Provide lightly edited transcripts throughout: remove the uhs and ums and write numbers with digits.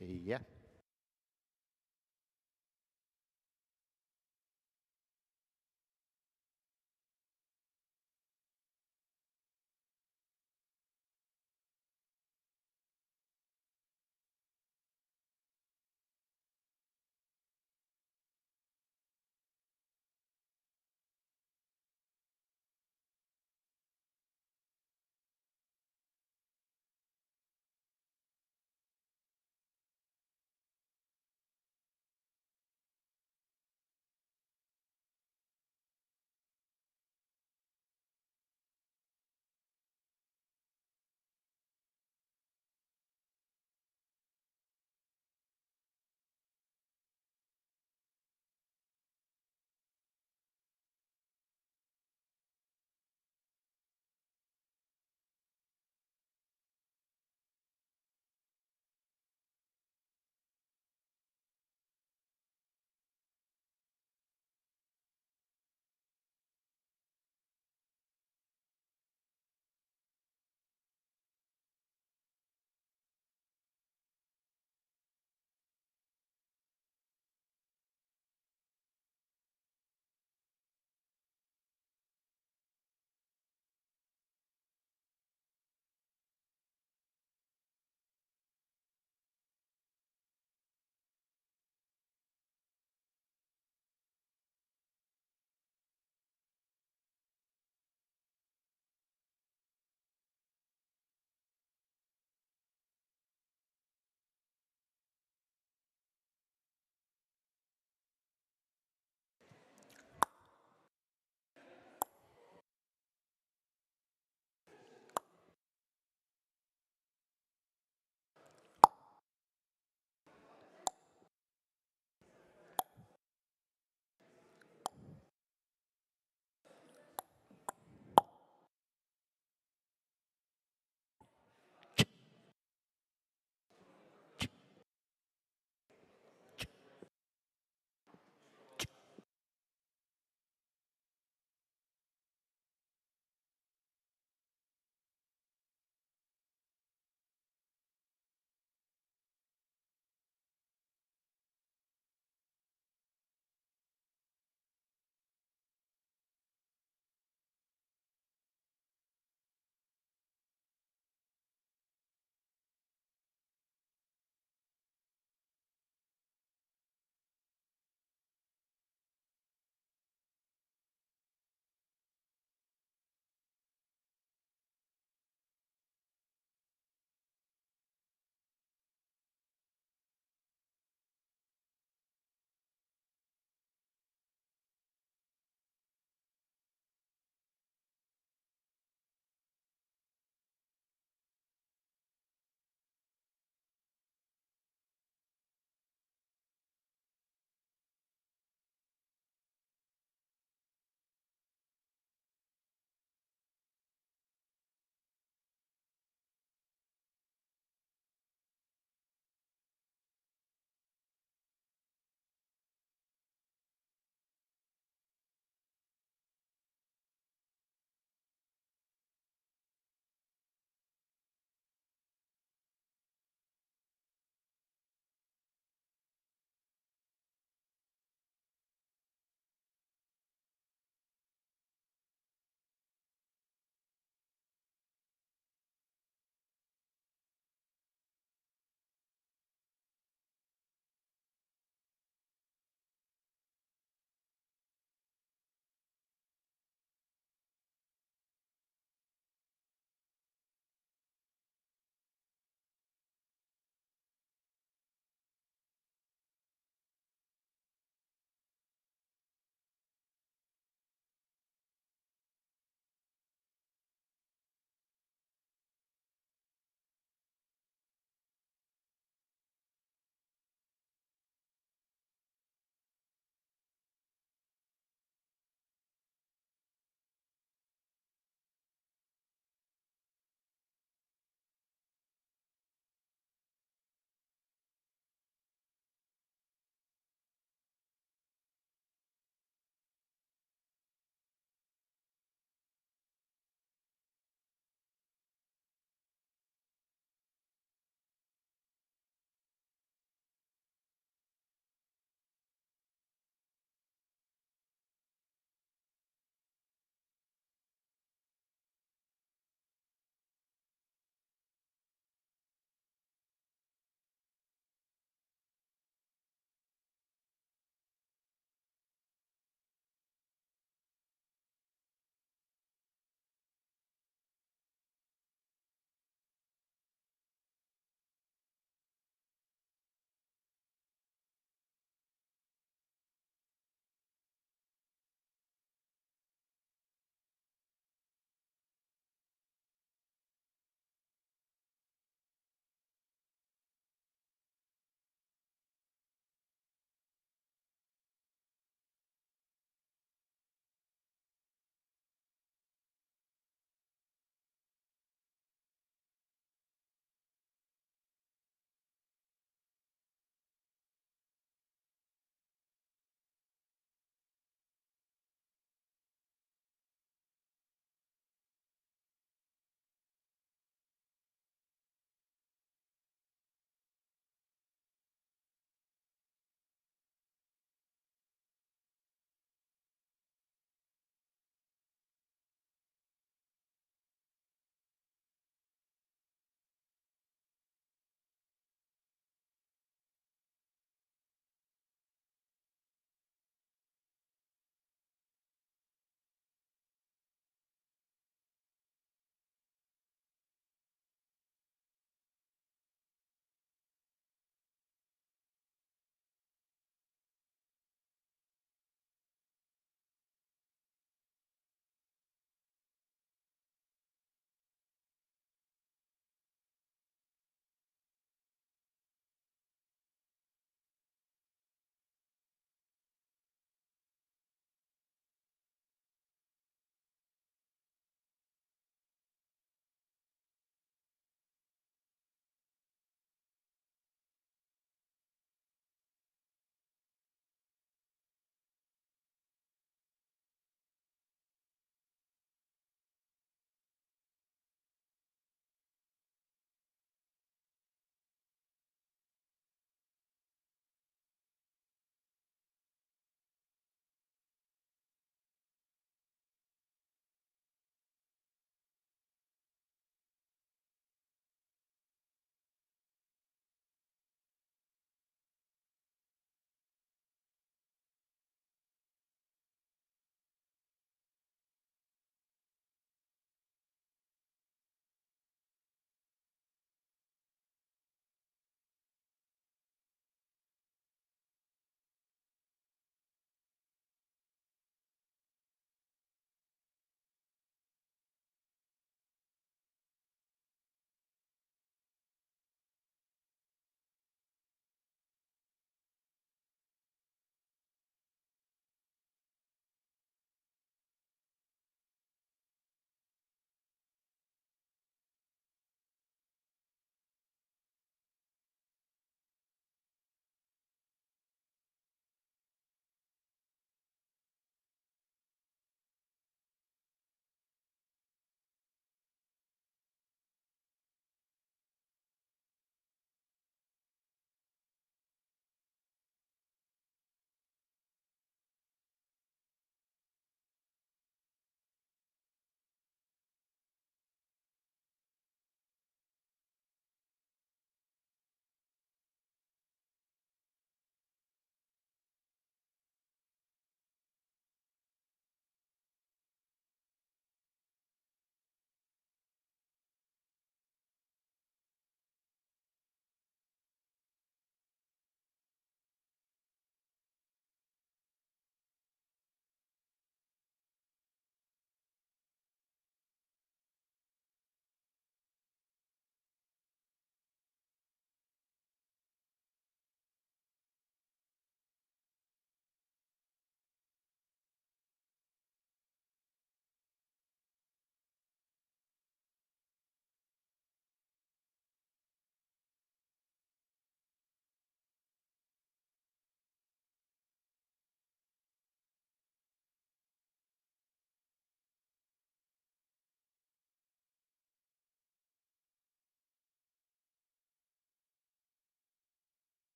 Ja,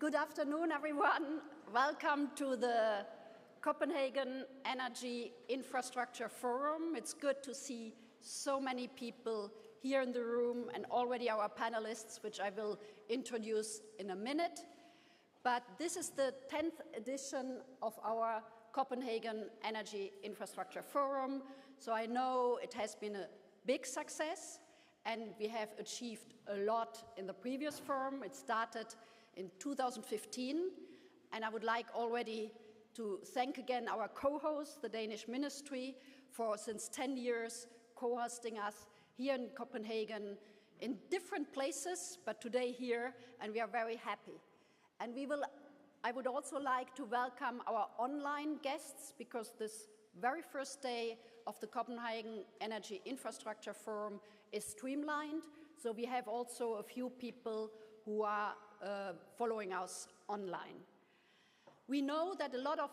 Good afternoon, everyone. Welcome to the Copenhagen Energy Infrastructure Forum. It's good to see so many people here in the room and already our panelists, which I will introduce in a minute. But this is the 10th edition of our Copenhagen Energy Infrastructure Forum. So I know it has been a big success and we have achieved a lot in the previous forum. It started in 2015, and I would like already to thank again our co-host, the Danish Ministry, for since 10 years co-hosting us here in Copenhagen in different places, but today here, and we are very happy. And I would also like to welcome our online guests, because this very first day of the Copenhagen Energy Infrastructure Forum is streamlined, so we have also a few people who are following us online. We know that a lot of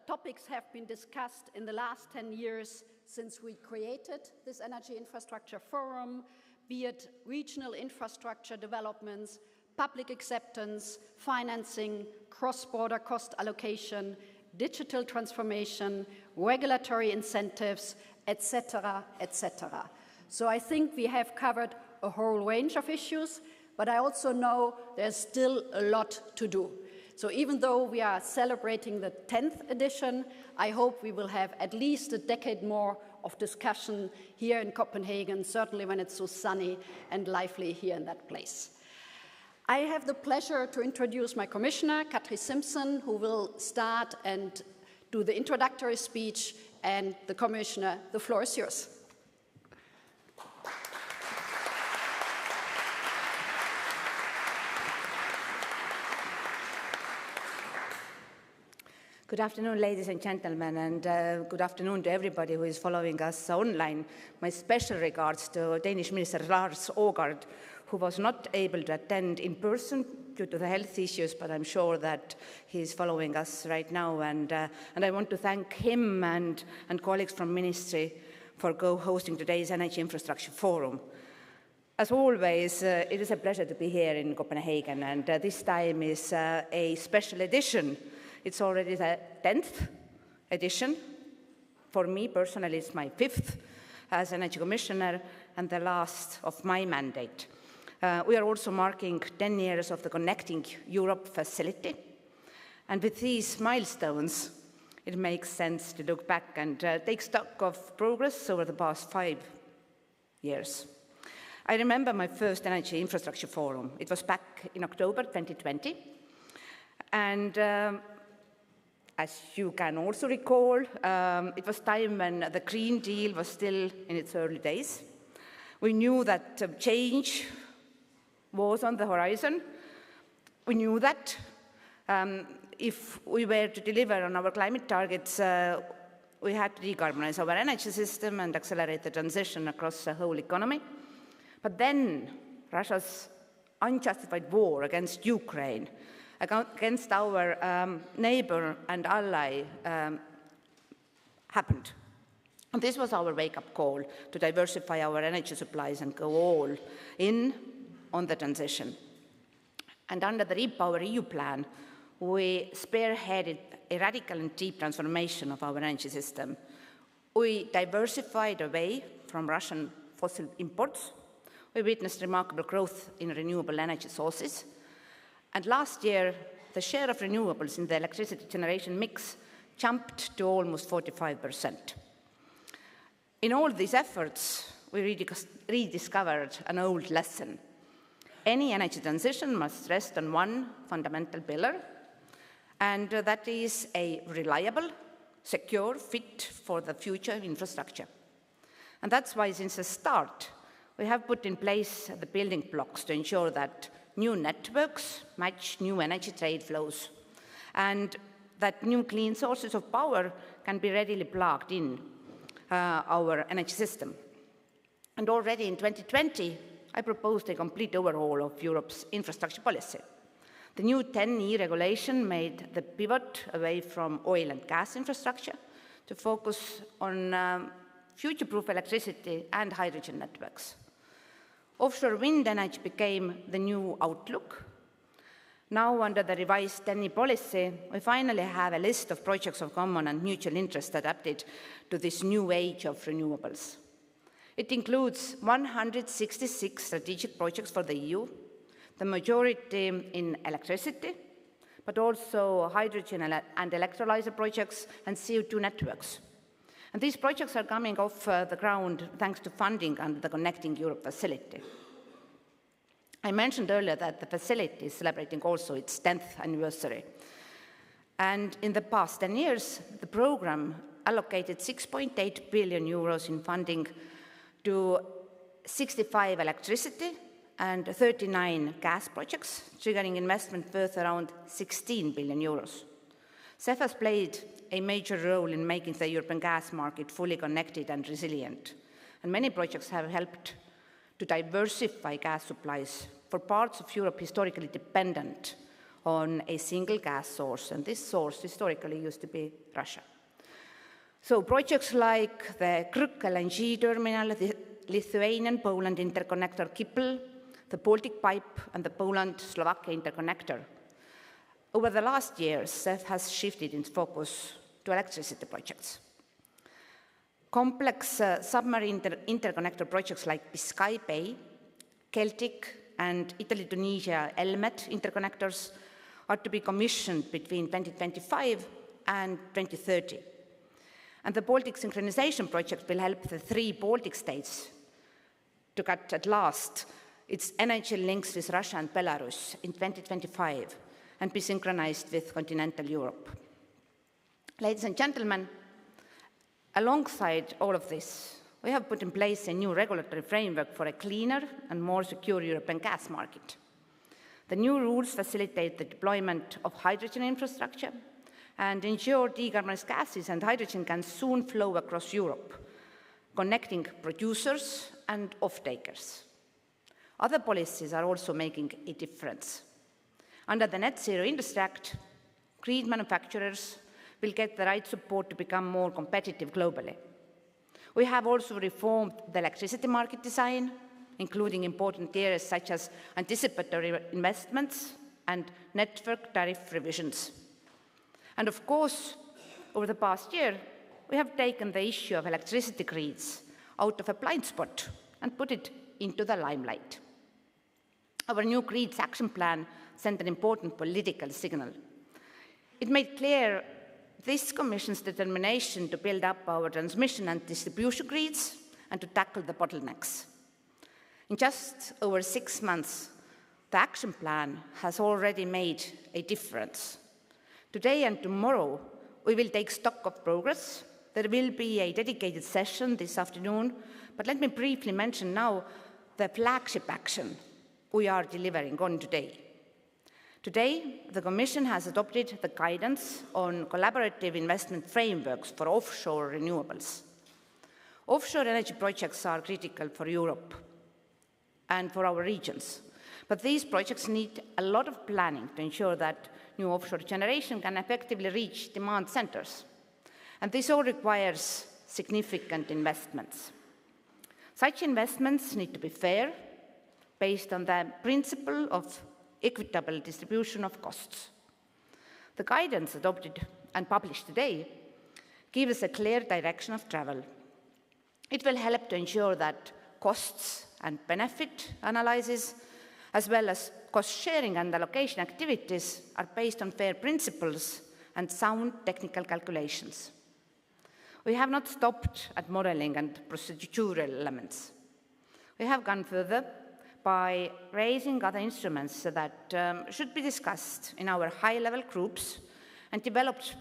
topics have been discussed in the last 10 years since we created this Energy Infrastructure Forum, be it regional infrastructure developments, public acceptance, financing, cross-border cost allocation, digital transformation, regulatory incentives, etc., etc. So I think we have covered a whole range of issues, but I also know there's still a lot to do. So even though we are celebrating the 10th edition, I hope we will have at least a decade more of discussion here in Copenhagen, certainly when it's so sunny and lively here in that place. I have the pleasure to introduce my commissioner, Katri Simpson, who will start and do the introductory speech, and the commissioner, the floor is yours. Good afternoon, ladies and gentlemen, and good afternoon to everybody who is following us online. My special regards to Danish Minister Lars Aagaard, who was not able to attend in person due to the health issues, but I'm sure that he's following us right now. And I want to thank him and colleagues from Ministry for co-hosting today's Energy Infrastructure Forum. As always, it is a pleasure to be here in Copenhagen, and this time is a special edition. It's already the 10th edition. For me personally, it's my 5th as Energy Commissioner and the last of my mandate. We are also marking 10 years of the Connecting Europe facility. And with these milestones, it makes sense to look back and take stock of progress over the past 5 years. I remember my first Energy Infrastructure Forum. It was back in October 2020. And as you can also recall, it was time when the Green Deal was still in its early days. We knew that change was on the horizon. We knew that if we were to deliver on our climate targets, we had to decarbonize our energy system and accelerate the transition across the whole economy. But then Russia's unjustified war against Ukraine, against our neighbor and ally, happened. And this was our wake-up call to diversify our energy supplies and go all in on the transition. And under the REPowerEU plan, we spearheaded a radical and deep transformation of our energy system. We diversified away from Russian fossil imports. We witnessed remarkable growth in renewable energy sources. And last year, the share of renewables in the electricity generation mix jumped to almost 45%. In all these efforts, we rediscovered an old lesson. Any energy transition must rest on one fundamental pillar, and that is a reliable, secure, fit for the future infrastructure. And that's why, since the start, we have put in place the building blocks to ensure that new networks match new energy trade flows, and that new clean sources of power can be readily plugged in our energy system. And already in 2020, I proposed a complete overhaul of Europe's infrastructure policy. The new 10E regulation made the pivot away from oil and gas infrastructure to focus on future-proof electricity and hydrogen networks. Offshore wind energy became the new outlook. Now, under the revised TEN-E policy, we finally have a list of projects of common and mutual interest adapted to this new age of renewables. It includes 166 strategic projects for the EU, the majority in electricity, but also hydrogen and electrolyzer projects and CO2 networks. And these projects are coming off the ground thanks to funding under the Connecting Europe facility. I mentioned earlier that the facility is celebrating also its 10th anniversary. And in the past 10 years, the program allocated 6.8 billion euros in funding to 65 electricity and 39 gas projects, triggering investment worth around 16 billion euros. CEF has played a major role in making the European gas market fully connected and resilient. And many projects have helped to diversify gas supplies for parts of Europe historically dependent on a single gas source, and this source historically used to be Russia. So projects like the Krk LNG terminal, the Lithuanian-Poland interconnector Kipl, the Baltic Pipe, and the Poland-Slovakia interconnector. Over the last years, CEF has shifted its focus to electricity projects. Complex submarine interconnector projects like Biscay Bay, Celtic, and Italy-Tunisia ELMET interconnectors are to be commissioned between 2025 and 2030. And the Baltic synchronization project will help the 3 Baltic states to cut at last its energy links with Russia and Belarus in 2025 and be synchronized with continental Europe. Ladies and gentlemen, alongside all of this, we have put in place a new regulatory framework for a cleaner and more secure European gas market. The new rules facilitate the deployment of hydrogen infrastructure and ensure decarbonized gases and hydrogen can soon flow across Europe, connecting producers and off-takers. Other policies are also making a difference. Under the Net Zero Industry Act, grid manufacturers will get the right support to become more competitive globally. We have also reformed the electricity market design, including important areas such as anticipatory investments and network tariff revisions. And of course, over the past year, we have taken the issue of electricity grids out of a blind spot and put it into the limelight. Our new grids action plan sent an important political signal. It made clear this Commission's determination to build up our transmission and distribution grids and to tackle the bottlenecks. In just over 6 months, the action plan has already made a difference. Today and tomorrow, we will take stock of progress. There will be a dedicated session this afternoon, but let me briefly mention now the flagship action we are delivering on today. Today, the Commission has adopted the guidance on collaborative investment frameworks for offshore renewables. Offshore energy projects are critical for Europe and for our regions, but these projects need a lot of planning to ensure that new offshore generation can effectively reach demand centers. And this all requires significant investments. Such investments need to be fair, based on the principle of equitable distribution of costs. The guidance adopted and published today gives us a clear direction of travel. It will help to ensure that costs and benefit analysis, as well as cost-sharing and allocation activities, are based on fair principles and sound technical calculations. We have not stopped at modeling and procedural elements. We have gone further by raising other instruments that should be discussed in our high-level groups and developed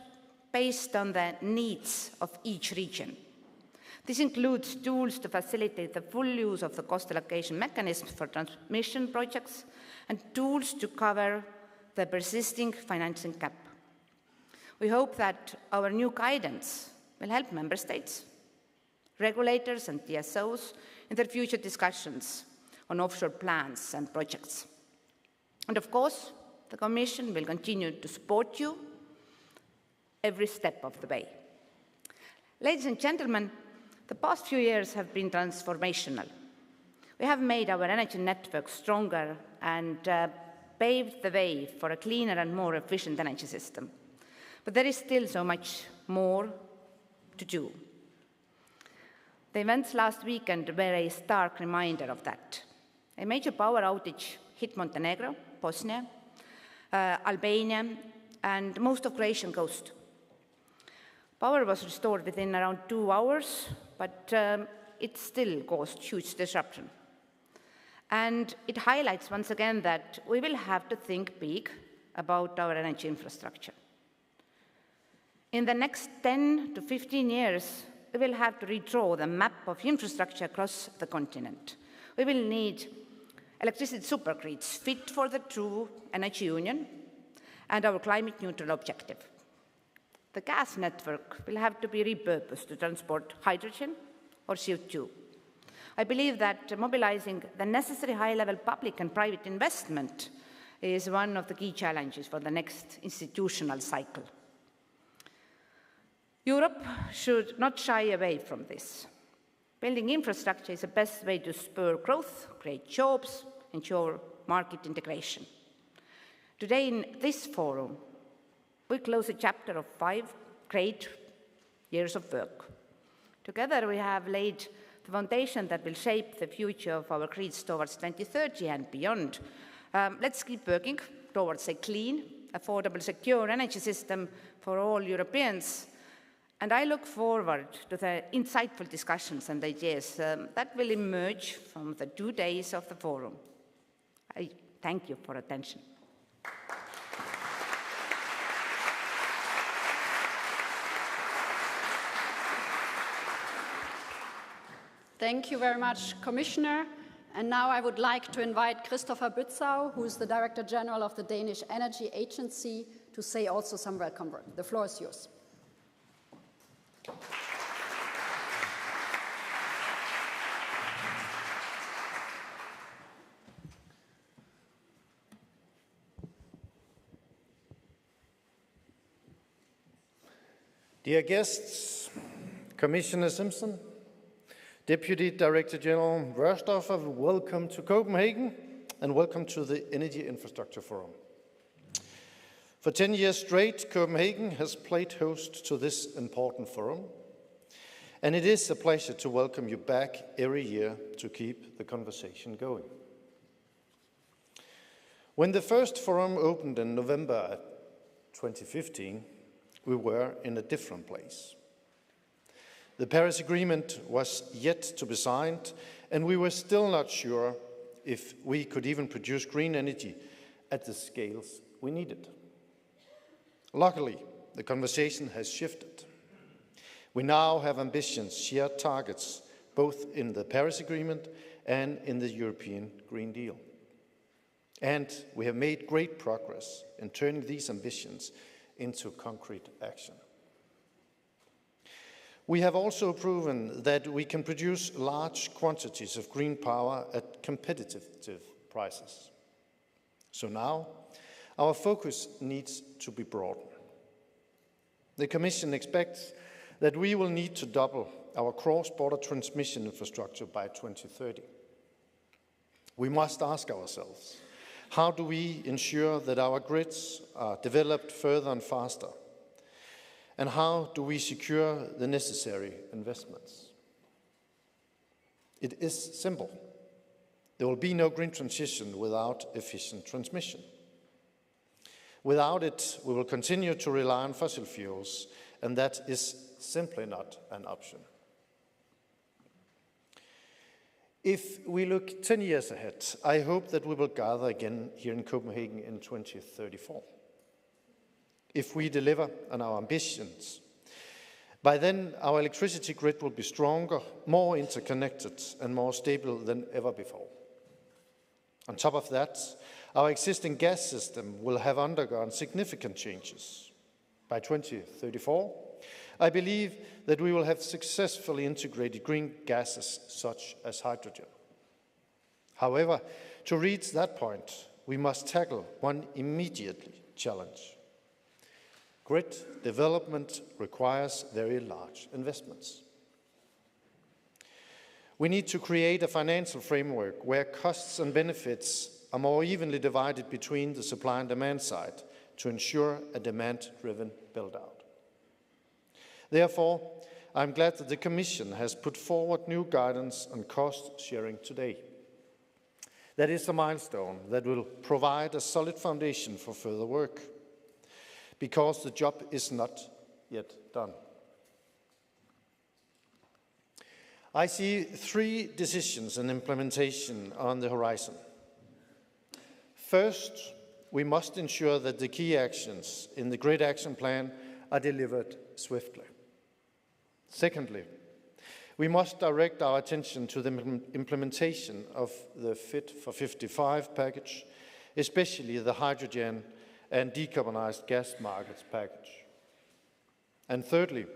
based on the needs of each region. This includes tools to facilitate the full use of the cost allocation mechanisms for transmission projects and tools to cover the persisting financing gap. We hope that our new guidance will help member states, regulators and TSOs in their future discussions on offshore plans and projects. And of course, the Commission will continue to support you every step of the way. Ladies and gentlemen, the past few years have been transformational. We have made our energy network stronger and paved the way for a cleaner and more efficient energy system. But there is still so much more to do. The events last weekend were a stark reminder of that. A major power outage hit Montenegro, Bosnia, Albania, and most of Croatian coast. Power was restored within around 2 hours, but it still caused huge disruption. And it highlights once again that we will have to think big about our energy infrastructure. In the next 10 to 15 years, we will have to redraw the map of infrastructure across the continent. We will need electricity supergrids fit for the true energy union and our climate neutral objective. The gas network will have to be repurposed to transport hydrogen or CO2. I believe that mobilizing the necessary high-level public and private investment is one of the key challenges for the next institutional cycle. Europe should not shy away from this. Building infrastructure is the best way to spur growth, create jobs, ensure market integration. Today in this forum, we close a chapter of 5 great years of work. Together we have laid the foundation that will shape the future of our grids towards 2030 and beyond. Let's keep working towards a clean, affordable, secure energy system for all Europeans. And I look forward to the insightful discussions and ideas that will emerge from the 2 days of the forum. I thank you for attention. Thank you very much, Commissioner. And now I would like to invite Christopher Bützau, who is the Director General of the Danish Energy Agency, to say also some welcome words. The floor is yours. Dear guests, Commissioner Simpson, Deputy Director General Rørsdorfer, welcome to Copenhagen and welcome to the Energy Infrastructure Forum. For 10 years straight, Copenhagen has played host to this important forum, and it is a pleasure to welcome you back every year to keep the conversation going. When the first forum opened in November 2015, we were in a different place. The Paris Agreement was yet to be signed, and we were still not sure if we could even produce green energy at the scales we needed. Luckily, the conversation has shifted. We now have ambitions, shared targets, both in the Paris Agreement and in the European Green Deal. And we have made great progress in turning these ambitions into concrete action. We have also proven that we can produce large quantities of green power at competitive prices. So now, our focus needs to be broadened. The Commission expects that we will need to double our cross-border transmission infrastructure by 2030. We must ask ourselves, how do we ensure that our grids are developed further and faster? And how do we secure the necessary investments? It is simple. There will be no green transition without efficient transmission. Without it, we will continue to rely on fossil fuels, and that is simply not an option. If we look 10 years ahead, I hope that we will gather again here in Copenhagen in 2034. If we deliver on our ambitions, by then our electricity grid will be stronger, more interconnected, and more stable than ever before. On top of that, our existing gas system will have undergone significant changes. By 2034, I believe that we will have successfully integrated green gases such as hydrogen. However, to reach that point, we must tackle one immediate challenge. Grid development requires very large investments. We need to create a financial framework where costs and benefits are more evenly divided between the supply and demand side to ensure a demand-driven build-out. Therefore, I'm glad that the Commission has put forward new guidance on cost sharing today. That is a milestone that will provide a solid foundation for further work, because the job is not yet done. I see 3 decisions and implementation on the horizon. First, we must ensure that the key actions in the Grid Action Plan are delivered swiftly. Secondly, we must direct our attention to the implementation of the Fit for 55 package, especially the hydrogen and decarbonized gas markets package. And thirdly,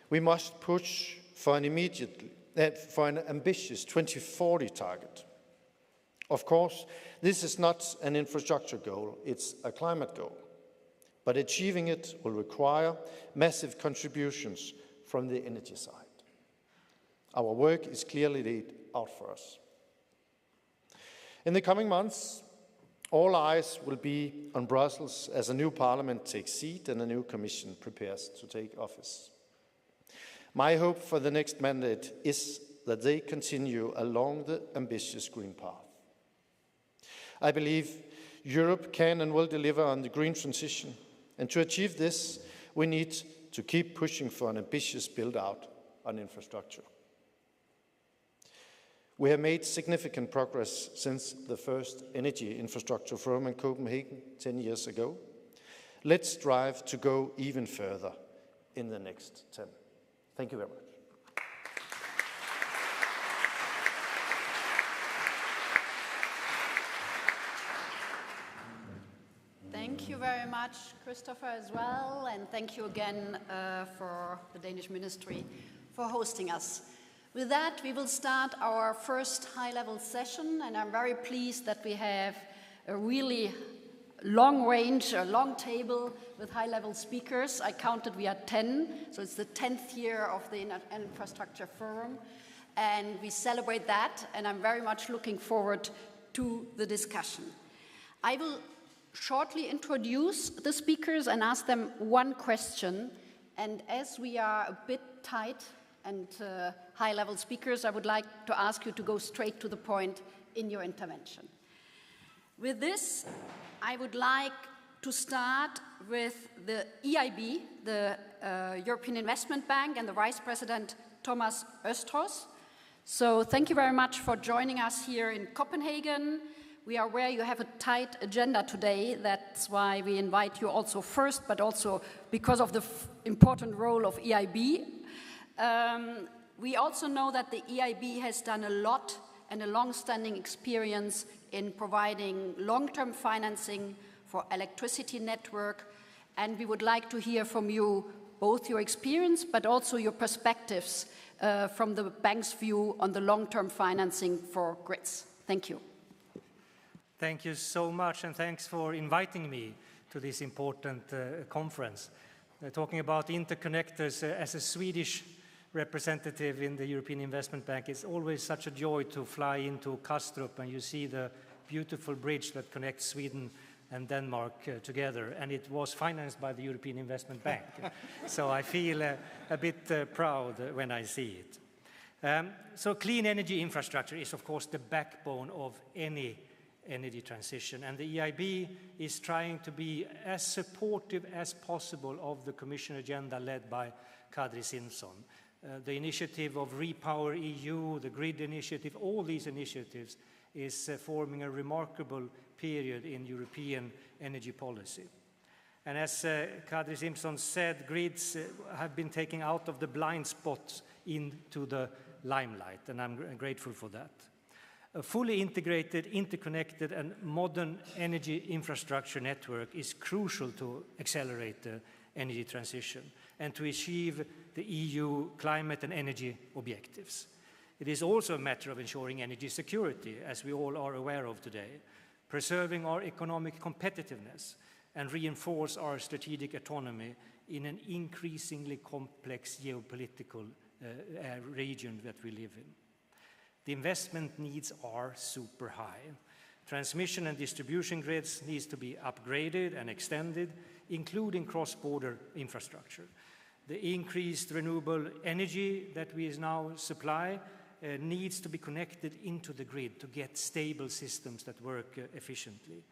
we must push for an ambitious 2040 target. Of course, this is not an infrastructure goal, it's a climate goal. But achieving it will require massive contributions from the energy side. Our work is clearly laid out for us. In the coming months, all eyes will be on Brussels as a new parliament takes seat and a new commission prepares to take office. My hope for the next mandate is that they continue along the ambitious green path. I believe Europe can and will deliver on the green transition, and to achieve this, we need to keep pushing for an ambitious build-out on infrastructure. We have made significant progress since the first Energy Infrastructure Forum in Copenhagen 10 years ago. Let's strive to go even further in the next 10. Thank you very much. Thank you very much, Christopher, as well, and thank you again for the Danish Ministry for hosting us. With that, we will start our first high-level session, and I'm very pleased that we have a really long range, a long table with high-level speakers. I counted we are 10, so it's the 10th year of the Infrastructure Forum, and we celebrate that, and I'm very much looking forward to the discussion. I will shortly introduce the speakers and ask them one question, and as we are a bit tight and high-level speakers, I would like to ask you to go straight to the point in your intervention. With this, I would like to start with the EIB, the European Investment Bank, and the Vice President, Thomas Östros. So thank you very much for joining us here in Copenhagen. We are aware you have a tight agenda today. That's why we invite you also first, but also because of the important role of EIB. We also know that the EIB has done a lot and a long-standing experience in providing long-term financing for electricity network, and we would like to hear from you both your experience but also your perspectives from the bank's view on the long-term financing for grids. Thank you. Thank you so much, and thanks for inviting me to this important conference. Talking about interconnectors, as a Swedish representative in the European Investment Bank, it's always such a joy to fly into Kastrup and you see the beautiful bridge that connects Sweden and Denmark together, and it was financed by the European Investment Bank. So I feel a bit proud when I see it. So clean energy infrastructure is of course the backbone of any energy transition, and the EIB is trying to be as supportive as possible of the Commission agenda led by Kadri Simson. The initiative of Repower EU, the Grid Initiative, all these initiatives is forming a remarkable period in European energy policy. And as Kadri Simson said, grids have been taken out of the blind spots into the limelight, and I'm grateful for that. A fully integrated, interconnected and modern energy infrastructure network is crucial to accelerate the energy transition and to achieve the EU climate and energy objectives. It is also a matter of ensuring energy security, as we all are aware of today, preserving our economic competitiveness and reinforce our strategic autonomy in an increasingly complex geopolitical region that we live in. The investment needs are super high. Transmission and distribution grids needs to be upgraded and extended, including cross-border infrastructure. The increased renewable energy that we now supply needs to be connected into the grid to get stable systems that work efficiently.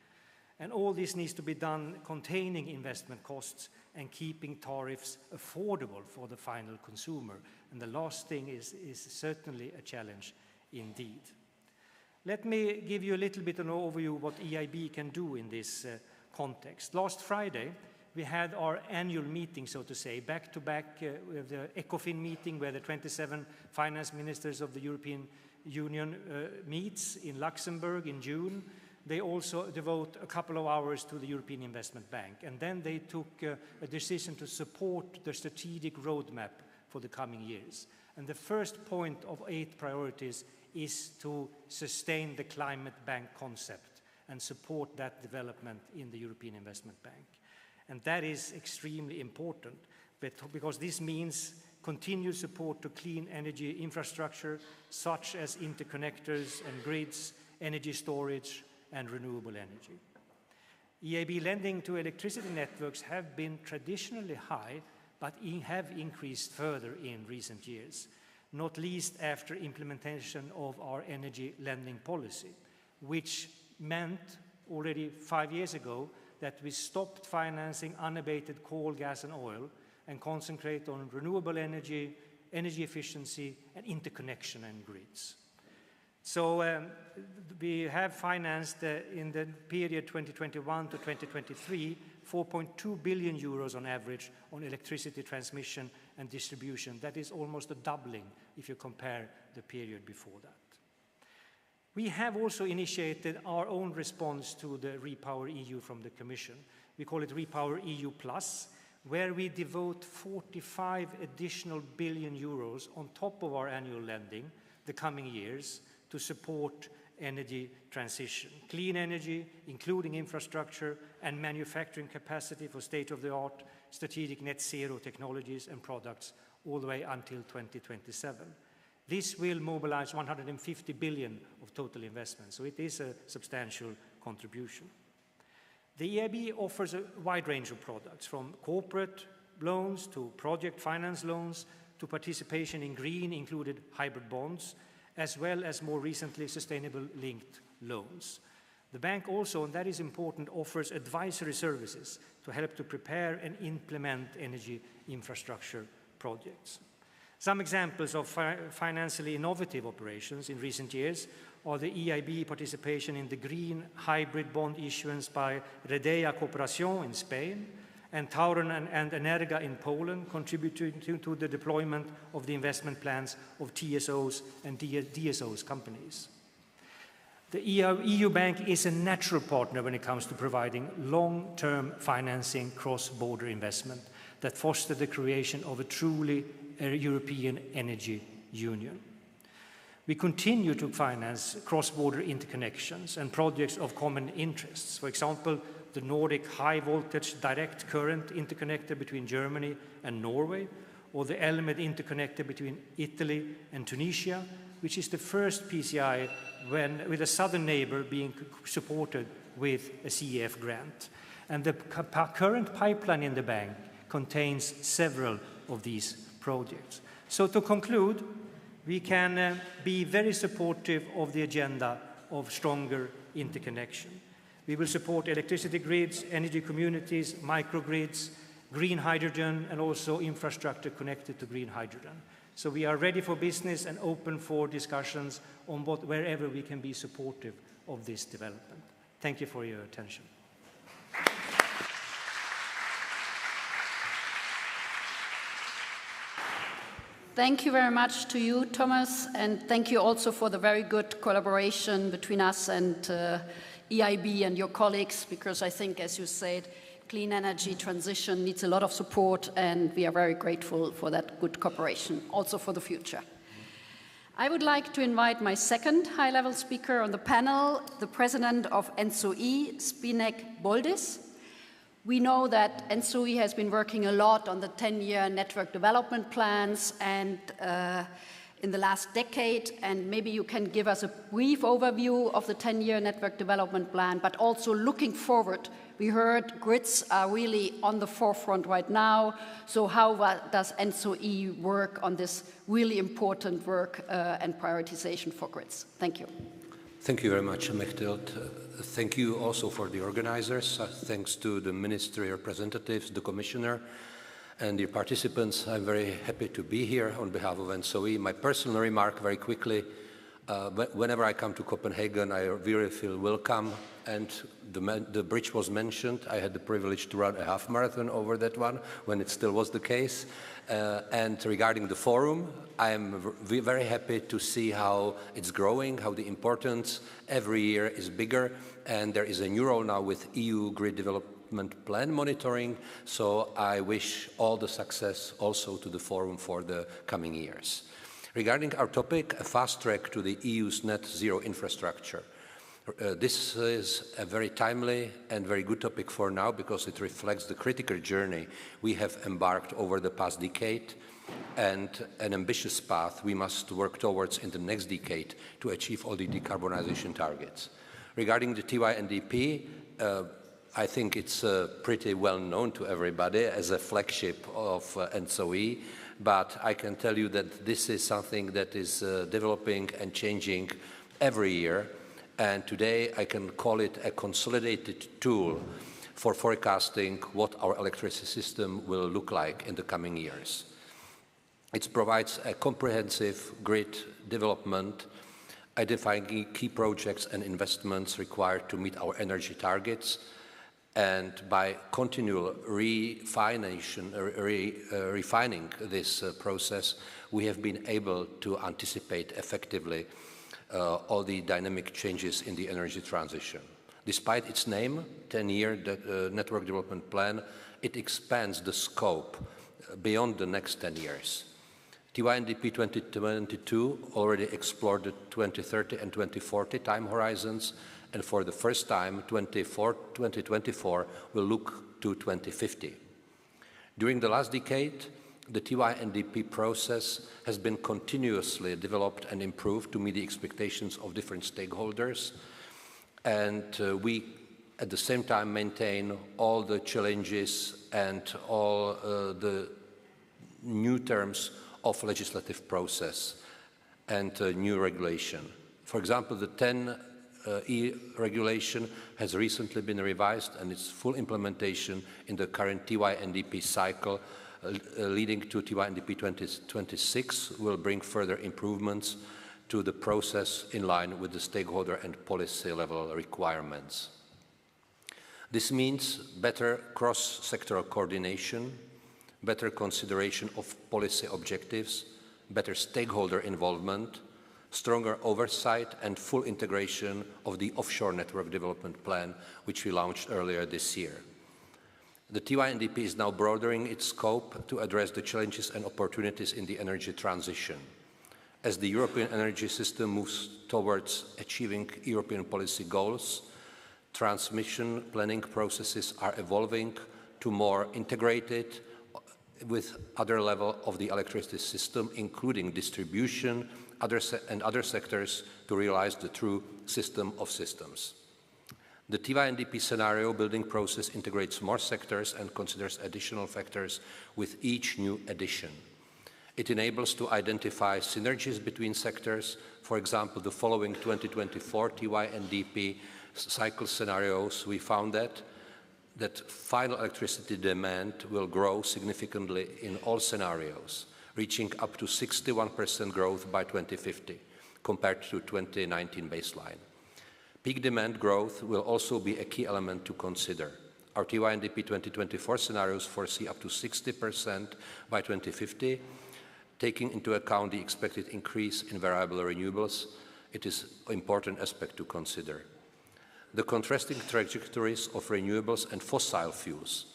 And all this needs to be done containing investment costs and keeping tariffs affordable for the final consumer. And the last thing is certainly a challenge indeed. Let me give you a little bit of an overview of what EIB can do in this context. Last Friday, we had our annual meeting, so to say, back-to-back with the ECOFIN meeting where the 27 finance ministers of the European Union meets in Luxembourg in June. They also devote a couple of hours to the European Investment Bank. And then they took a decision to support the strategic roadmap for the coming years. And the first point of 8 priorities is to sustain the climate bank concept and support that development in the European Investment Bank. And that is extremely important because this means continued support to clean energy infrastructure, such as interconnectors and grids, energy storage, and renewable energy. EIB lending to electricity networks have been traditionally high, but have increased further in recent years, not least after implementation of our energy lending policy, which meant already 5 years ago that we stopped financing unabated coal, gas, and oil and concentrate on renewable energy, energy efficiency, and interconnection and grids. So we have financed in the period 2021 to 2023, 4.2 billion euros on average on electricity transmission and distribution. That is almost a doubling if you compare the period before that. We have also initiated our own response to the Repower EU from the Commission. We call it Repower EU Plus, where we devote 45 additional billion euros on top of our annual lending the coming years to support energy transition. Clean energy, including infrastructure and manufacturing capacity for state-of-the-art strategic net zero technologies and products all the way until 2027. This will mobilize 150 billion of total investment, so it is a substantial contribution. The EIB offers a wide range of products, from corporate loans to project finance loans to participation in green, included hybrid bonds, as well as more recently sustainable linked loans. The bank also, and that is important, offers advisory services to help to prepare and implement energy infrastructure projects. Some examples of financially innovative operations in recent years are the EIB participation in the green hybrid bond issuance by Redea Cooperación in Spain and Tauron and Energa in Poland, contributing to the deployment of the investment plans of TSOs and DSOs companies. The EU Bank is a natural partner when it comes to providing long-term financing cross-border investment that foster the creation of a truly European energy union. We continue to finance cross-border interconnections and projects of common interests. For example, the Nordic high-voltage direct current interconnector between Germany and Norway, or the Elmed interconnector between Italy and Tunisia, which is the first PCI with a southern neighbor being supported with a CEF grant. And the current pipeline in the bank contains several of these projects. So to conclude, we can be very supportive of the agenda of stronger interconnection. We will support electricity grids, energy communities, microgrids, green hydrogen, and also infrastructure connected to green hydrogen. So we are ready for business and open for discussions on wherever we can be supportive of this development. Thank you for your attention. Thank you very much to you, Thomas, and thank you also for the very good collaboration between us and EIB and your colleagues, because I think, as you said, clean energy transition needs a lot of support, and we are very grateful for that good cooperation, also for the future. I would like to invite my second high-level speaker on the panel, the president of ENTSO-E, Zbigniew Boldis. We know that ENTSO-E has been working a lot on the 10-year network development plans, and in the last decade, and maybe you can give us a brief overview of the 10-year network development plan, but also looking forward. We heard grids are really on the forefront right now, so how does ENTSO-E work on this really important work and prioritization for grids? Thank you. Thank you very much, Mechthild. Thank you also for the organizers. Thanks to the ministry representatives, the commissioner, and the participants. I'm very happy to be here on behalf of ENTSO-E. My personal remark very quickly, whenever I come to Copenhagen, I really feel welcome, and the bridge was mentioned. I had the privilege to run a half marathon over that one when it still was the case. And regarding the forum, I am very happy to see how it's growing, how the importance every year is bigger, and there is a new role now with EU grid development plan monitoring, so I wish all the success also to the forum for the coming years. Regarding our topic, a fast track to the EU's net zero infrastructure. This is a very timely and very good topic for now because it reflects the critical journey we have embarked over the past decade and an ambitious path we must work towards in the next decade to achieve all the decarbonization targets. Regarding the TYNDP, I think it's pretty well known to everybody as a flagship of ENTSO-E, but I can tell you that this is something that is developing and changing every year. And today I can call it a consolidated tool for forecasting what our electricity system will look like in the coming years. It provides a comprehensive grid development, identifying key projects and investments required to meet our energy targets, and by continual refining this process, we have been able to anticipate effectively all the dynamic changes in the energy transition. Despite its name, 10-year Network Development Plan, it expands the scope beyond the next 10 years. TYNDP 2022 already explored the 2030 and 2040 time horizons, and for the first time, 2024 will look to 2050. During the last decade, the TYNDP process has been continuously developed and improved to meet the expectations of different stakeholders, and we at the same time maintain all the challenges and all the new terms of legislative process and new regulation. For example, the 10E regulation has recently been revised, and its full implementation in the current TYNDP cycle leading to TYNDP 2026 will bring further improvements to the process in line with the stakeholder and policy level requirements. This means better cross-sectoral coordination, better consideration of policy objectives, better stakeholder involvement, stronger oversight and full integration of the offshore network development plan, which we launched earlier this year. The TYNDP is now broadening its scope to address the challenges and opportunities in the energy transition. As the European energy system moves towards achieving European policy goals, transmission planning processes are evolving to more integrated with other levels of the electricity system, including distribution and other sectors, to realize the true system of systems. The TYNDP scenario building process integrates more sectors and considers additional factors with each new addition. It enables to identify synergies between sectors. For example, the following 2024 TYNDP cycle scenarios, we found that final electricity demand will grow significantly in all scenarios, reaching up to 61% growth by 2050 compared to 2019 baseline. Peak demand growth will also be a key element to consider. Our TYNDP 2024 scenarios foresee up to 60% by 2050. Taking into account the expected increase in variable renewables, it is an important aspect to consider. The contrasting trajectories of renewables and fossil fuels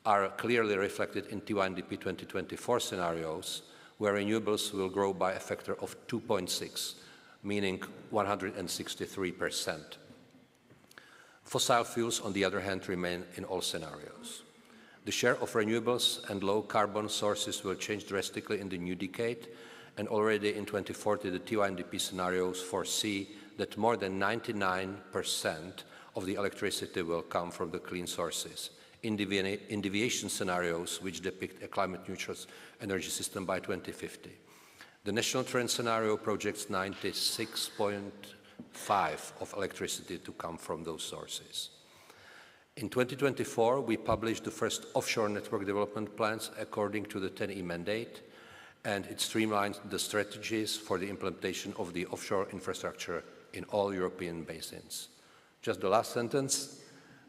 are clearly reflected in TYNDP 2024 scenarios, where renewables will grow by a factor of 2.6, meaning 163%. Fossil fuels, on the other hand, remain in all scenarios. The share of renewables and low-carbon sources will change drastically in the new decade, And already in 2040, the TYNDP scenarios foresee that more than 99% of the electricity will come from the clean sources. In deviation scenarios, which depict a climate-neutral energy system by 2050. The national trend scenario projects 96.5% of electricity to come from those sources. In 2024, we published the first offshore network development plans according to the 10E mandate, and it streamlines the strategies for the implementation of the offshore infrastructure in all European basins. Just the last sentence.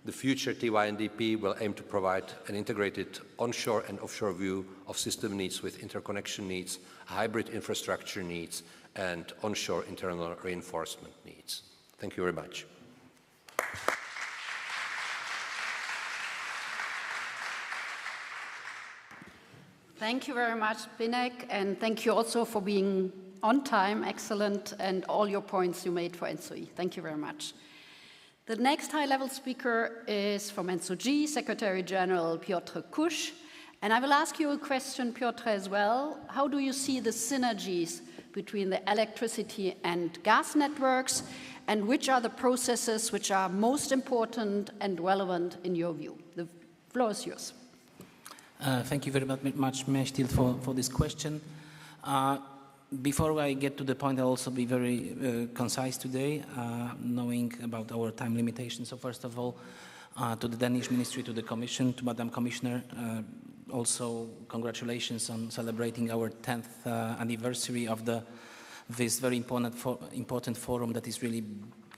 The future TYNDP will aim to provide an integrated onshore and offshore view of system needs with interconnection needs, hybrid infrastructure needs, and onshore internal reinforcement needs. Thank you very much. Thank you very much, Binek, and thank you also for being on time, excellent, and all your points you made for ENTSO-E. Thank you very much. The next high-level speaker is from ENTSO-G, Secretary General Piotr Kusz. And I will ask you a question, Piotr, as well. How do you see the synergies between the electricity and gas networks, and which are the processes which are most important and relevant in your view? The floor is yours. Thank you very much, Mechtil, for this question. Before I get to the point, I'll also be very concise today, knowing about our time limitations. So first of all, to the Danish Ministry, to the Commission, to Madam Commissioner, also congratulations on celebrating our 10th anniversary of this very important forum that is really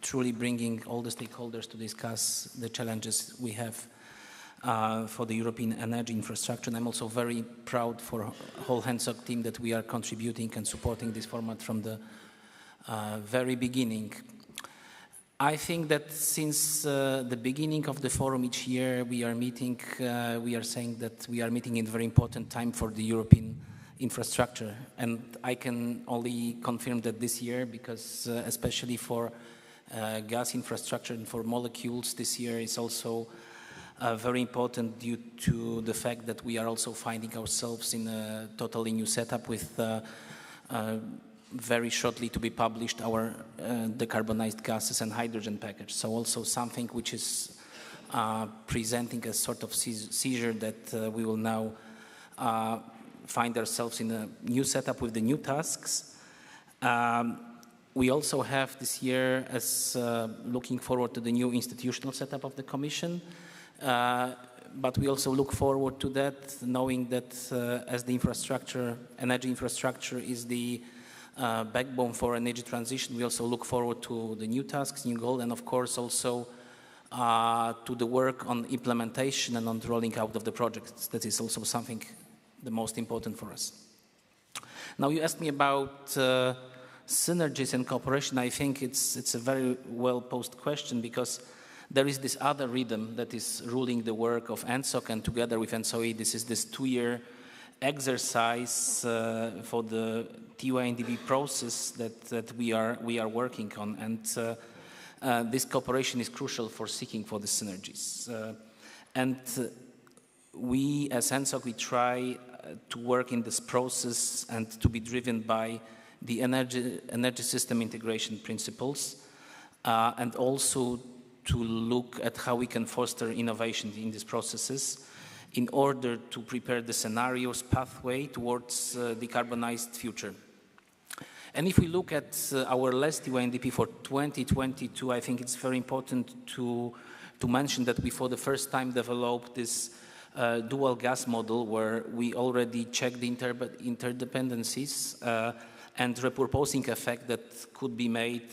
truly bringing all the stakeholders to discuss the challenges we have for the European energy infrastructure. And I'm also very proud for the whole ENTSO team that we are contributing and supporting this format from the very beginning. I think that since the beginning of the forum each year we are meeting, we are saying that we are meeting in a very important time for the European infrastructure. And I can only confirm that this year, because especially for gas infrastructure and for molecules, this year is also very important due to the fact that we are also finding ourselves in a totally new setup with very shortly to be published our decarbonized gases and hydrogen package. So also something which is presenting a sort of seizure that we will now find ourselves in a new setup with the new tasks. We also have this year, as looking forward to the new institutional setup of the Commission, but we also look forward to that, knowing that as the energy infrastructure is the backbone for energy transition, we also look forward to the new tasks, new goals, and of course also to the work on implementation and on rolling out of the projects. That is also something the most important for us. Now you asked me about synergies and cooperation. I think it's a very well posed question, because there is this other rhythm that is ruling the work of ENTSO, and together with ENTSO-E, this is this 2-year exercise for the TYNDP process that we are working on, and this cooperation is crucial for seeking for the synergies. And we, as ENTSO, we try to work in this process and to be driven by the energy system integration principles, and also to look at how we can foster innovation in these processes in order to prepare the scenarios pathway towards decarbonized future. And if we look at our last TYNDP for 2022, I think it's very important to mention that we for the first time developed this dual gas model, where we already checked the interdependencies and repurposing effect that could be made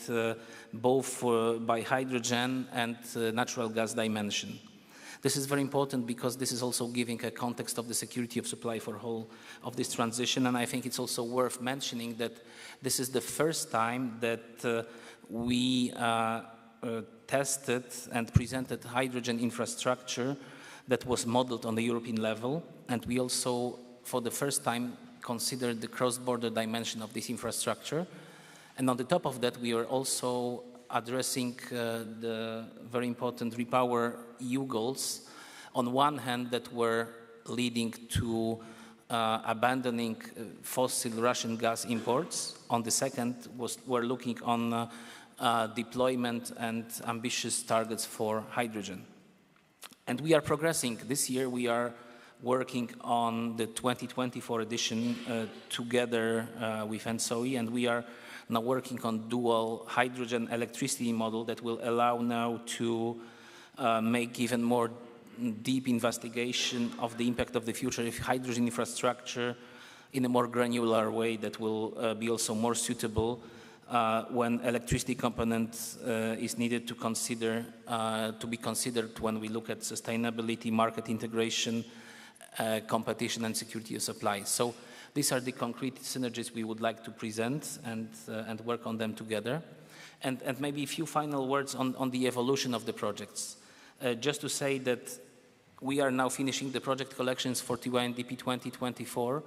both by hydrogen and natural gas dimension. This is very important because this is also giving a context of the security of supply for whole of this transition, and I think it's also worth mentioning that this is the first time that we tested and presented hydrogen infrastructure that was modeled on the European level, and we also, for the first time, considered the cross-border dimension of this infrastructure. And on the top of that, we are also addressing the very important REPower EU goals, on one hand that were leading to abandoning fossil Russian gas imports. On the second, we're looking on deployment and ambitious targets for hydrogen. And we are progressing. This year we are working on the 2024 edition together with ENTSO-E, and we are now working on dual hydrogen electricity model that will allow now to make even more deep investigation of the impact of the future of hydrogen infrastructure in a more granular way that will be also more suitable when electricity component is needed to consider, to be considered when we look at sustainability, market integration, competition and security of supply. So these are the concrete synergies we would like to present and work on them together. And maybe a few final words on the evolution of the projects. Just to say that we are now finishing the project collections for TYNDP 2024,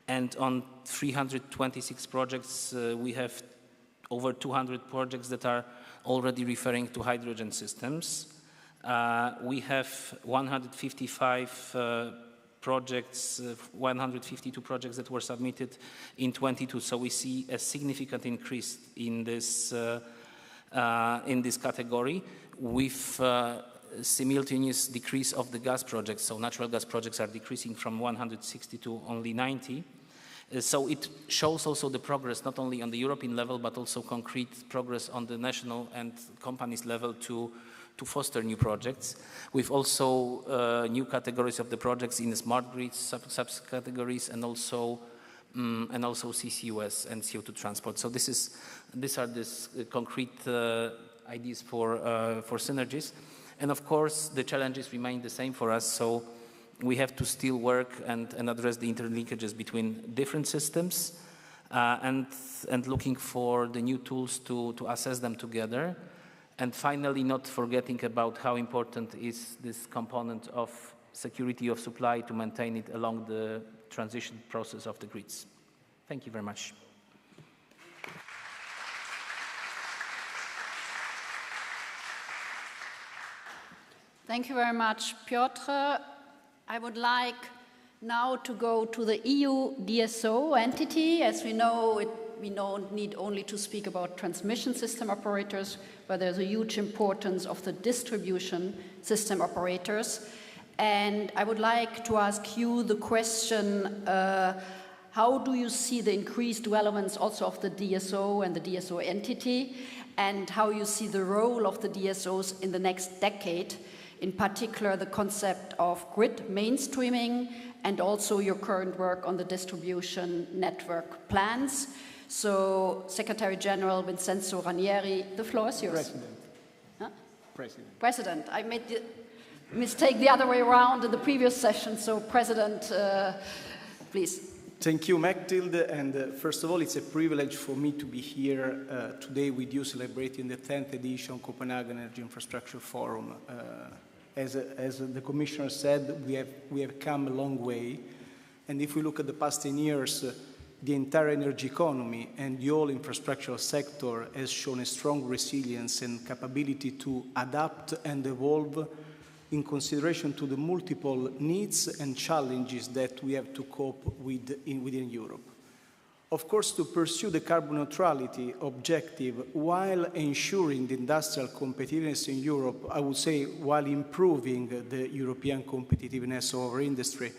and on 326 projects, we have over 200 projects that are already referring to hydrogen systems. We have 155 projects, 152 projects that were submitted in 22. So we see a significant increase in this category with simultaneous decrease of the gas projects. So natural gas projects are decreasing from 160 to only 90. So it shows also the progress not only on the European level, but also concrete progress on the national and companies level to foster new projects, with also new categories of the projects in the smart grids subcategories and also CCUS and CO2 transport. So these are the concrete ideas for synergies. And of course, the challenges remain the same for us. So we have to still work and address the interlinkages between different systems and looking for the new tools to assess them together. And finally, not forgetting about how important is this component of security of supply to maintain it along the transition process of the grids. Thank you very much. Thank you very much, Piotr. I would like now to go to the EU DSO entity. As we know, we don't need only to speak about transmission system operators, but there's a huge importance of the distribution system operators. And I would like to ask you the question, how do you see the increased relevance also of the DSO and the DSO entity, and how you see the role of the DSOs in the next decade? In particular, the concept of grid mainstreaming and also your current work on the distribution network plans. So, Secretary General Vincenzo Ranieri, the floor is yours. President. Huh? President. President. I made the mistake the other way around in the previous session, so President, please. Thank you, Mathilde, and first of all, it's a privilege for me to be here today with you celebrating the 10th edition Copenhagen Energy Infrastructure Forum. As the Commissioner said, we have come a long way, and if we look at the past 10 years, the entire energy economy and the whole infrastructural sector has shown a strong resilience and capability to adapt and evolve in consideration to the multiple needs and challenges that we have to cope with within Europe. Of course, to pursue the carbon neutrality objective while ensuring the industrial competitiveness in Europe, I would say while improving the European competitiveness of our industry,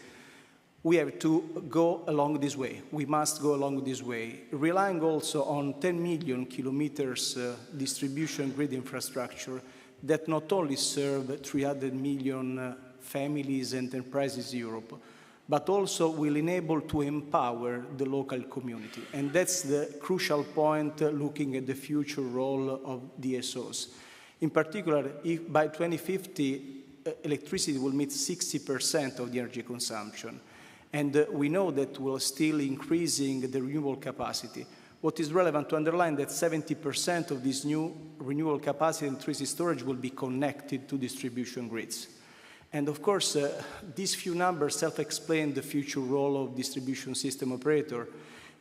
we have to go along this way. We must go along this way, relying also on 10 million kilometers distribution grid infrastructure that not only serve 300 million families and enterprises in Europe, but also will enable to empower the local community. And that's the crucial point looking at the future role of DSOs. In particular, if by 2050, electricity will meet 60% of the energy consumption. And we know that we're still increasing the renewable capacity. What is relevant to underline that 70% of this new renewable capacity and electricity storage will be connected to distribution grids. And of course, these few numbers self-explain the future role of distribution system operator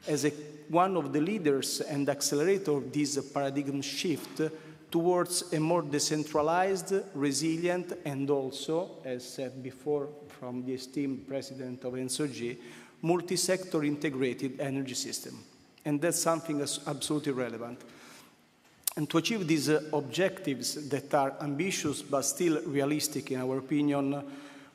as one of the leaders and accelerator of this paradigm shift towards a more decentralized, resilient, and also, as said before from the esteemed president of ENTSO-E, multi-sector integrated energy system. And that's something that's absolutely relevant. And to achieve these objectives that are ambitious but still realistic in our opinion,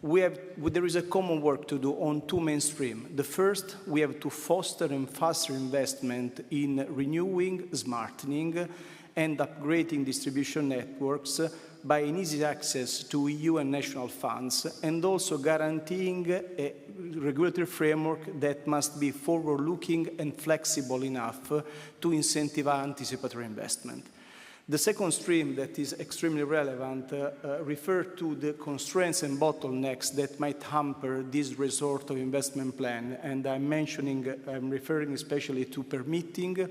there is a common work to do on two main streams. The first, we have to foster and faster investment in renewing, smartening, and upgrading distribution networks by an easy access to EU and national funds, and also guaranteeing a regulatory framework that must be forward-looking and flexible enough to incentivize anticipatory investment. The second stream that is extremely relevant refers to the constraints and bottlenecks that might hamper this resort of investment plan, and I'm referring especially to permitting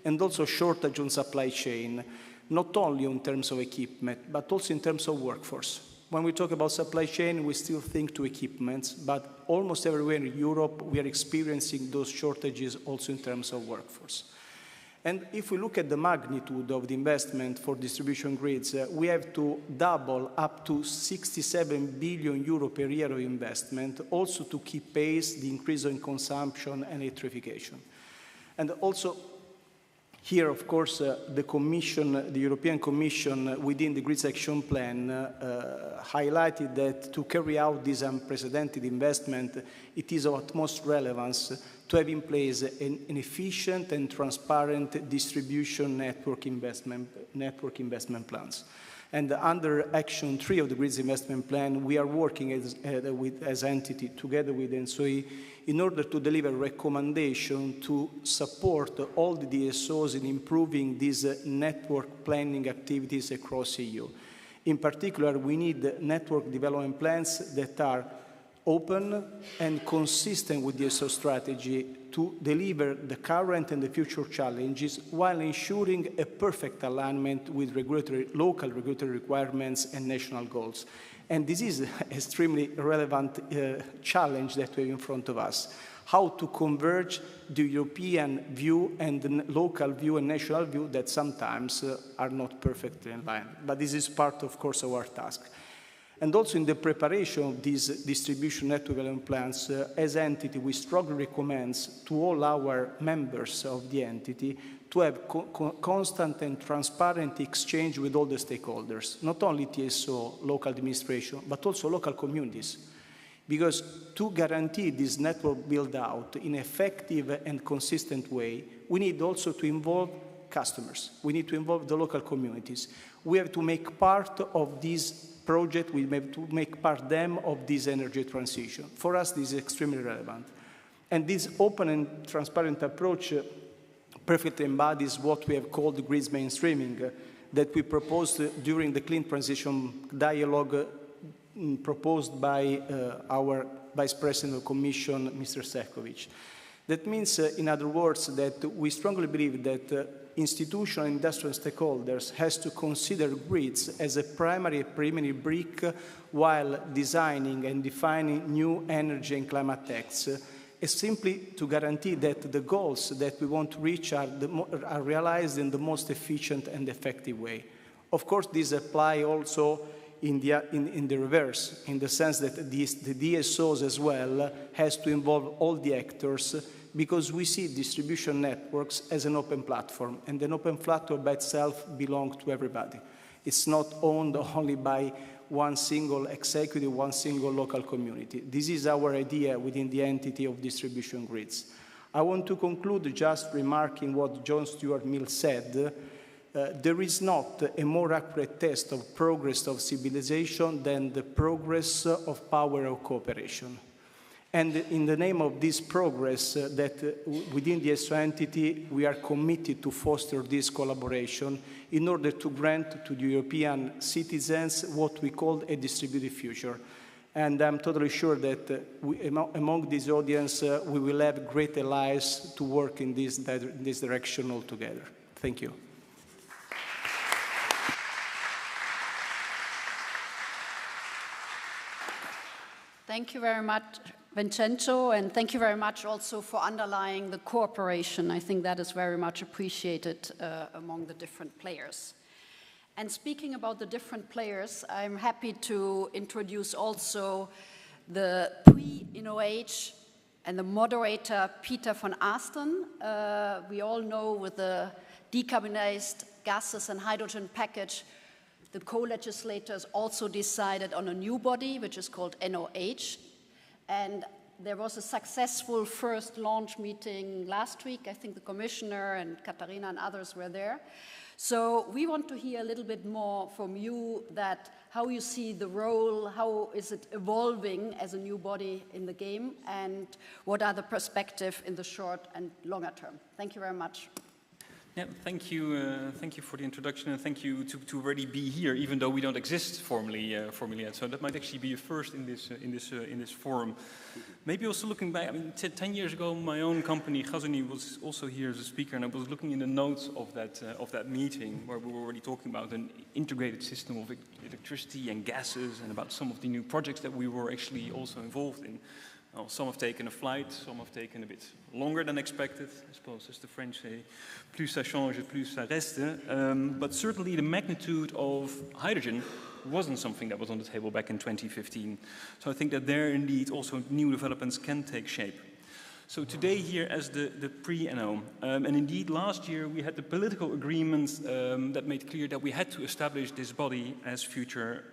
and also shortage on supply chain, not only in terms of equipment, but also in terms of workforce. When we talk about supply chain, we still think to equipments, but almost everywhere in Europe, we are experiencing those shortages also in terms of workforce. And if we look at the magnitude of the investment for distribution grids, we have to double up to 67 billion euro per year of investment, also to keep pace the increase in consumption and electrification. And also, here, of course, the European Commission, within the Grids Action Plan, highlighted that to carry out this unprecedented investment, it is of utmost relevance to have in place an efficient and transparent distribution network investment plans. And under Action 3 of the Grids Investment Plan, we are working as entity together with ENTSO-E in order to deliver recommendation to support all the DSOs in improving these network planning activities across EU. In particular, we need network development plans that are open and consistent with the DSO strategy to deliver the current and the future challenges while ensuring a perfect alignment with local regulatory requirements and national goals. And this is an extremely relevant challenge that we have in front of us. How to converge the European view and the local view and national view that sometimes are not perfectly aligned. But this is part, of course, of our task. And also in the preparation of these distribution network development plans, as entity, we strongly recommend to all our members of the entity to have constant and transparent exchange with all the stakeholders, not only TSO, local administration, but also local communities. Because to guarantee this network build-out in an effective and consistent way, we need also to involve customers. We need to involve the local communities. We have to make part of this project, we have to make part them of this energy transition. For us, this is extremely relevant. And this open and transparent approach perfectly embodies what we have called grids mainstreaming that we proposed during the clean transition dialogue proposed by our Vice President of the Commission, Mr. Šefčovič. That means, in other words, that we strongly believe that institutional and industrial stakeholders has to consider grids as a primary brick while designing and defining new energy and climate texts, is simply to guarantee that the goals that we want to reach are realized in the most efficient and effective way. Of course, this applies also in the reverse, in the sense that the DSOs as well has to involve all the actors, because we see distribution networks as an open platform, and an open platform by itself belongs to everybody. It's not owned only by one single executive, one single local community. This is our idea within the entity of distribution grids. I want to conclude just remarking what John Stuart Mill said. There is not a more accurate test of progress of civilization than the progress of power of cooperation. And in the name of this progress, that within the ENTSO entity, we are committed to foster this collaboration in order to grant to the European citizens what we call a distributed future. And I'm totally sure that among this audience, we will have great allies to work in this direction altogether. Thank you. Thank you very much, Vincenzo, and thank you very much also for underlying the cooperation. I think that is very much appreciated among the different players. And speaking about the different players, I'm happy to introduce also the pre-InnoH and the moderator, Peter van Asten. We all know with the decarbonized gases and hydrogen package, the co-legislators also decided on a new body, which is called NOH. And there was a successful first launch meeting last week. I think the commissioner and Katarina and others were there. So we want to hear a little bit more from you that how you see the role, how is it evolving as a new body in the game, and what are the perspectives in the short and longer term. Thank you very much. Yeah, thank you for the introduction, and thank you to already be here, even though we don't exist formally yet. So that might actually be a first in this forum. Maybe also looking back, I mean, 10 years ago, my own company Gazini was also here as a speaker, and I was looking in the notes of that meeting where we were already talking about an integrated system of electricity and gases, and about some of the new projects that we were actually also involved in. Well, some have taken a flight, some have taken a bit longer than expected. I suppose, as the French say, plus ça change, plus ça reste. But certainly the magnitude of hydrogen wasn't something that was on the table back in 2015. So I think that there indeed also new developments can take shape. So today here as the pre-NO, and indeed last year we had the political agreements that made clear that we had to establish this body as future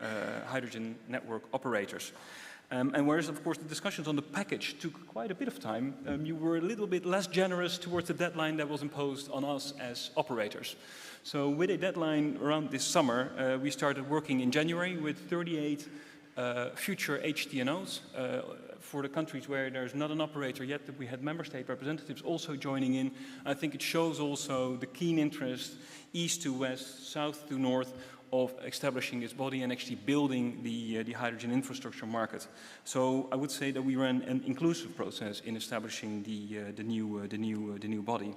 hydrogen network operators. And whereas, of course, the discussions on the package took quite a bit of time, you were a little bit less generous towards the deadline that was imposed on us as operators. So with a deadline around this summer, we started working in January with 38 future HTNOs for the countries where there's not an operator yet, that we had member state representatives also joining in. I think it shows also the keen interest, east to west, south to north, of establishing this body and actually building the hydrogen infrastructure market. So I would say that we ran an inclusive process in establishing the new body.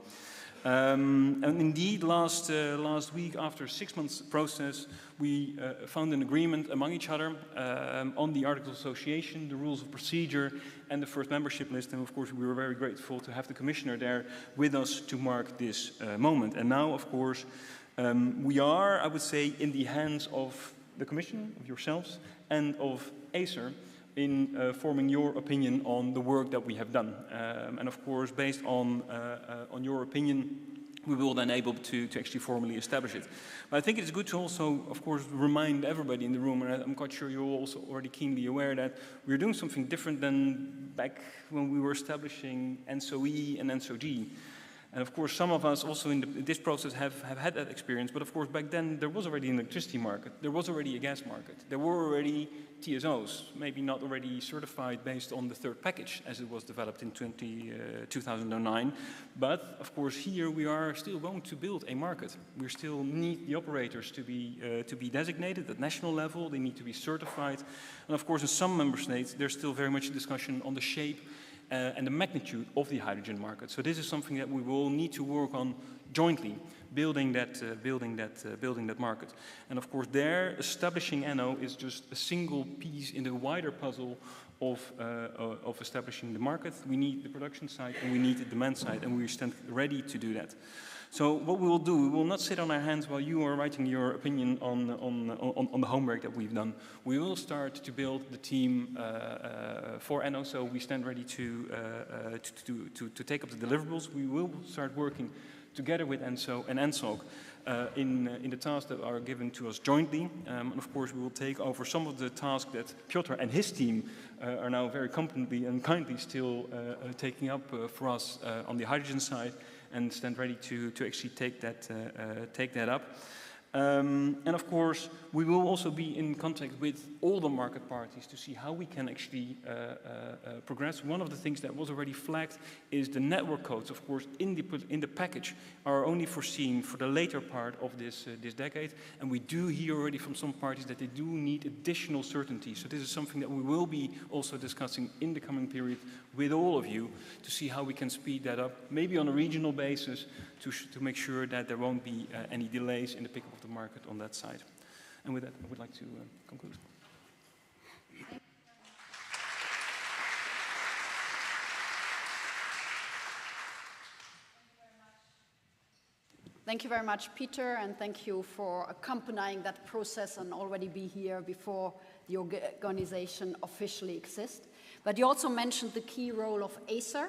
And indeed, last week, after a 6 months process, we found an agreement among each other on the Articles of Association, the rules of procedure, and the first membership list. And of course, we were very grateful to have the Commissioner there with us to mark this moment. And now, of course, we are, I would say, in the hands of the Commission, of yourselves, and of Acer in forming your opinion on the work that we have done. And of course, based on your opinion, we will then able to actually formally establish it. But I think it's good to also, of course, remind everybody in the room, and I'm quite sure you're also already keenly aware that we're doing something different than back when we were establishing ENTSO-E and ENTSO-G. And of course, some of us also in this process have had that experience, but of course back then there was already an electricity market, there was already a gas market, there were already TSOs, maybe not already certified based on the third package as it was developed in 2009, but of course here we are still going to build a market. We still need the operators to be designated at national level, they need to be certified, and of course in some member states there's still very much discussion on the shape and the magnitude of the hydrogen market. So this is something that we will need to work on jointly, building that market. And of course there, establishing NO is just a single piece in the wider puzzle of establishing the market. We need the production side and we need the demand side, and we stand ready to do that. So what we will do, we will not sit on our hands while you are writing your opinion on the homework that we've done. We will start to build the team for NO, so we stand ready to take up the deliverables. We will start working together with ENTSO and ENTSO in the tasks that are given to us jointly. And of course, we will take over some of the tasks that Piotr and his team are now very competently and kindly still taking up for us on the hydrogen side, and stand ready to actually take that up. And of course, we will also be in contact with all the market parties to see how we can actually progress. One of the things that was already flagged is the network codes, of course, in the package are only foreseen for the later part of this decade. And we do hear already from some parties that they do need additional certainty. So this is something that we will be also discussing in the coming period with all of you to see how we can speed that up, maybe on a regional basis, to make sure that there won't be any delays in the pickup of the market on that side. And with that, I would like to conclude. Thank you very much, Peter, and thank you for accompanying that process and already be here before the organization officially exists. But you also mentioned the key role of ACER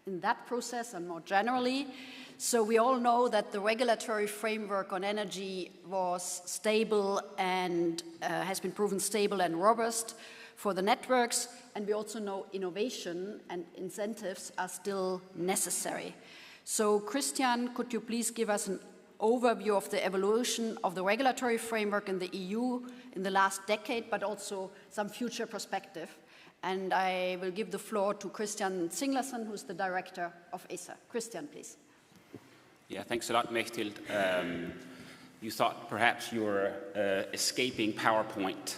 in that process and more generally. So we all know that the regulatory framework on energy was stable and has been proven stable and robust for the networks, and we also know innovation and incentives are still necessary. So Christian, could you please give us an overview of the evolution of the regulatory framework in the EU in the last decade, but also some future perspective? And I will give the floor to Christian Singlerson, who's the director of ACER. Christian, please. Yeah, thanks a lot, Mechthild. You thought perhaps you were escaping PowerPoint,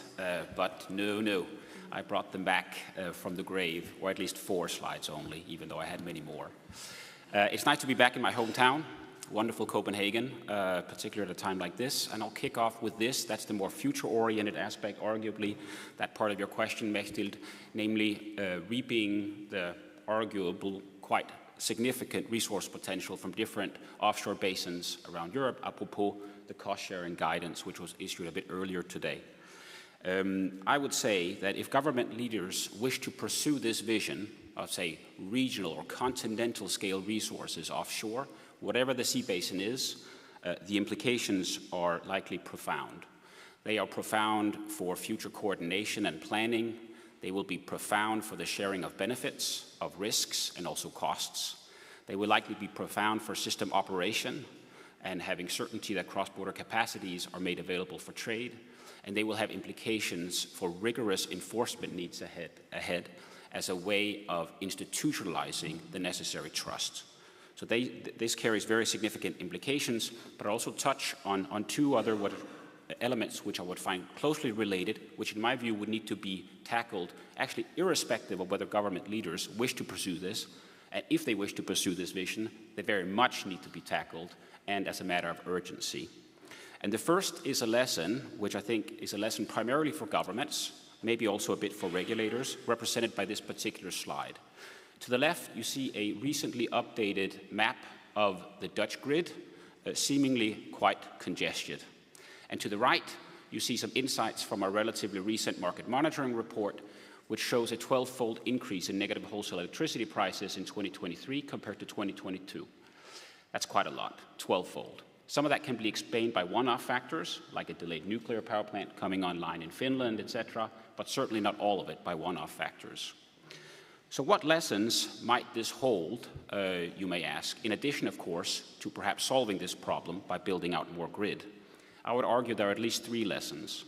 but no. I brought them back from the grave, or at least 4 slides only, even though I had many more. It's nice to be back in my hometown, wonderful Copenhagen, particularly at a time like this. And I'll kick off with this. That's the more future-oriented aspect, arguably, that part of your question, Mechthild, namely reaping the arguable, quite significant resource potential from different offshore basins around Europe, apropos the cost-sharing guidance, which was issued a bit earlier today. I would say that if government leaders wish to pursue this vision of, say, regional or continental scale resources offshore, whatever the sea basin is, the implications are likely profound. They are profound for future coordination and planning. They will be profound for the sharing of benefits, of risks, and also costs. They will likely be profound for system operation and having certainty that cross-border capacities are made available for trade. And they will have implications for rigorous enforcement needs ahead as a way of institutionalizing the necessary trust. So this carries very significant implications, but also touch on 2 other elements which I would find closely related, which in my view would need to be tackled actually irrespective of whether government leaders wish to pursue this. And if they wish to pursue this vision, they very much need to be tackled, and as a matter of urgency. And the first is a lesson, which I think is a lesson primarily for governments, maybe also a bit for regulators, represented by this particular slide. To the left, you see a recently updated map of the Dutch grid, seemingly quite congested. And to the right, you see some insights from a relatively recent market monitoring report, which shows a 12-fold increase in negative wholesale electricity prices in 2023 compared to 2022. That's quite a lot, 12-fold. Some of that can be explained by one-off factors, like a delayed nuclear power plant coming online in Finland, etc., but certainly not all of it by one-off factors. So what lessons might this hold, you may ask, in addition, of course, to perhaps solving this problem by building out more grid? I would argue there are at least 3 lessons.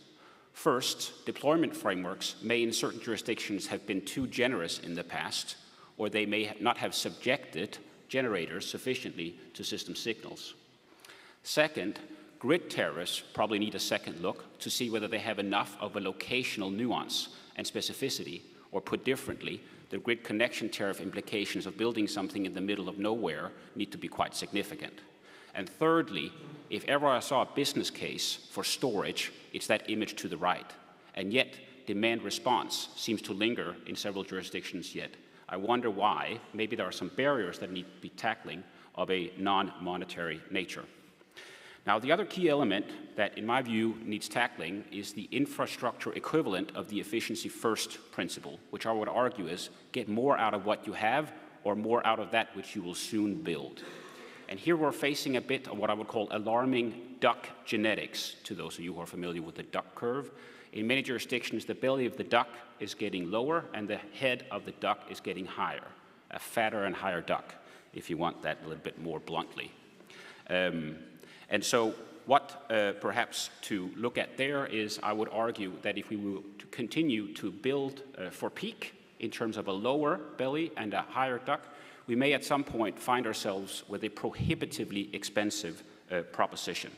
First, deployment frameworks may in certain jurisdictions have been too generous in the past, or they may not have subjected generators sufficiently to system signals. Second, grid tariffs probably need a second look to see whether they have enough of a locational nuance and specificity, or put differently, the grid connection tariff implications of building something in the middle of nowhere need to be quite significant. And thirdly, if ever I saw a business case for storage, it's that image to the right. And yet, demand response seems to linger in several jurisdictions yet. I wonder why. Maybe there are some barriers that need to be tackling of a non-monetary nature. Now, the other key element that, in my view, needs tackling is the infrastructure equivalent of the efficiency first principle, which I would argue is get more out of what you have or more out of that which you will soon build. And here we're facing a bit of what I would call alarming duck genetics, to those of you who are familiar with the duck curve. In many jurisdictions, the belly of the duck is getting lower and the head of the duck is getting higher, a fatter and higher duck, if you want that a little bit more bluntly. And so what perhaps to look at there is, I would argue that if we were to continue to build for peak in terms of a lower belly and a higher duck, we may at some point find ourselves with a prohibitively expensive proposition.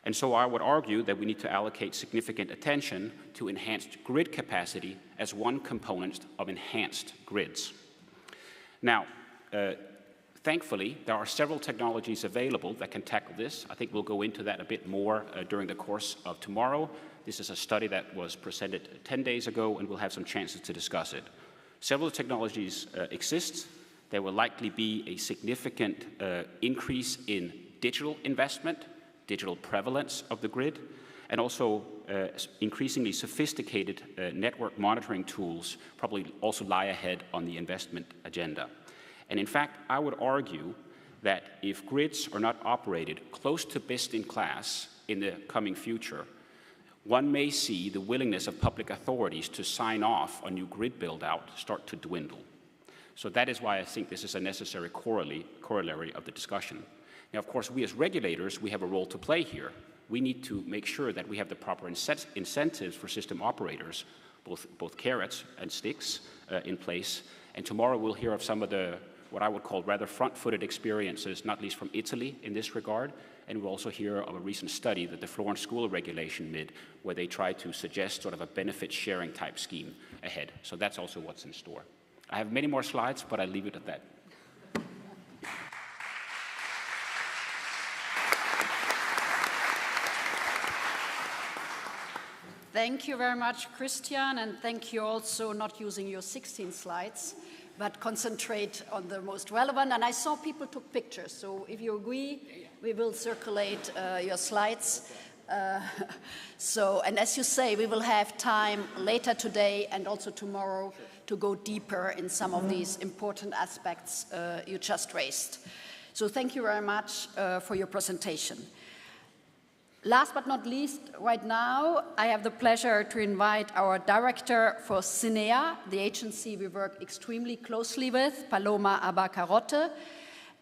And so I would argue that we need to allocate significant attention to enhanced grid capacity as one component of enhanced grids. Now, thankfully, there are several technologies available that can tackle this. I think we'll go into that a bit more during the course of tomorrow. This is a study that was presented 10 days ago, and we'll have some chances to discuss it. Several technologies exist. There will likely be a significant increase in digital investment, digital prevalence of the grid, and also increasingly sophisticated network monitoring tools probably also lie ahead on the investment agenda. And in fact, I would argue that if grids are not operated close to best in class in the coming future, one may see the willingness of public authorities to sign off on new grid build-out start to dwindle. So that is why I think this is a necessary corollary of the discussion. Now, of course, we as regulators, we have a role to play here. We need to make sure that we have the proper incentives for system operators, both carrots and sticks in place. And tomorrow we'll hear of some of the, what I would call rather front-footed experiences, not least from Italy in this regard. And we'll also hear of a recent study that the Florence School of Regulation did, where they tried to suggest sort of a benefit-sharing type scheme ahead. So that's also what's in store. I have many more slides, but I'll leave it at that. Thank you very much, Christian, and thank you also not using your 16 slides, but concentrate on the most relevant. And I saw people took pictures, so if you agree, we will circulate your slides. And as you say, we will have time later today and also tomorrow to go deeper in some of these important aspects you just raised. So thank you very much for your presentation. Last but not least, right now, I have the pleasure to invite our director for SINEA, the agency we work extremely closely with, Paloma Abacarote.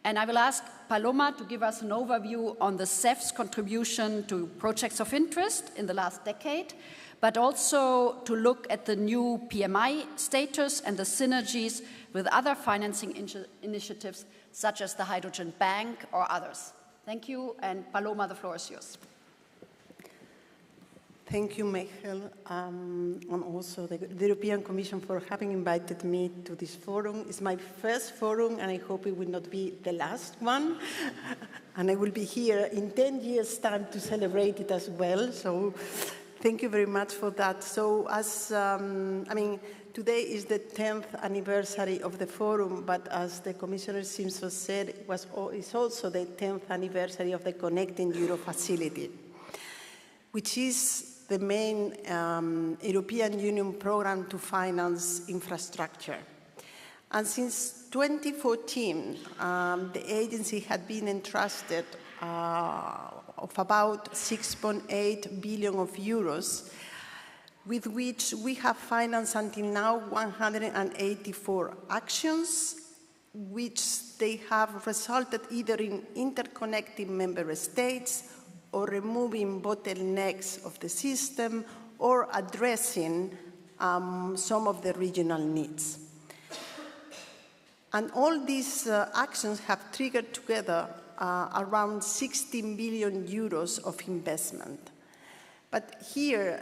And I will ask Paloma to give us an overview on the CEF's contribution to projects of interest in the last decade, but also to look at the new PMI status and the synergies with other financing initiatives, such as the Hydrogen Bank or others. Thank you, and Paloma, the floor is yours. Thank you, Michael, and also the European Commission for having invited me to this forum. It's my first forum, and I hope it will not be the last one. And I will be here in 10 years' time to celebrate it as well. So thank you very much for that. So as, today is the 10th anniversary of the forum, but as the Commissioner Simpson said, it's also the 10th anniversary of the Connecting Europe facility, which is the main European Union program to finance infrastructure. And since 2014, the agency had been entrusted of about 6.8 billion of euros, with which we have financed until now 184 actions, which they have resulted either in interconnecting member states or removing bottlenecks of the system, or addressing some of the regional needs. And all these actions have triggered together around 16 billion euros of investment. But here,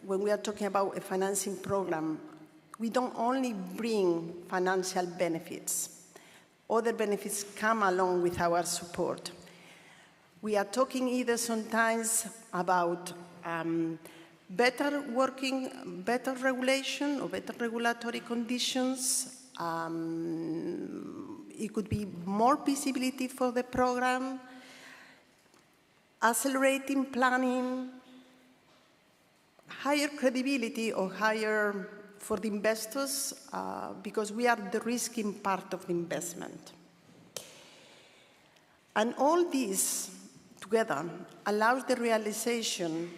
when we are talking about a financing program, we don't only bring financial benefits. Other benefits come along with our support. We are talking either sometimes about better regulation or better regulatory conditions. It could be more visibility for the program, accelerating planning, higher credibility or higher for the investors because we are the risking part of the investment. And all this together allows the realization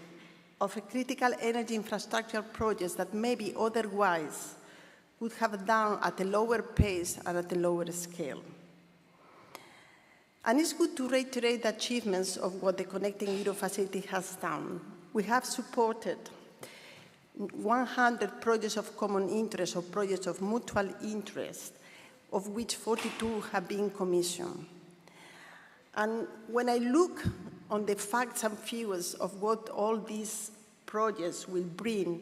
of a critical energy infrastructure projects that maybe otherwise would have done at a lower pace and at a lower scale. And it's good to reiterate the achievements of what the Connecting Europe facility has done. We have supported 100 projects of common interest or projects of mutual interest, of which 42 have been commissioned. And when I look on the facts and figures of what all these projects will bring,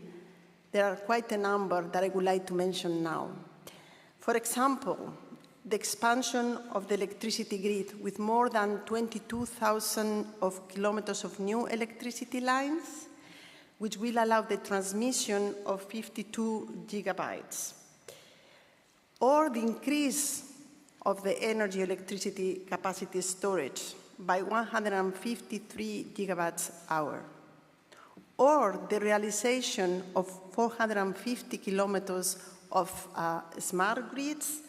there are quite a number that I would like to mention now. For example, the expansion of the electricity grid with more than 22,000 kilometers of new electricity lines, which will allow the transmission of 52 gigabytes. Or the increase of the energy electricity capacity storage by 153 gigawatt hours. or the realization of 450 kilometers of smart grids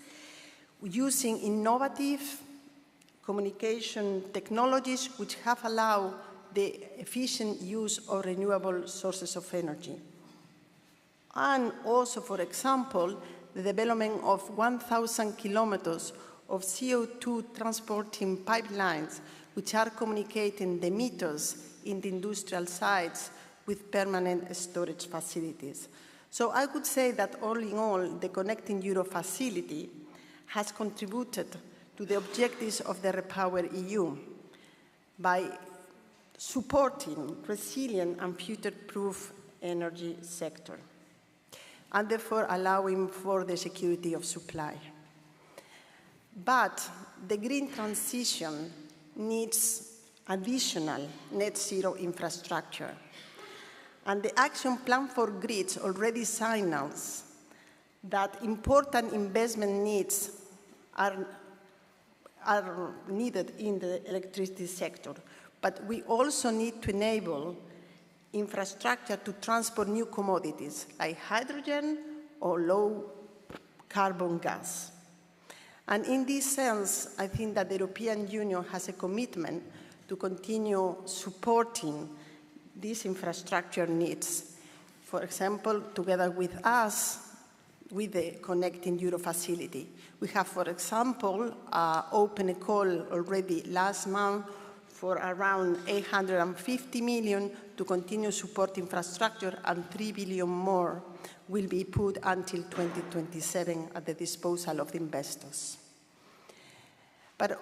using innovative communication technologies which have allowed the efficient use of renewable sources of energy. And also, for example, the development of 1,000 kilometers of CO2 transporting pipelines which are communicating the emitters in the industrial sites with permanent storage facilities. So I would say that all in all, the Connecting Europe facility has contributed to the objectives of the Repower EU by supporting resilient and future-proof energy sector, and therefore allowing for the security of supply. But the green transition needs additional net zero infrastructure. And the action plan for grids already signals that important investment needs are needed in the electricity sector. But we also need to enable infrastructure to transport new commodities like hydrogen or low carbon gas. And in this sense, I think that the European Union has a commitment to continue supporting these infrastructure needs. For example, together with us, with the Connecting Europe facility. We have, for example, opened a call already last month for around 850 million to continue support infrastructure, and 3 billion more will be put until 2027 at the disposal of the investors. But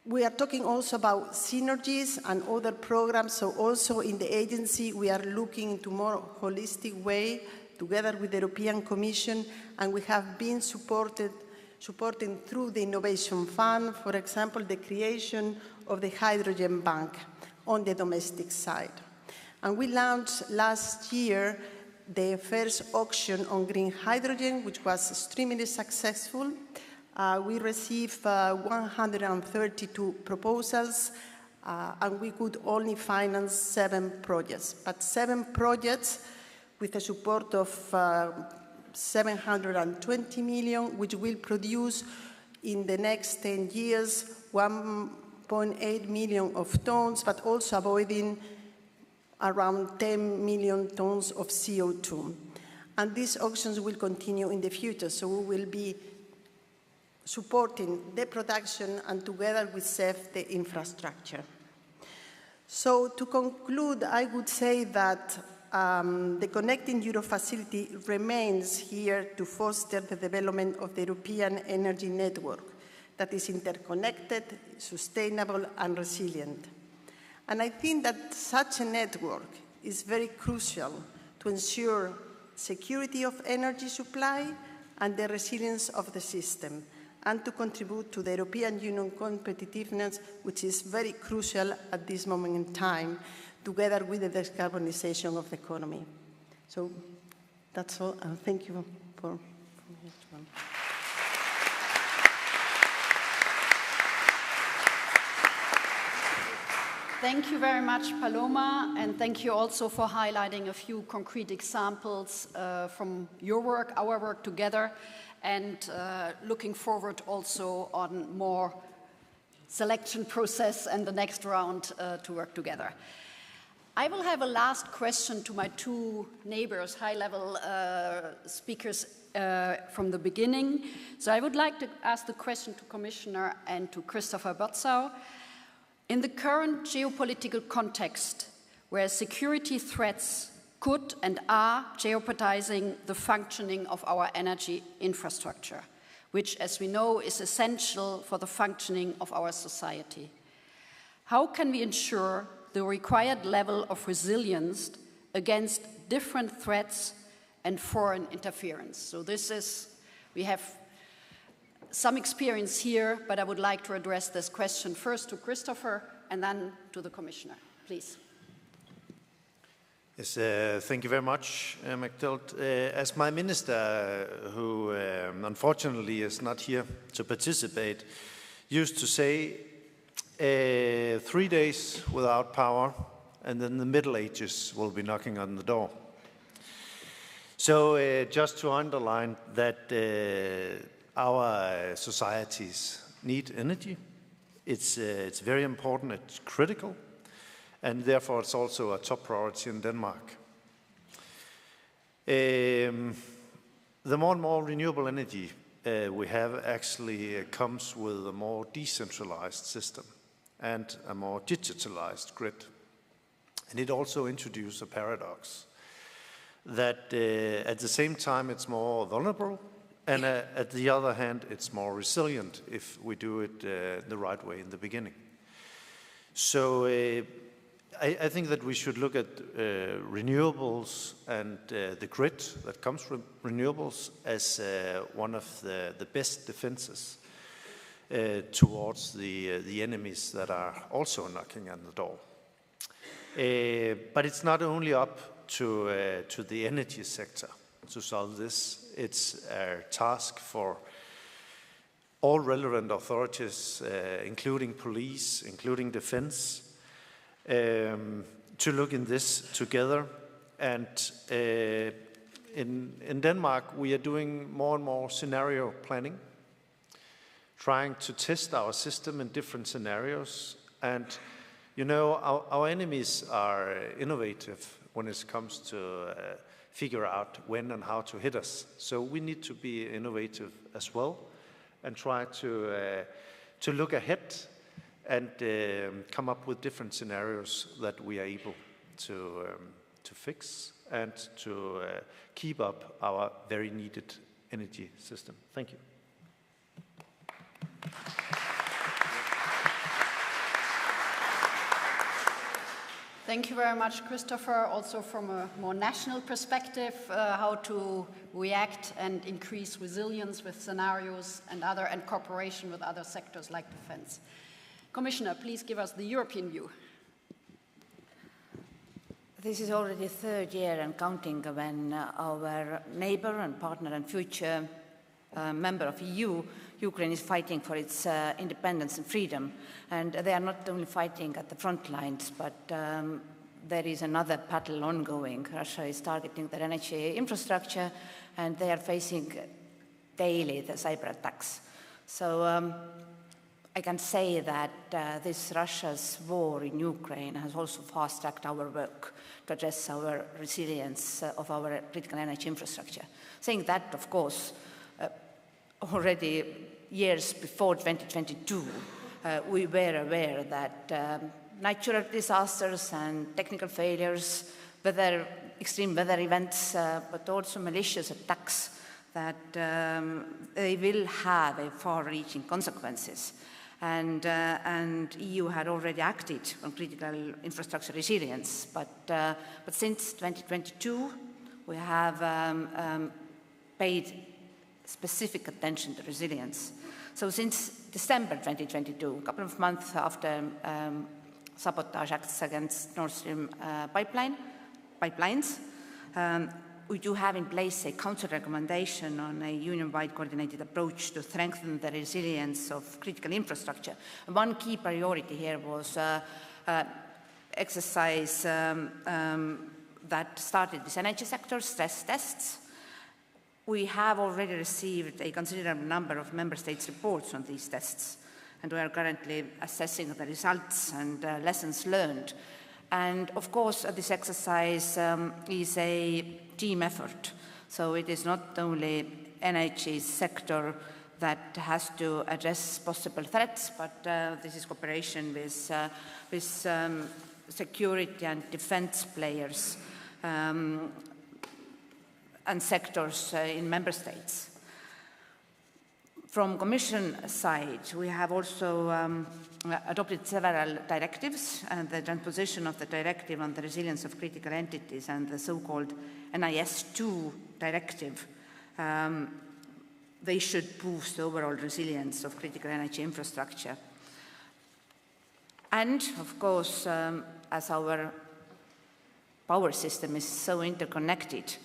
we are talking also about synergies and other programs, so also in the agency we are looking into more holistic way together with the European Commission, and we have been supporting through the Innovation Fund, for example, the creation of the Hydrogen Bank on the domestic side. And we launched last year the first auction on green hydrogen, which was extremely successful. We received 132 proposals, and we could only finance 7 projects. But 7 projects with the support of 720 million, which will produce in the next 10 years 1.8 million of tons, but also avoiding around 10 million tons of CO2. And these auctions will continue in the future, so we will be supporting the production and together with CEF the infrastructure. So to conclude, I would say that the Connecting Europe facility remains here to foster the development of the European energy network that is interconnected, sustainable, and resilient. And I think that such a network is very crucial to ensure security of energy supply and the resilience of the system, and to contribute to the European Union competitiveness, which is very crucial at this moment in time, together with the decarbonization of the economy. So that's all, and thank you for this one. Thank you very much, Paloma, and thank you also for highlighting a few concrete examples from your work, our work together, and looking forward also on more selection process and the next round to work together. I will have a last question to my 2 neighbors, high-level speakers from the beginning. So I would like to ask the question to Commissioner and to Christopher Botzau. In the current geopolitical context, where security threats could and are jeopardizing the functioning of our energy infrastructure, which, as we know, is essential for the functioning of our society, how can we ensure the required level of resilience against different threats and foreign interference? So we have some experience here, but I would like to address this question first to Christopher and then to the Commissioner. Please. Yes, thank you very much, Machteld. As my minister, who unfortunately is not here to participate, used to say, 3 days without power and then the Middle Ages will be knocking on the door. So just to underline that our societies need energy. It's very important, it's critical, and therefore it's also a top priority in Denmark. The more and more renewable energy we have actually comes with a more decentralized system and a more digitalized grid. And it also introduces a paradox that at the same time it's more vulnerable, and at the other hand it's more resilient if we do it the right way in the beginning. So I think that we should look at renewables and the grid that comes from renewables as one of the best defenses towards the enemies that are also knocking on the door. But it's not only up to the energy sector to solve this. It's a task for all relevant authorities, including police, including defense, to look in this together. And in Denmark, we are doing more and more scenario planning, trying to test our system in different scenarios. And you know, our enemies are innovative when it comes to figure out when and how to hit us. So we need to be innovative as well and try to look ahead and come up with different scenarios that we are able to fix and to keep up our very needed energy system. Thank you. Thank you very much, Christopher. Also from a more national perspective, how to react and increase resilience with scenarios and cooperation with other sectors like defense. Commissioner, please give us the European view. This is already the third year and counting when our neighbor and partner and future member of EU, Ukraine, is fighting for its independence and freedom. And they are not only fighting at the front lines, but there is another battle ongoing. Russia is targeting their energy infrastructure, and they are facing daily the cyber attacks. So I can say that this Russia's war in Ukraine has also fast-tracked our work to address our resilience of our critical energy infrastructure. Saying that, of course, already years before 2022, we were aware that natural disasters and technical failures, extreme weather events, but also malicious attacks, that they will have a far-reaching consequences. And EU had already acted on critical infrastructure resilience, but since 2022, we have paid specific attention to resilience. So since December 2022, a couple of months after sabotage acts against Nord Stream pipelines, we do have in place a Council recommendation on a union-wide coordinated approach to strengthen the resilience of critical infrastructure. And one key priority here was exercise that started with energy sector stress tests. We have already received a considerable number of member states' reports on these tests, and we are currently assessing the results and lessons learned. And of course, this exercise is a team effort. So it is not only energy sector that has to address possible threats, but this is cooperation with security and defense players and sectors in member states. From Commission side, we have also adopted several directives, and the transposition of the directive on the resilience of critical entities and the so-called NIS2 directive, they should boost the overall resilience of critical energy infrastructure. And, of course, as our power system is so interconnected,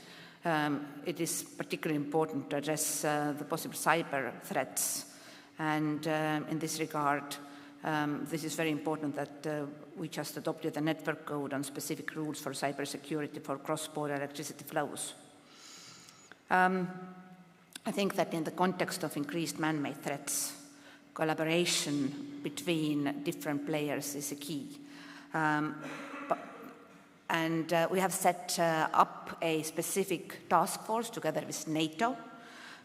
it is particularly important to address the possible cyber threats. And in this regard, This is very important that we just adopted a network code on specific rules for cybersecurity for cross-border electricity flows. I think that in the context of increased man-made threats, collaboration between different players is a key. We have set up a specific task force together with NATO.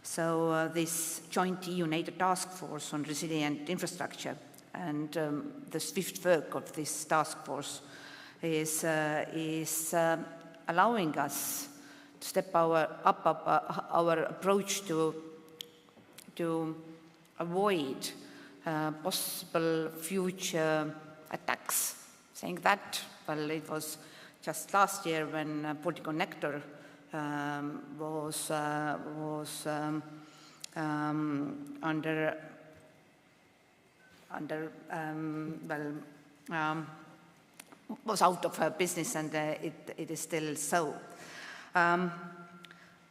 So this joint EU-NATO task force on resilient infrastructure and the swift work of this task force is allowing us to step up our approach to avoid possible future attacks. Saying that, well, it was just last year when Baltic Connector was was out of business, and it is still so.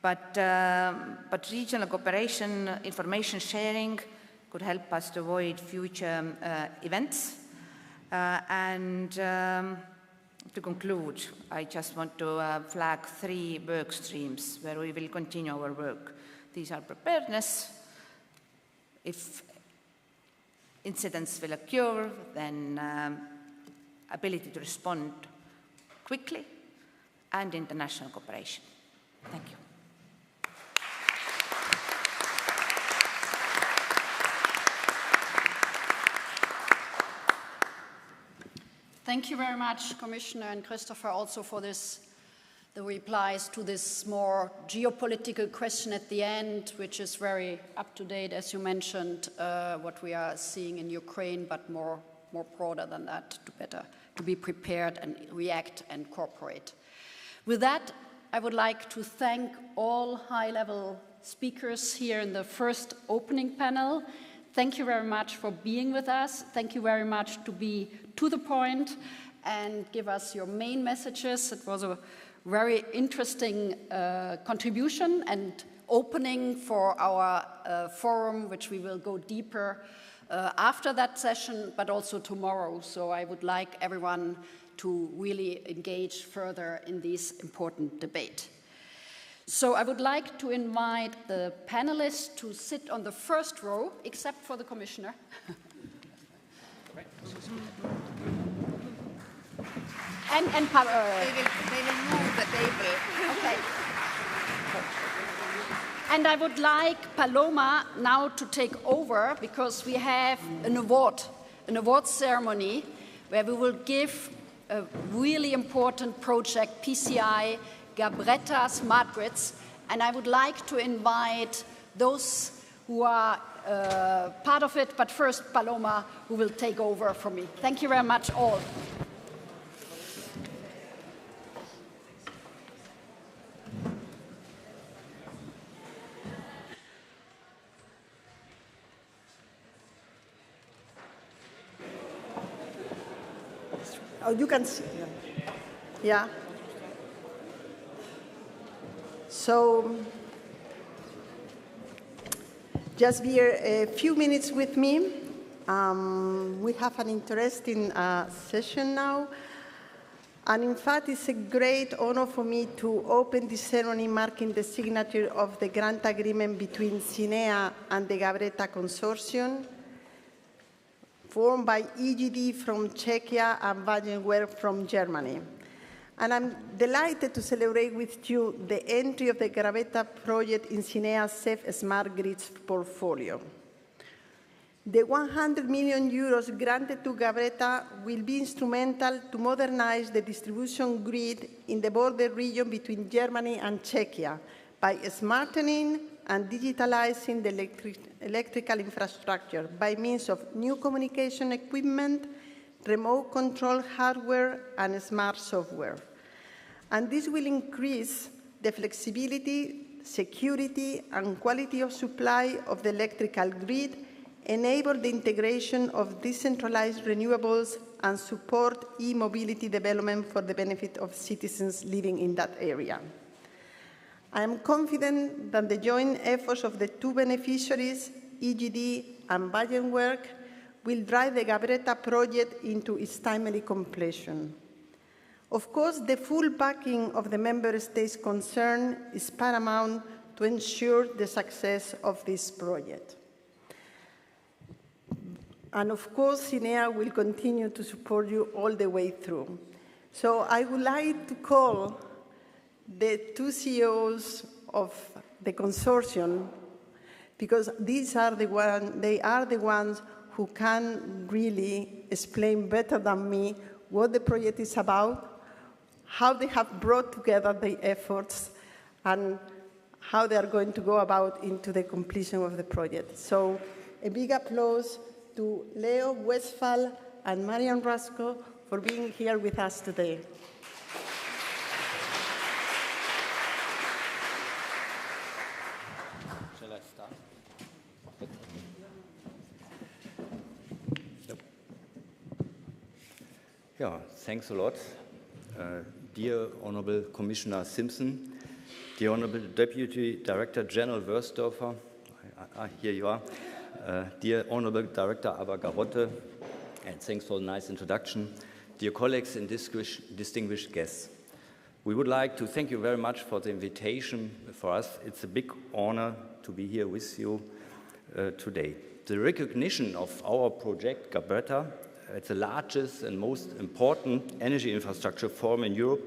But regional cooperation, information sharing could help us to avoid future events. To conclude, I just want to flag 3 work streams where we will continue our work. These are preparedness. If incidents will occur, then ability to respond quickly, and international cooperation. Thank you. Thank you very much, Commissioner and Christopher, also for the replies to this more geopolitical question at the end, which is very up to date, as you mentioned, what we are seeing in Ukraine, but more broader than that, to be prepared and react and cooperate. With that, I would like to thank all high-level speakers here in the first opening panel. Thank you very much for being with us. Thank you very much to be to the point and give us your main messages. It was a very interesting contribution and opening for our forum, which we will go deeper after that session, but also tomorrow. So I would like everyone to really engage further in this important debate. So I would like to invite the panelists to sit on the first row, except for the Commissioner. and they will move the table. Okay. And I would like Paloma now to take over, because we have an award ceremony where we will give a really important project, PCI Gabetta Smart Grids, and I would like to invite those who are part of it, but first Paloma, who will take over from me. Thank you very much all. Oh, you can see. Yeah. So, just be a few minutes with me. We have an interesting session now. And in fact, it's a great honor for me to open this ceremony marking the signature of the grant agreement between CINEA and the Gabetta Consortium, formed by EGD from Czechia and Wagenwerk from Germany. And I'm delighted to celebrate with you the entry of the Gabetta project in CINEA's Safe Smart Grids portfolio. The 100 million euros granted to Gabetta will be instrumental to modernize the distribution grid in the border region between Germany and Czechia by smartening and digitalizing the electrical infrastructure by means of new communication equipment, remote control hardware, and smart software. And this will increase the flexibility, security, and quality of supply of the electrical grid, enable the integration of decentralized renewables, and support e-mobility development for the benefit of citizens living in that area. I am confident that the joint efforts of the two beneficiaries, EGD and Wagenwerk, will drive the Gabetta project into its timely completion. Of course, the full backing of the member states concerned is paramount to ensure the success of this project. And of course, CINEA will continue to support you all the way through. So I would like to call the two CEOs of the consortium, because they are the ones who can really explain better than me what the project is about, how they have brought together the efforts, and how they are going to go about into the completion of the project. So a big applause to Leo Westphal and Marian Rasko for being here with us today. Shall I start? Yeah, thanks a lot. Dear Honourable Commissioner Simpson, dear Honourable Deputy Director General Wörsdorfer, here you are, dear Honourable Director Gabotta, and thanks for the nice introduction, dear colleagues and distinguished guests. We would like to thank you very much for the invitation. For us, it's a big honor to be here with you today. The recognition of our project, Gabetta, it's the largest and most important energy infrastructure forum in Europe,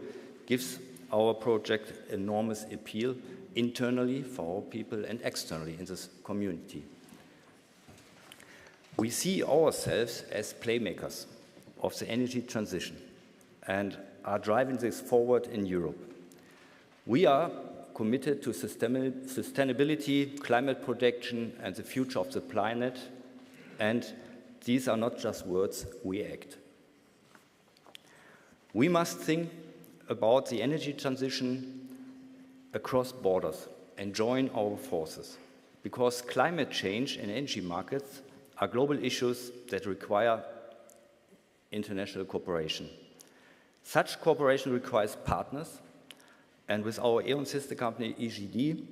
gives our project enormous appeal internally for our people and externally in this community. We see ourselves as playmakers of the energy transition and are driving this forward in Europe. We are committed to sustainability, climate protection, and the future of the planet, and these are not just words, we act. We must think about the energy transition across borders and join our forces, because climate change and energy markets are global issues that require international cooperation. Such cooperation requires partners, and with our E.ON sister company EGD,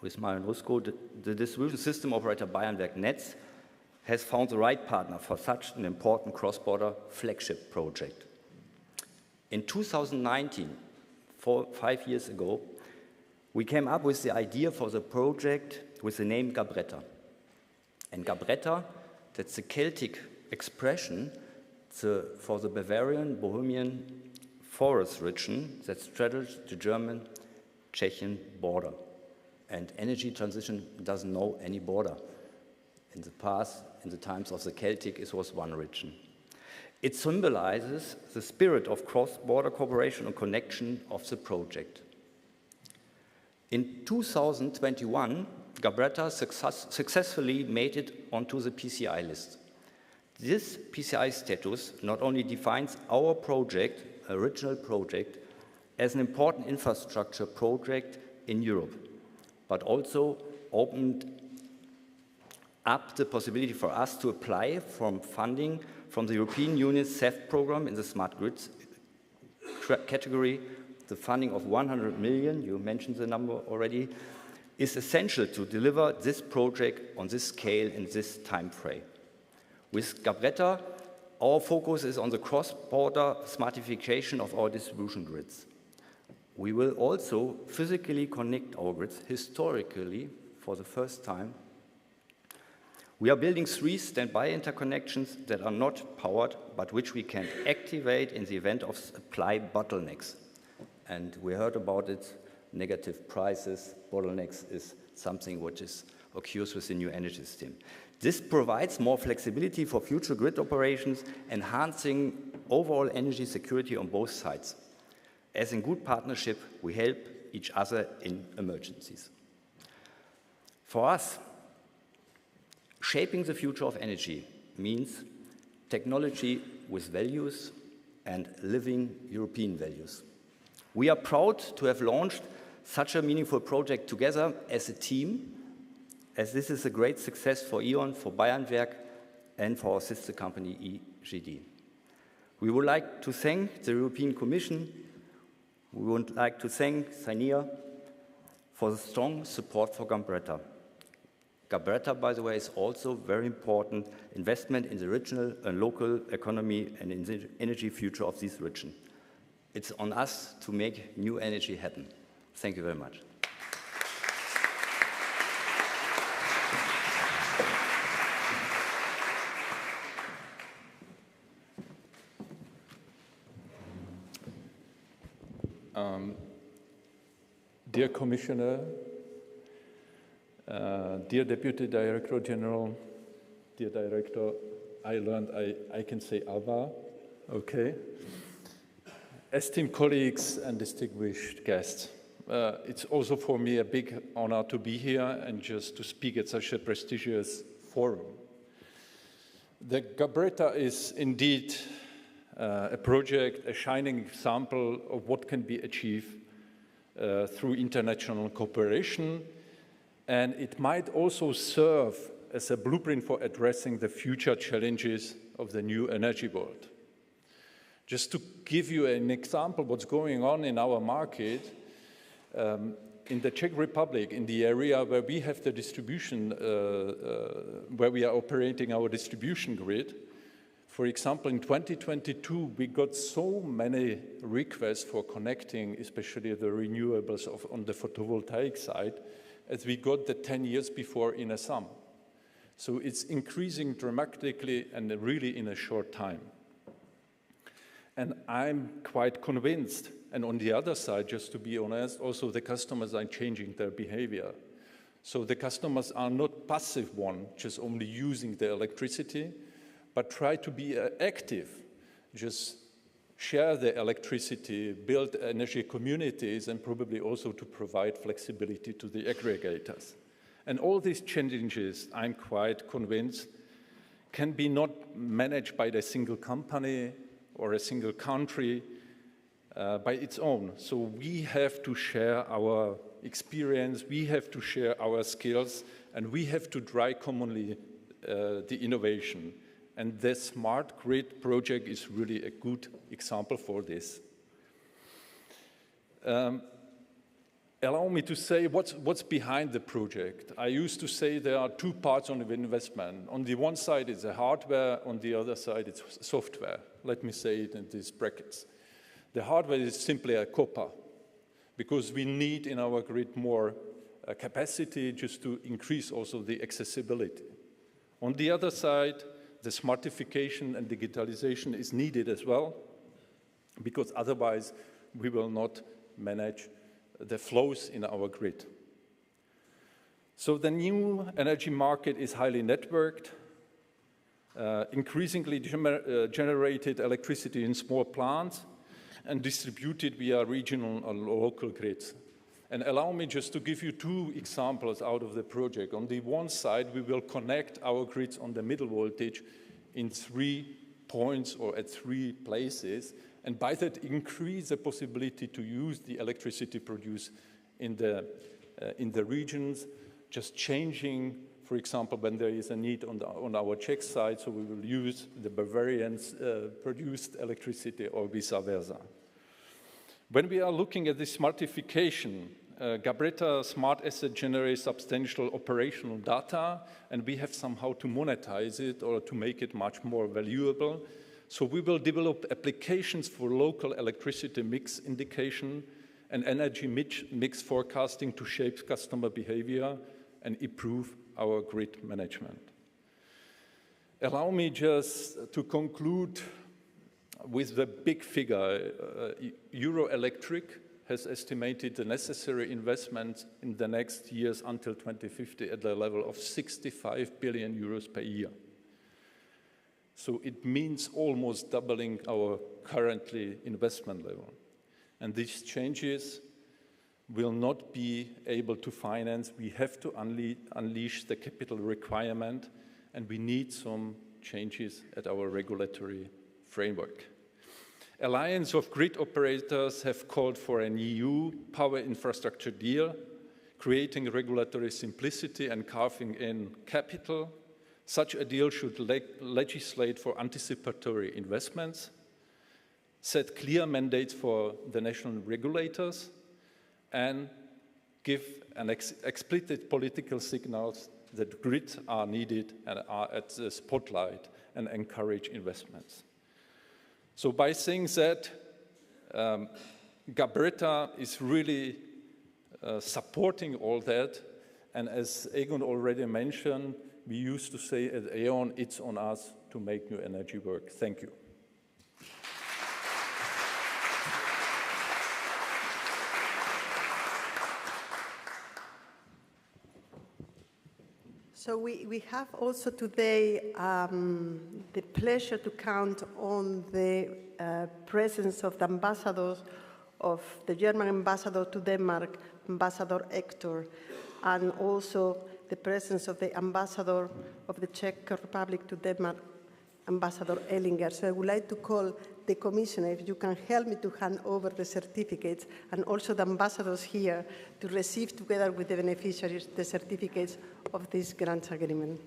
with Marian Rusko, the distribution system operator Bayernwerk Netz has found the right partner for such an important cross-border flagship project. In 2019, 5 years ago, we came up with the idea for the project with the name Gabetta. And Gabetta, that's the Celtic expression for the Bavarian, Bohemian forest region that straddles the German-Czechian border. And energy transition doesn't know any border. In the past, in the times of the Celtic, it was one region. It symbolizes the spirit of cross-border cooperation and connection of the project. In 2021, Gabetta successfully made it onto the PCI list. This PCI status not only defines our project, original project, as an important infrastructure project in Europe, but also opened up the possibility for us to apply for funding from the European Union's CEF program in the smart grids category. The funding of 100 million, you mentioned the number already, is essential to deliver this project on this scale in this time frame. With Gabetta, our focus is on the cross-border smartification of our distribution grids. We will also physically connect our grids historically for the first time. We are building 3 standby interconnections that are not powered, but which we can activate in the event of supply bottlenecks. And we heard about it, negative prices, bottlenecks is something which occurs with the new energy system. This provides more flexibility for future grid operations, enhancing overall energy security on both sides. As in good partnership, we help each other in emergencies. For us, shaping the future of energy means technology with values and living European values. We are proud to have launched such a meaningful project together as a team, as this is a great success for E.ON, for Bayernwerk, and for our sister company EGD. We would like to thank the European Commission. We would like to thank CINEA for the strong support for Gabetta. Gabetta, by the way, is also very important investment in the regional and local economy and in the energy future of this region. It's on us to make new energy happen. Thank you very much. Dear Commissioner, dear Deputy Director General, dear Director, I learned I can say Alva, okay. Esteemed colleagues and distinguished guests, it's also for me a big honor to be here and just to speak at such a prestigious forum. The Gabetta is indeed a project, a shining example of what can be achieved through international cooperation, and it might also serve as a blueprint for addressing the future challenges of the new energy world. Just to give you an example what's going on in our market, in the Czech Republic, in the area where we have the distribution, where we are operating our distribution grid, for example, in 2022, we got so many requests for connecting, especially the renewables on the photovoltaic side, as we got the 10 years before in a sum. So it's increasing dramatically and really in a short time. And I'm quite convinced, and on the other side, just to be honest, also the customers are changing their behavior. So the customers are not passive one, just only using the electricity, but try to be active, just share the electricity, build energy communities, and probably also to provide flexibility to the aggregators. And all these changes, I'm quite convinced, can be not managed by the single company or a single country by its own. So we have to share our experience, we have to share our skills, and we have to drive commonly the innovation. And the Smart Grid project is really a good example for this. Allow me to say what's behind the project. I used to say there are two parts on the investment. On the one side, it's the hardware. On the other side, it's software. Let me say it in these brackets. The hardware is simply a copper, because we need in our grid more capacity just to increase also the accessibility. On the other side, the smartification and digitalization is needed as well, because otherwise we will not manage the flows in our grid. So the new energy market is highly networked, increasingly generated electricity in small plants and distributed via regional and local grids. And allow me just to give you two examples out of the project. On the one side, we will connect our grids on the middle voltage in 3 points or at 3 places, and by that increase the possibility to use the electricity produced in the regions, just changing, for example, when there is a need on our Czech side, so we will use the Bavarians' produced electricity or vice versa. When we are looking at this smartification, Gabetta Smart Asset generates substantial operational data, and we have somehow to monetize it or to make it much more valuable. So we will develop applications for local electricity mix indication and energy mix forecasting to shape customer behavior and improve our grid management. Allow me just to conclude with the big figure. Euroelectric has estimated the necessary investments in the next years until 2050 at the level of 65 billion euros per year. So it means almost doubling our currently investment level. And these changes will not be able to finance. We have to unleash the capital requirement, and we need some changes at our regulatory framework. Alliance of grid operators have called for an EU power infrastructure deal, creating regulatory simplicity and carving in capital. Such a deal should legislate for anticipatory investments, set clear mandates for the national regulators, and give an explicit political signals that grids are needed and are at the spotlight and encourage investments. So by saying that, Gabetta is really supporting all that. And as Egon already mentioned, we used to say at E.ON, it's on us to make new energy work. Thank you. So we have also today the pleasure to count on the presence of the ambassadors, of the German ambassador to Denmark, Ambassador Hector, and also the presence of the ambassador of the Czech Republic to Denmark, Ambassador Ellinger. So I would like to call the Commissioner, if you can help me to hand over the certificates, and also the ambassadors here to receive together with the beneficiaries the certificates of this grant agreement.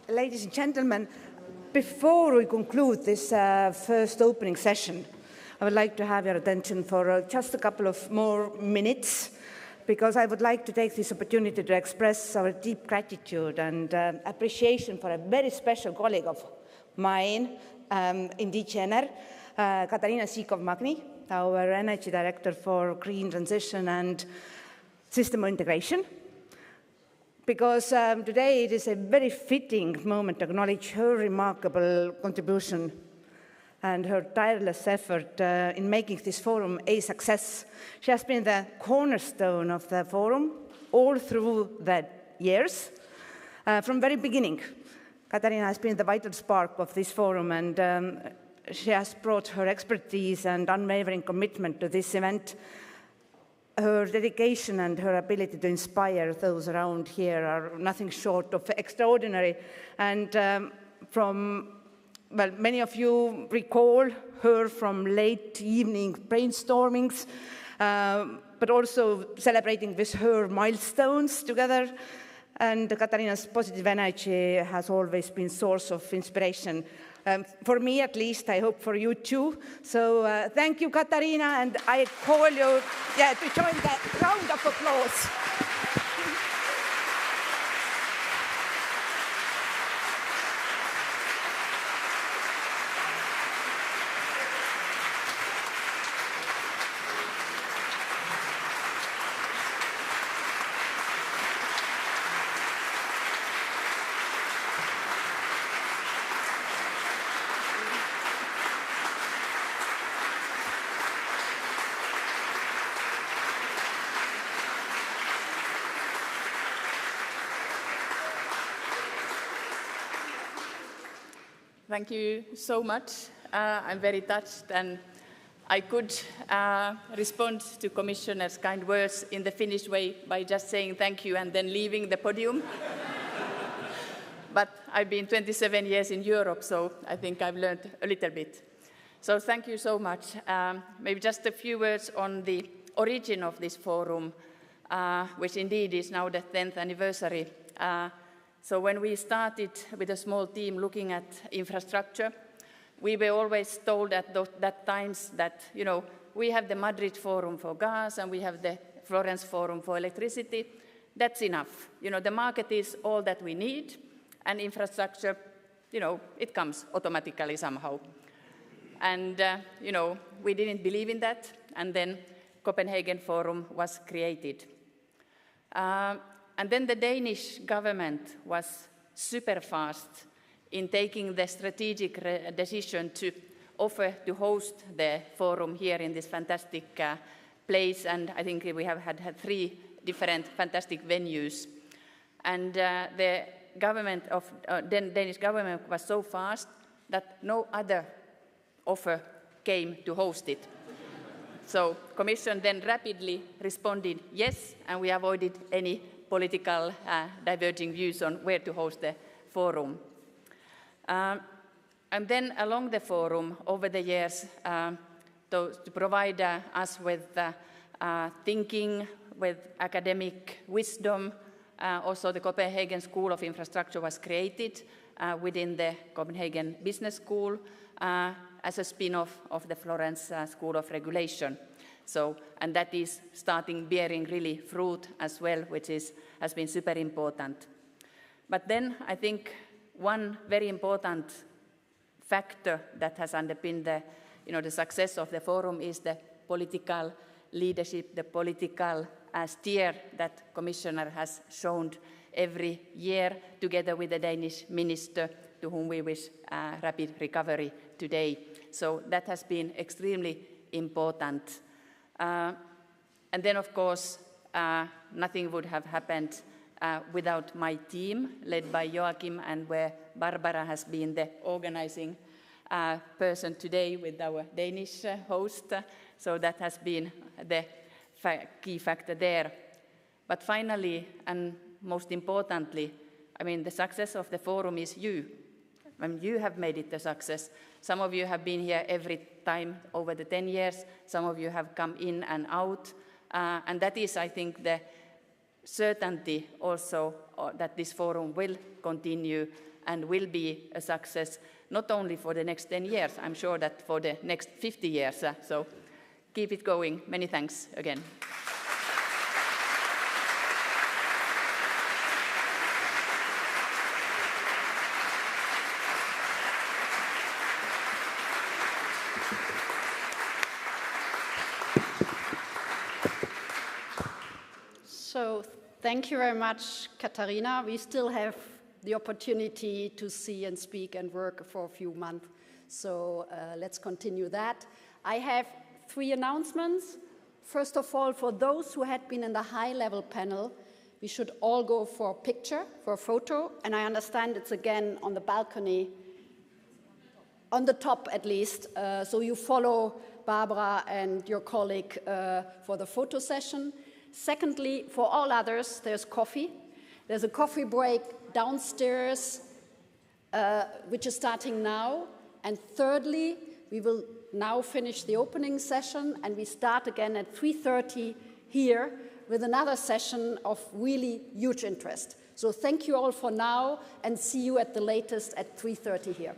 Ladies and gentlemen, before we conclude this first opening session, I would like to have your attention for just a couple of more minutes, because I would like to take this opportunity to express our deep gratitude and appreciation for a very special colleague of mine in DG Ener, Katarina Kasi, our Energy Director for Green Transition and System Integration. Because today it is a very fitting moment to acknowledge her remarkable contribution and her tireless effort in making this forum a success. She has been the cornerstone of the forum all through the years. From very beginning, Katarina has been the vital spark of this forum, and she has brought her expertise and unwavering commitment to this event. Her dedication and her ability to inspire those around here are nothing short of extraordinary. And many of you recall her from late evening brainstormings, but also celebrating with her milestones together. And Katarina's positive energy has always been a source of inspiration. For me, at least, I hope for you too. So thank you, Katarina, and I call you to join the round of applause. Thank you so much. I'm very touched, and I could respond to Commissioner's kind words in the Finnish way by just saying thank you and then leaving the podium. But I've been 27 years in Europe, so I think I've learned a little bit. So thank you so much. Maybe just a few words on the origin of this forum, which indeed is now the 10th anniversary. So when we started with a small team looking at infrastructure, we were always told at that times that, we have the Madrid Forum for gas and we have the Florence Forum for electricity. That's enough. The market is all that we need, and infrastructure, it comes automatically somehow. And, we didn't believe in that, and then Copenhagen Forum was created. And then the Danish government was super fast in taking the strategic decision to offer to host the forum here in this fantastic place, and I think we have had 3 different fantastic venues. And the government of Danish government was so fast that no other offer came to host it. So Commission then rapidly responded yes, and we avoided any political diverging views on where to host the forum. And then along the forum, over the years, to provide us with thinking, with academic wisdom, also the Copenhagen School of Infrastructure was created within the Copenhagen Business School as a spin-off of the Florence School of Regulation. So, and that is starting bearing really fruit as well, which has been super important. But then I think one very important factor that has underpinned the success of the forum is the political leadership, the political steer that Commissioner has shown every year, together with the Danish minister, to whom we wish rapid recovery today. So that has been extremely important. And then, of course, nothing would have happened without my team, led by Joachim, and where Barbara has been the organizing person today with our Danish host. So that has been the key factor there. But finally, and most importantly, the success of the forum is you. You have made it a success. Some of you have been here every time over the 10 years. Some of you have come in and out. And that is, I think, the certainty also that this forum will continue and will be a success, not only for the next 10 years, I'm sure that for the next 50 years. So keep it going. Many thanks again. So thank you very much, Katarina. We still have the opportunity to see and speak and work for a few months. So let's continue that. I have 3 announcements. First of all, for those who had been in the high-level panel, we should all go for a picture, for a photo. And I understand it's again on the balcony, on the top at least. So you follow Barbara and your colleague for the photo session. Secondly, for all others, there's coffee. There's a coffee break downstairs, which is starting now. And thirdly, we will now finish the opening session, and we start again at 3:30 here with another session of really huge interest. So thank you all for now, and see you at the latest at 3:30 here.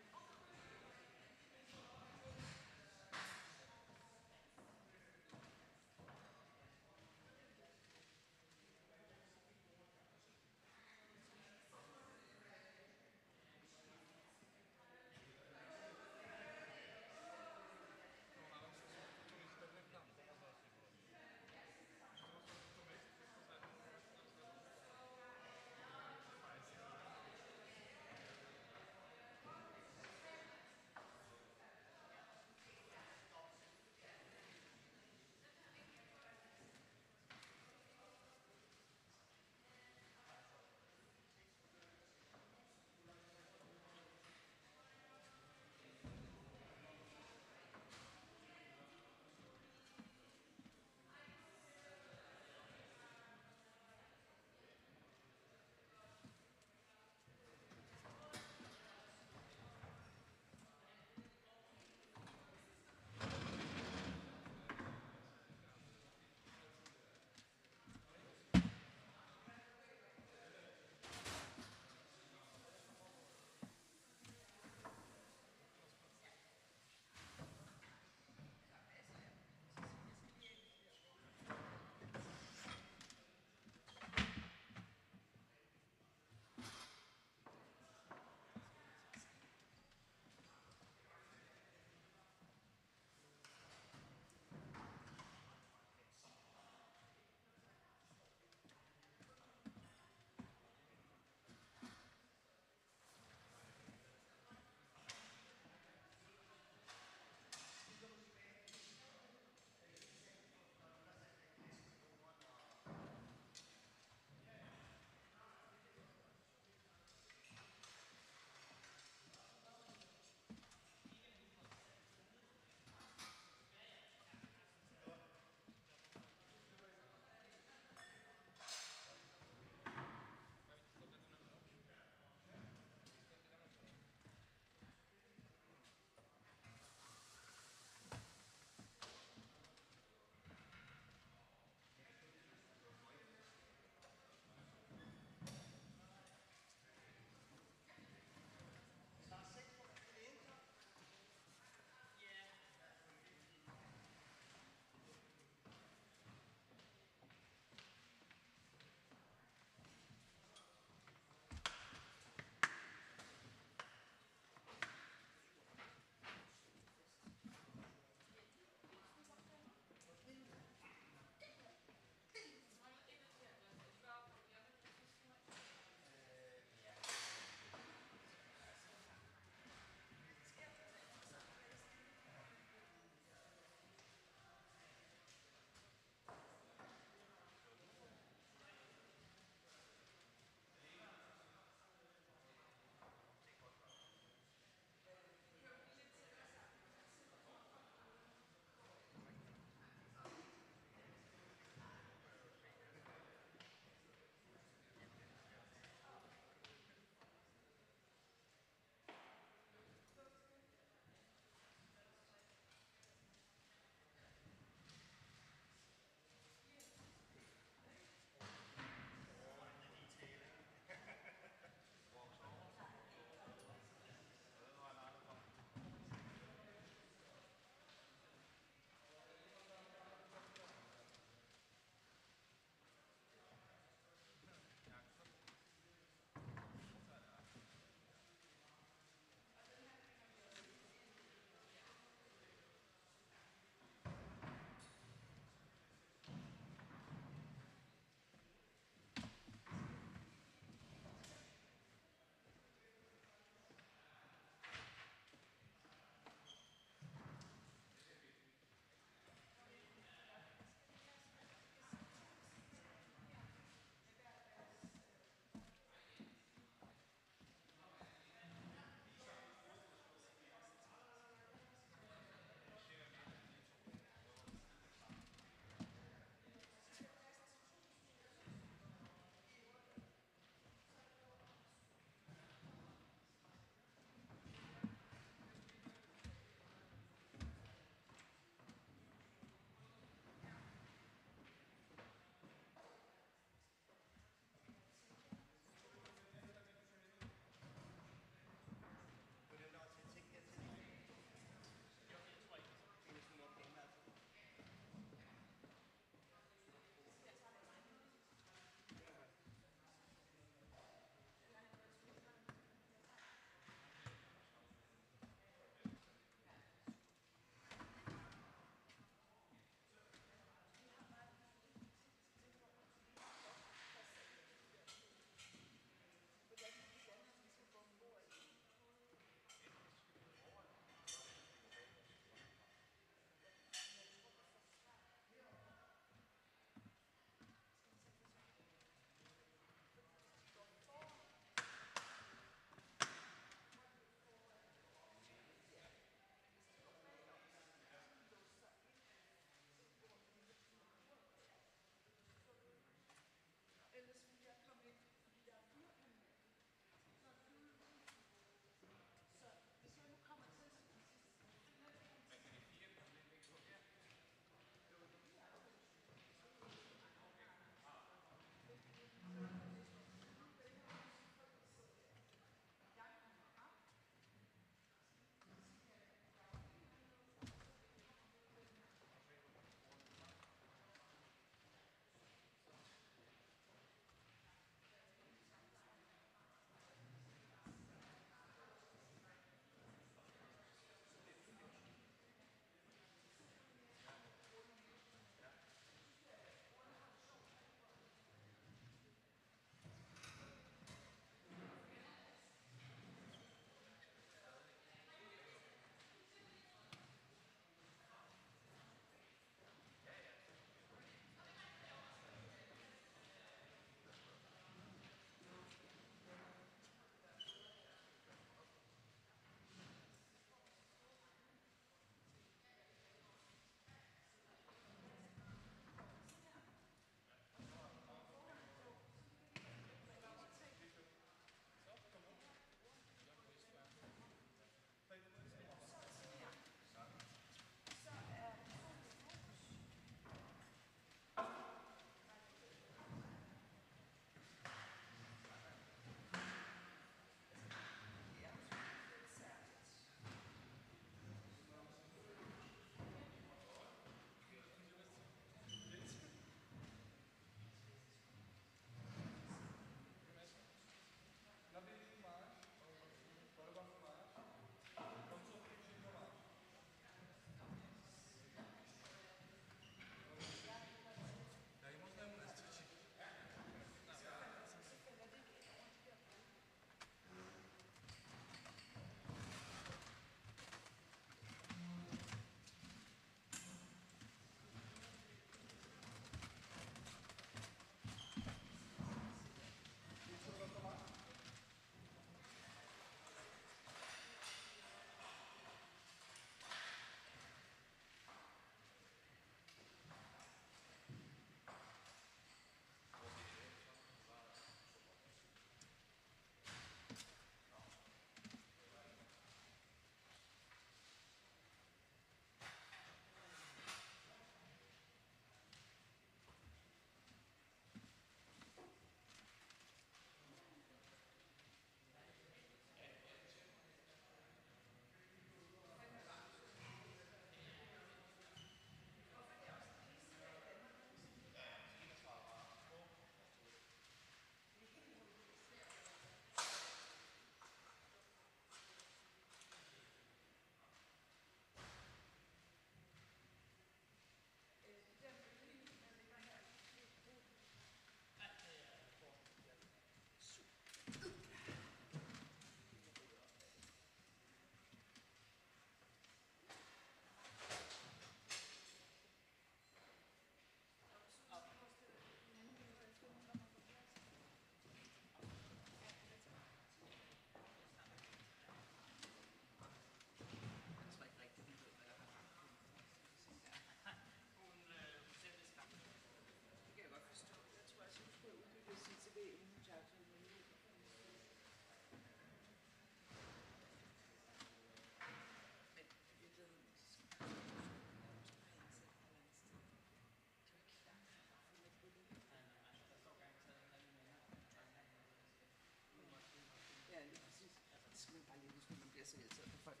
besiddelser for folk.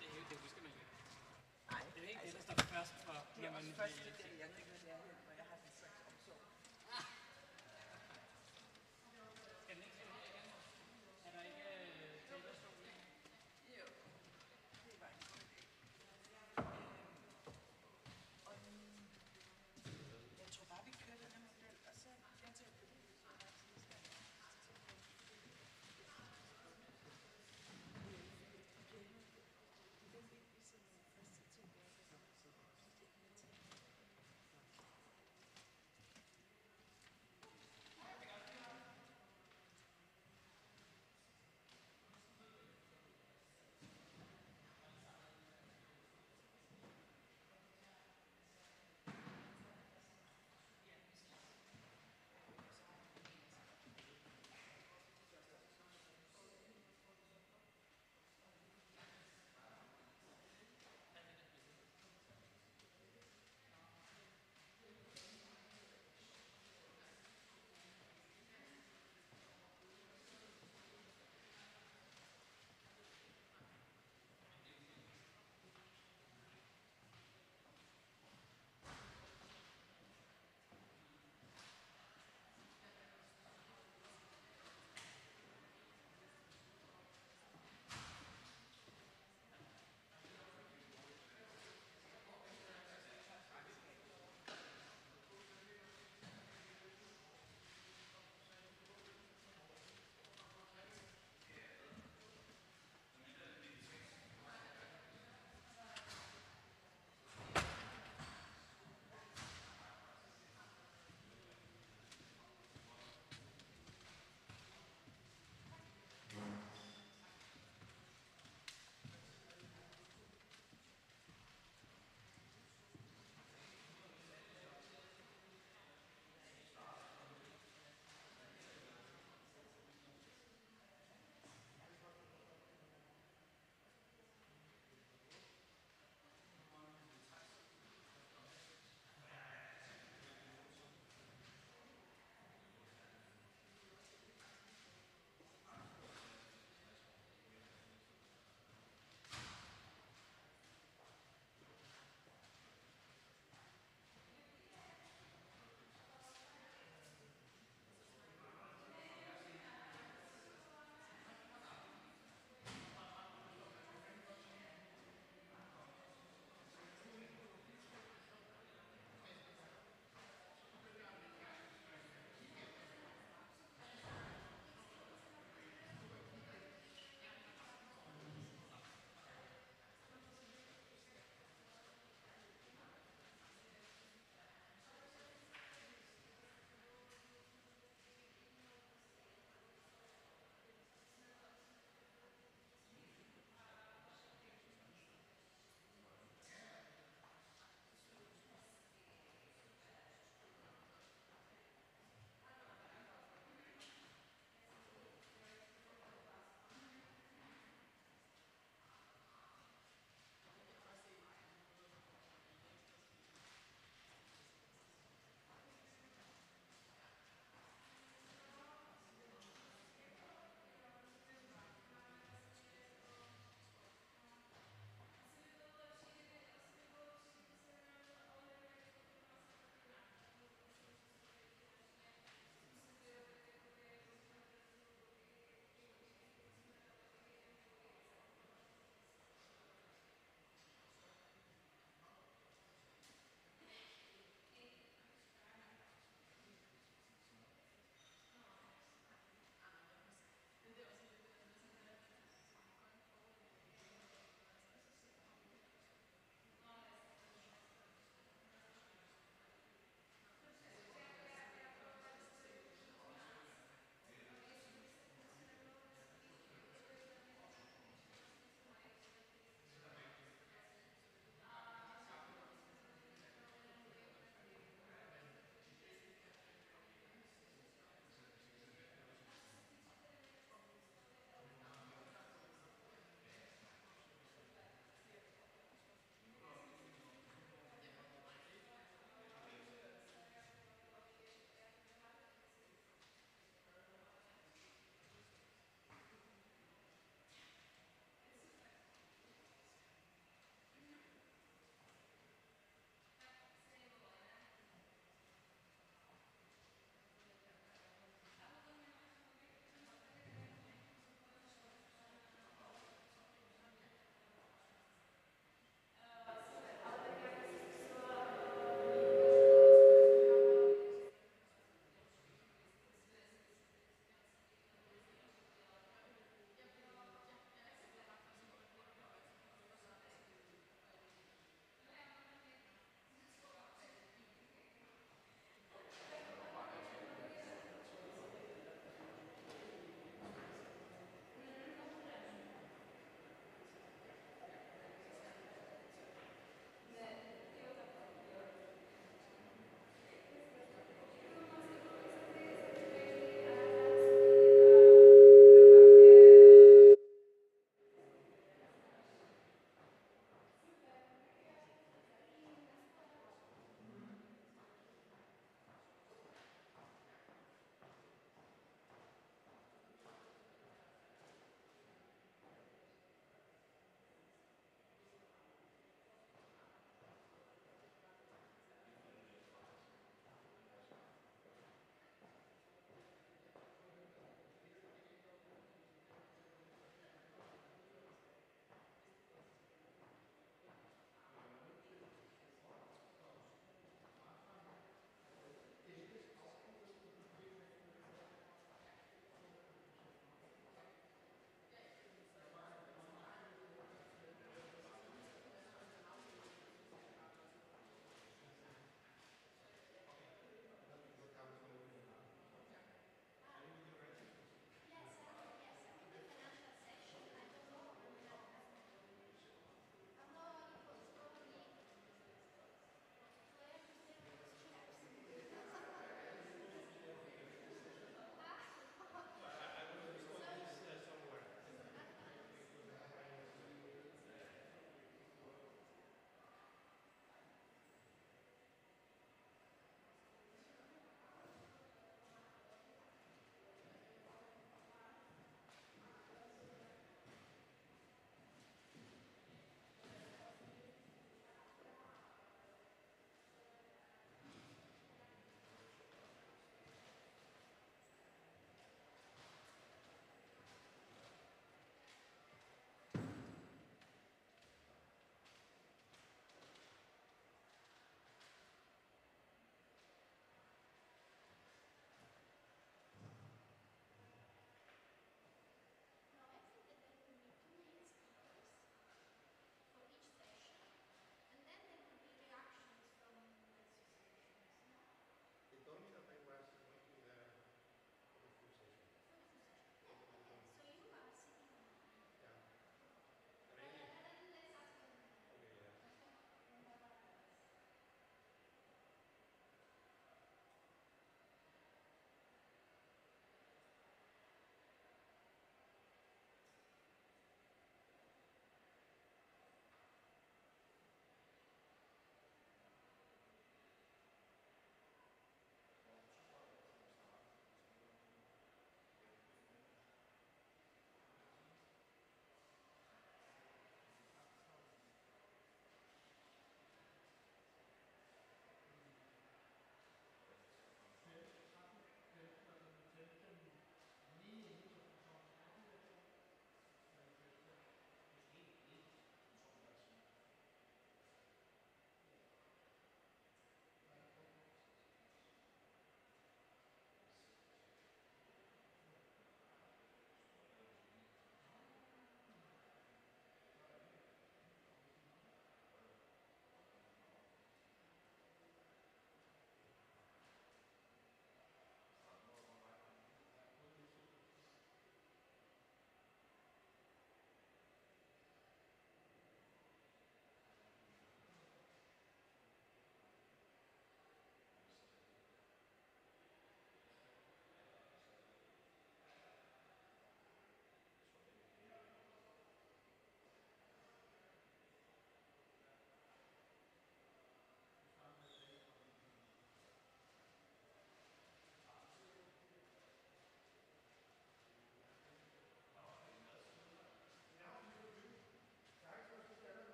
Det er jo vi skal man ikke. Nej. Det er ikke det, der står først for, når man... Først det, jeg tænker, det er her, hvor jeg har den slags omsorg. Skal den ikke se her igen? Er der ikke talerstolen? Jo, det var en god idé. Og jeg tror bare, vi kører den her model, og så gentager vi det.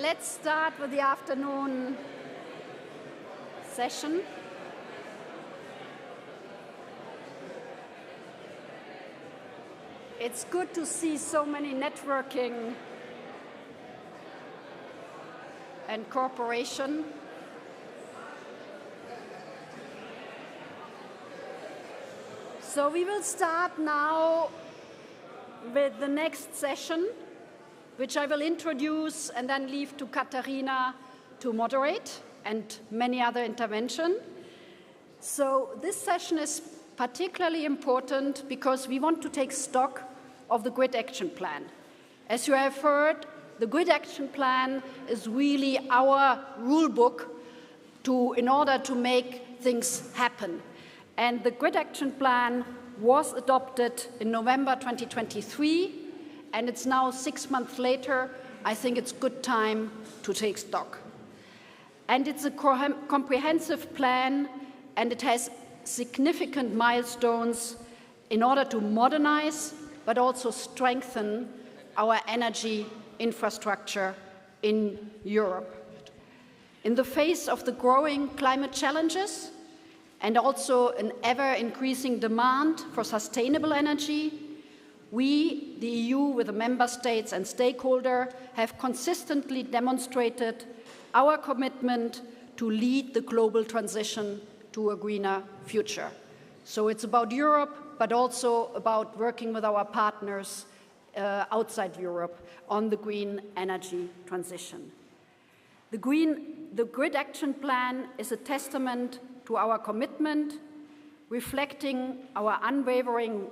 let's start with the afternoon session. It's good to see so many networking and cooperation. So we will start now with the next session, which I will introduce and then leave to Katarina to moderate and many other interventions. So this session is particularly important because we want to take stock of the Grid Action Plan. As you have heard, the Grid Action Plan is really our rule book in order to make things happen. And the Grid Action Plan was adopted in November 2023, and it's now 6 months later. I think it's good time to take stock. And it's a comprehensive plan, and it has significant milestones in order to modernize, but also strengthen our energy infrastructure in Europe. In the face of the growing climate challenges, and also an ever-increasing demand for sustainable energy, we, the EU, with the member states and stakeholders, have consistently demonstrated our commitment to lead the global transition to a greener future. So it's about Europe, but also about working with our partners outside Europe on the green energy transition. The Grid Action Plan is a testament to our commitment, reflecting our unwavering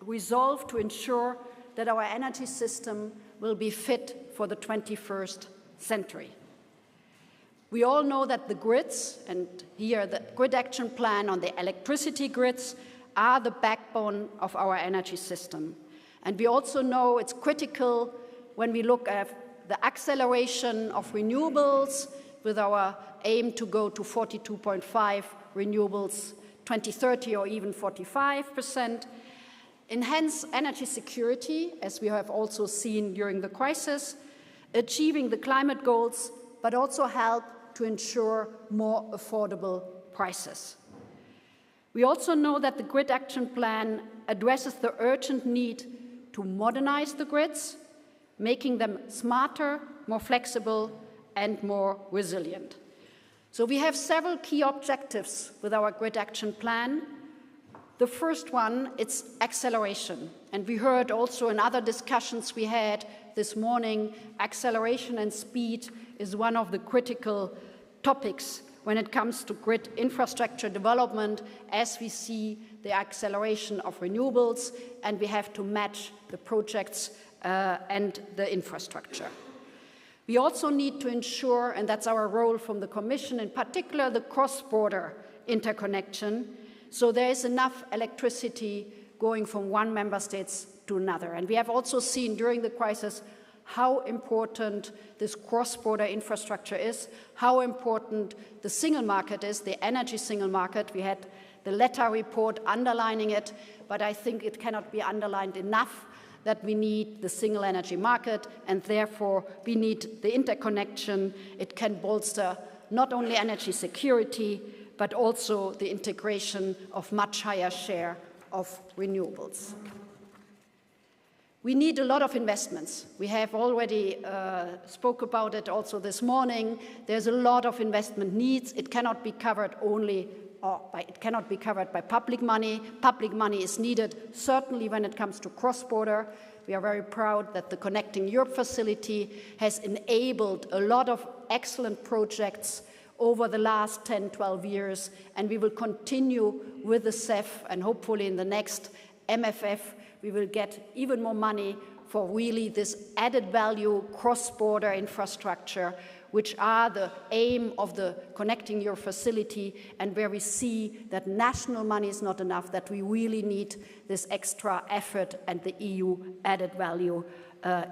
resolve to ensure that our energy system will be fit for the 21st century. We all know that the grids, and here the Grid Action Plan on the electricity grids, are the backbone of our energy system. And we also know it's critical when we look at the acceleration of renewables with our aim to go to 42.5 renewables 2030 or even 45%, enhance energy security, as we have also seen during the crisis, achieving the climate goals, but also help to ensure more affordable prices. We also know that the Grid Action Plan addresses the urgent need to modernize the grids, making them smarter, more flexible, and more resilient. So we have several key objectives with our Grid Action Plan. The first one, it's acceleration. And we heard also in other discussions we had this morning, acceleration and speed is one of the critical topics when it comes to grid infrastructure development, as we see the acceleration of renewables, and we have to match the projects and the infrastructure. We also need to ensure, and that's our role from the Commission, in particular the cross-border interconnection, so there is enough electricity going from one member state to another. And we have also seen during the crisis how important this cross-border infrastructure is, how important the single market is, the energy single market. We had the Letta report underlining it, but I think it cannot be underlined enough that we need the single energy market, and therefore we need the interconnection. It can bolster not only energy security, but also the integration of much higher share of renewables. We need a lot of investments. We have already spoke about it also this morning. There's a lot of investment needs. It cannot be covered it cannot be covered by public money. Public money is needed, certainly when it comes to cross-border. We are very proud that the Connecting Europe facility has enabled a lot of excellent projects over the last 10, 12 years, and we will continue with the CEF, and hopefully in the next MFF, we will get even more money for really this added value cross-border infrastructure, which are the aim of the Connecting Europe facility, and where we see that national money is not enough, that we really need this extra effort and the EU added value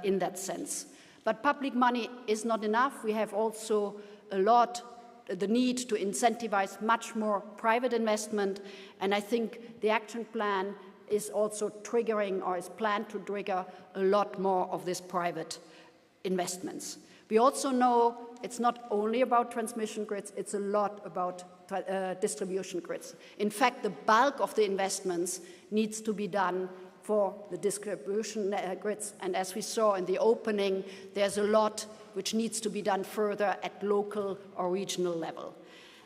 in that sense. But public money is not enough. We have also the need to incentivize much more private investment, and I think the action plan is also triggering, or is planned to trigger, a lot more of these private investments. We also know it's not only about transmission grids, it's a lot about distribution grids. In fact, the bulk of the investments needs to be done for the distribution grids. And as we saw in the opening, there's a lot which needs to be done further at local or regional level.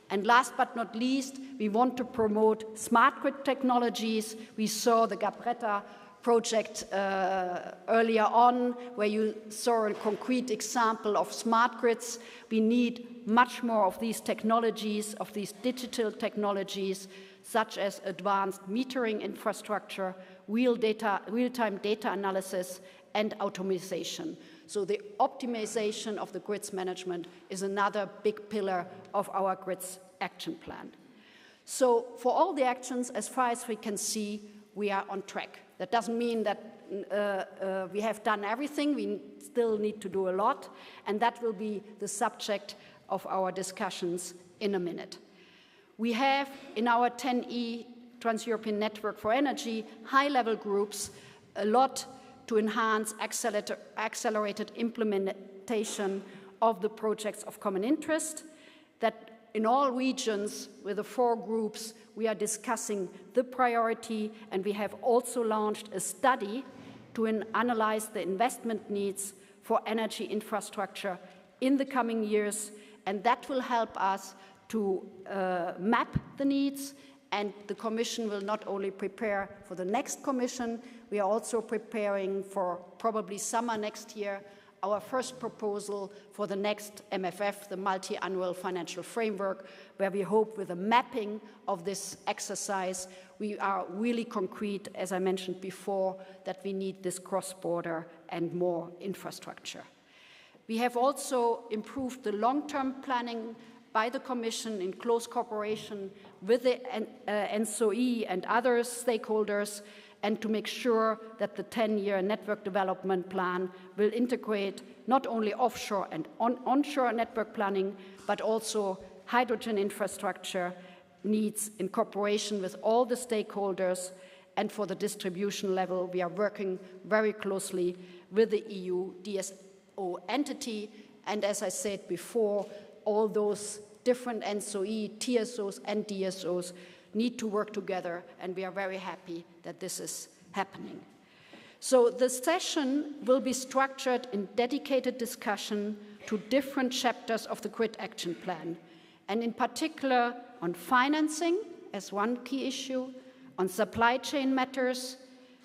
And last but not least, we want to promote smart grid technologies. We saw the Gabetta project earlier on, where you saw a concrete example of smart grids. We need much more of these technologies, of these digital technologies, such as advanced metering infrastructure, real-time data analysis, and automation. So the optimization of the grids management is another big pillar of our grids action plan. So for all the actions, as far as we can see, we are on track. That doesn't mean that we have done everything. We still need to do a lot, and that will be the subject of our discussions in a minute. We have in our 10E Trans-European Network for Energy high-level groups a lot to enhance accelerated implementation of the projects of common interest, that in all regions with the 4 groups we are discussing the priority, and we have also launched a study to analyze the investment needs for energy infrastructure in the coming years, and that will help us to map the needs. And the Commission will not only prepare for the next Commission, we are also preparing for probably summer next year our first proposal for the next MFF, the Multi-Annual Financial Framework, where we hope with a mapping of this exercise, we are really concrete, as I mentioned before, that we need this cross-border and more infrastructure. We have also improved the long-term planning by the Commission in close cooperation with the ENTSO-E and other stakeholders, and to make sure that the 10-year network development plan will integrate not only offshore and onshore network planning, but also hydrogen infrastructure needs in cooperation with all the stakeholders. And for the distribution level, we are working very closely with the EU DSO entity. And as I said before, all those different ENTSO-E, TSOs and DSOs need to work together, and we are very happy that this is happening. So the session will be structured in dedicated discussion to different chapters of the Grid Action Plan, and in particular on financing as one key issue, on supply chain matters,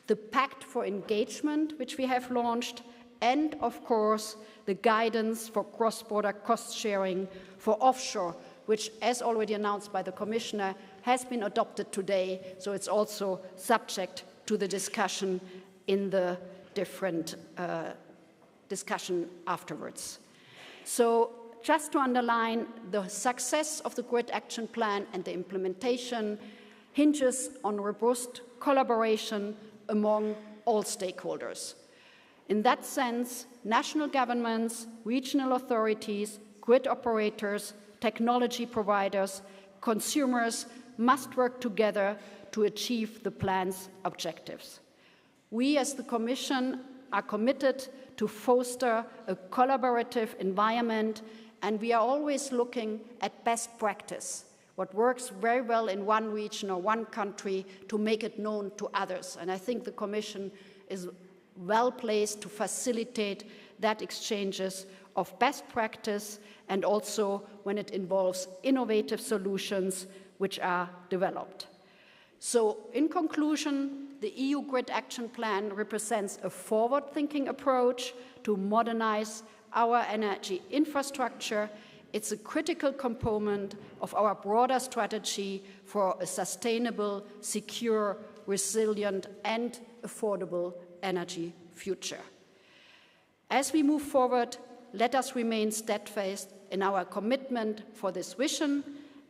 the Pact for Engagement, which we have launched, and of course, the guidance for cross-border cost sharing for offshore, which, as already announced by the Commissioner, has been adopted today, so it's also subject to the discussion in the different discussion afterwards. So just to underline, the success of the Grid Action Plan and the implementation hinges on robust collaboration among all stakeholders. In that sense, national governments, regional authorities, grid operators, technology providers, consumers must work together to achieve the plan's objectives. We as the Commission are committed to foster a collaborative environment, and we are always looking at best practice, what works very well in one region or one country, to make it known to others. And I think the Commission is well placed to facilitate that exchanges of best practice, and also when it involves innovative solutions which are developed. So in conclusion, the EU Grid Action Plan represents a forward-thinking approach to modernize our energy infrastructure. It's a critical component of our broader strategy for a sustainable, secure, resilient, and affordable energy future. As we move forward, let us remain steadfast in our commitment for this vision,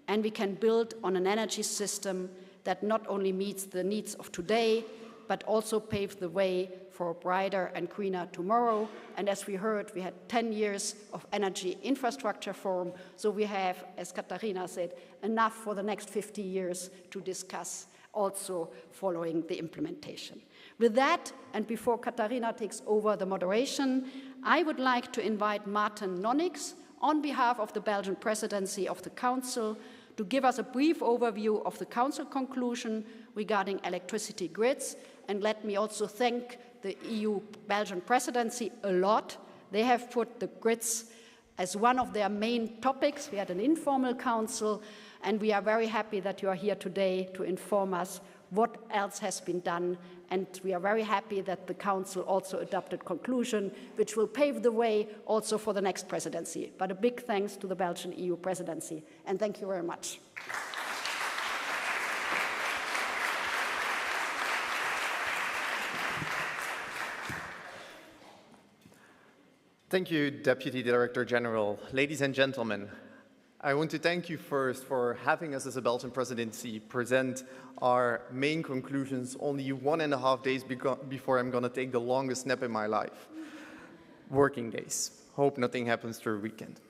and we can build on an energy system that not only meets the needs of today, but also paves the way for a brighter and greener tomorrow. And as we heard, we had 10 years of Energy Infrastructure Forum, so we have, as Katarina said, enough for the next 50 years to discuss also following the implementation. With that, and before Katarina takes over the moderation, I would like to invite Maarten Nonnix, on behalf of the Belgian presidency of the Council, to give us a brief overview of the Council conclusion regarding electricity grids. And let me also thank the EU Belgian presidency a lot. They have put the grids as one of their main topics. We had an informal council, and we are very happy that you are here today to inform us what else has been done. And we are very happy that the Council also adopted conclusion, which will pave the way also for the next presidency. But a big thanks to the Belgian EU presidency, and thank you very much. Thank you, Deputy Director General. Ladies and gentlemen, I want to thank you first for having us as a Belgian presidency present our main conclusions only 1.5 days before I'm going to take the longest nap in my life. Working days. Hope nothing happens through weekend.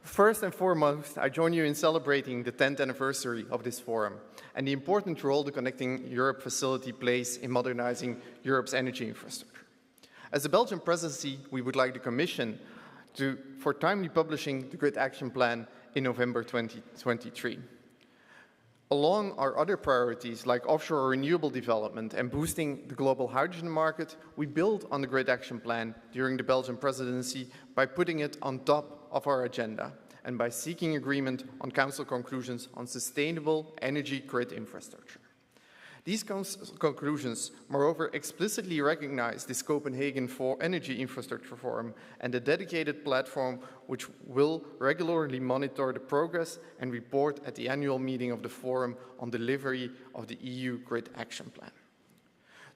First and foremost, I join you in celebrating the 10th anniversary of this forum and the important role the Connecting Europe facility plays in modernizing Europe's energy infrastructure. As a Belgian presidency, we would like the Commission for timely publishing the Grid Action Plan in November 2023. Along our other priorities like offshore renewable development and boosting the global hydrogen market, we build on the Grid Action Plan during the Belgian presidency by putting it on top of our agenda and by seeking agreement on Council conclusions on sustainable energy grid infrastructure. These conclusions, moreover, explicitly recognize this Copenhagen Energy Infrastructure Forum and a dedicated platform which will regularly monitor the progress and report at the annual meeting of the Forum on delivery of the EU Grid Action Plan.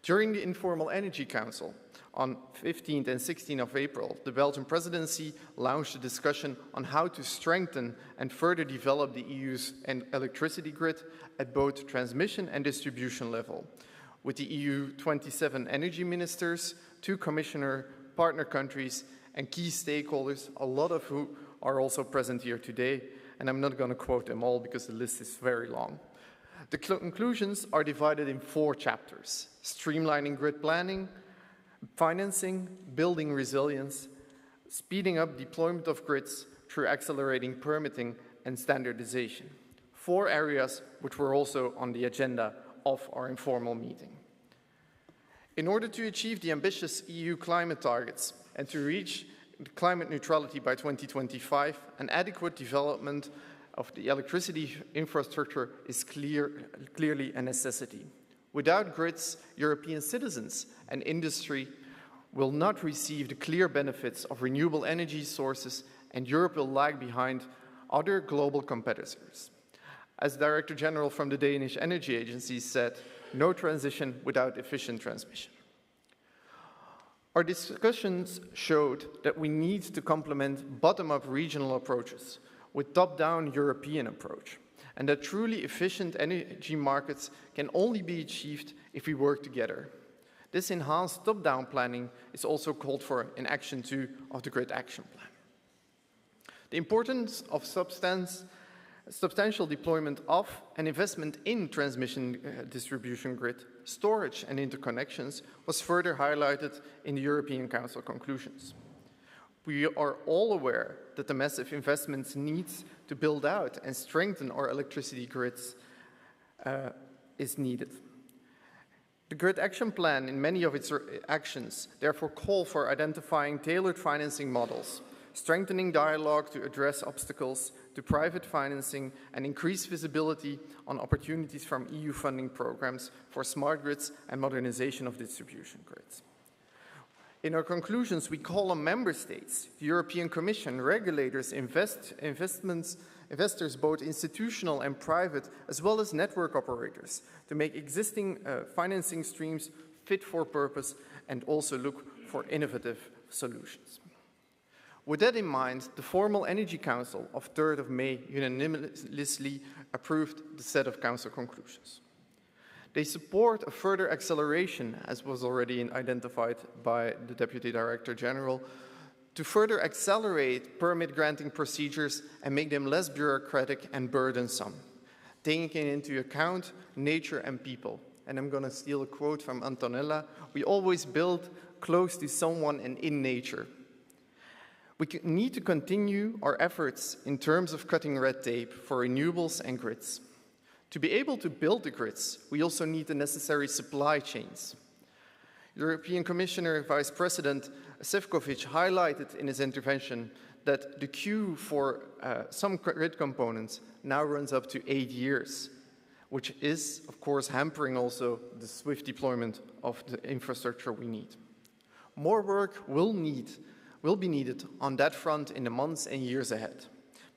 During the Informal Energy Council on 15th and 16th of April, the Belgian presidency launched a discussion on how to strengthen and further develop the EU's electricity grid at both transmission and distribution level, with the EU 27 energy ministers, 2 commissioner partner countries, and key stakeholders, a lot of who are also present here today, and I'm not going to quote them all because the list is very long. The conclusions are divided in 4 chapters: streamlining grid planning, financing, building resilience, speeding up deployment of grids through accelerating permitting and standardization. 4 areas which were also on the agenda of our informal meeting. In order to achieve the ambitious EU climate targets and to reach climate neutrality by 2025, an adequate development of the electricity infrastructure is clearly a necessity. Without grids, European citizens and industry will not receive the clear benefits of renewable energy sources, and Europe will lag behind other global competitors. As Director General from the Danish Energy Agency said, no transition without efficient transmission. Our discussions showed that we need to complement bottom-up regional approaches with top-down European approach, and that truly efficient energy markets can only be achieved if we work together. This enhanced top-down planning is also called for in Action 2 of the Grid Action Plan. The importance of substantial deployment of and investment in transmission distribution grid, storage and interconnections was further highlighted in the European Council conclusions. We are all aware that the massive investments needs to build out and strengthen our electricity grids is needed. The Grid Action Plan, in many of its actions, therefore call for identifying tailored financing models, strengthening dialogue to address obstacles to private financing, and increase visibility on opportunities from EU funding programs for smart grids and modernization of distribution grids. In our conclusions, we call on member states, the European Commission, regulators, investors, both institutional and private, as well as network operators, to make existing financing streams fit for purpose and also look for innovative solutions. With that in mind, the Formal Energy Council of 3rd of May unanimously approved the set of Council conclusions. They support a further acceleration, as was already identified by the Deputy Director General, to further accelerate permit granting procedures and make them less bureaucratic and burdensome. taking into account nature and people. And I'm going to steal a quote from Antonella: we always build close to someone and in nature. We need to continue our efforts in terms of cutting red tape for renewables and grids. To be able to build the grids, we also need the necessary supply chains. European Commissioner Vice President Šefčovič highlighted in his intervention that the queue for some grid components now runs up to 8 years, which is, of course, hampering also the swift deployment of the infrastructure we need. More work will be needed on that front in the months and years ahead,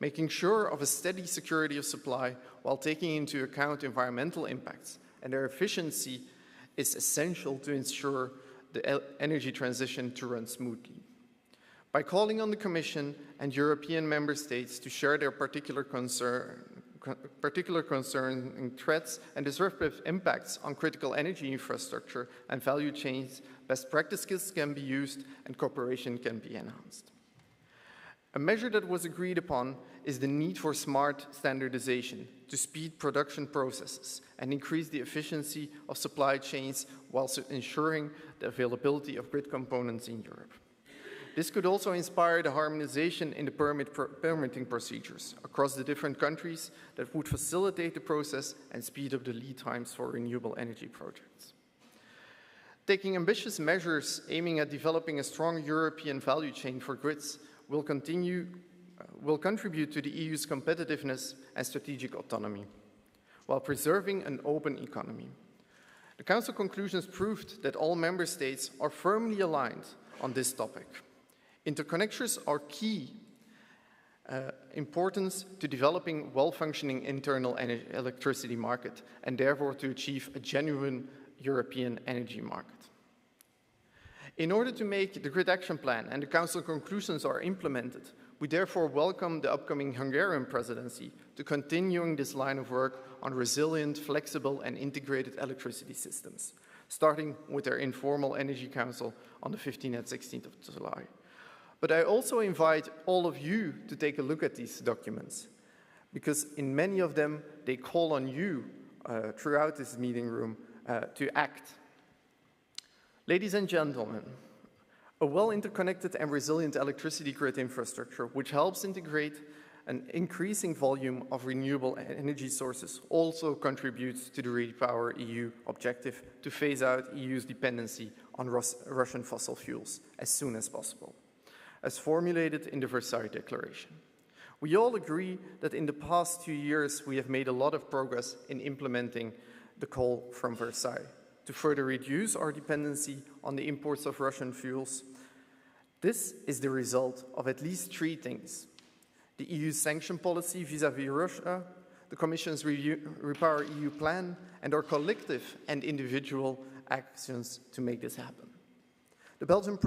making sure of a steady security of supply while taking into account environmental impacts, and their efficiency is essential to ensure the energy transition to run smoothly. By calling on the Commission and European member states to share their particular concerns and threats and disruptive impacts on critical energy infrastructure and value chains, best practices can be used and cooperation can be enhanced. A measure that was agreed upon is the need for smart standardization to speed production processes and increase the efficiency of supply chains whilst ensuring the availability of grid components in Europe. This could also inspire the harmonization in the permitting procedures across the different countries that would facilitate the process and speed up the lead times for renewable energy projects. Taking ambitious measures aiming at developing a strong European value chain for grids will contribute to the EU's competitiveness and strategic autonomy, while preserving an open economy. The Council conclusions proved that all member states are firmly aligned on this topic. Interconnectors are key importance to developing well-functioning internal electricity market and therefore to achieve a genuine European energy market. In order to make the Grid Action Plan and the Council conclusions are implemented, we therefore welcome the upcoming Hungarian presidency to continuing this line of work on resilient, flexible and integrated electricity systems, starting with their informal Energy Council on the 15th and 16th of July. But I also invite all of you to take a look at these documents, because in many of them, they call on you throughout this meeting room to act. Ladies and gentlemen, a well-interconnected and resilient electricity grid infrastructure, which helps integrate an increasing volume of renewable energy sources, also contributes to the REPowerEU objective to phase out EU's dependency on Russian fossil fuels as soon as possible, as formulated in the Versailles Declaration. We all agree that in the past 2 years, we have made a lot of progress in implementing the call from Versailles to further reduce our dependency on the imports of Russian fuels. This is the result of at least 3 things: the EU's sanction policy vis-à-vis Russia, the Commission's REPowerEU plan, and our collective and individual actions to make this happen. The Belgian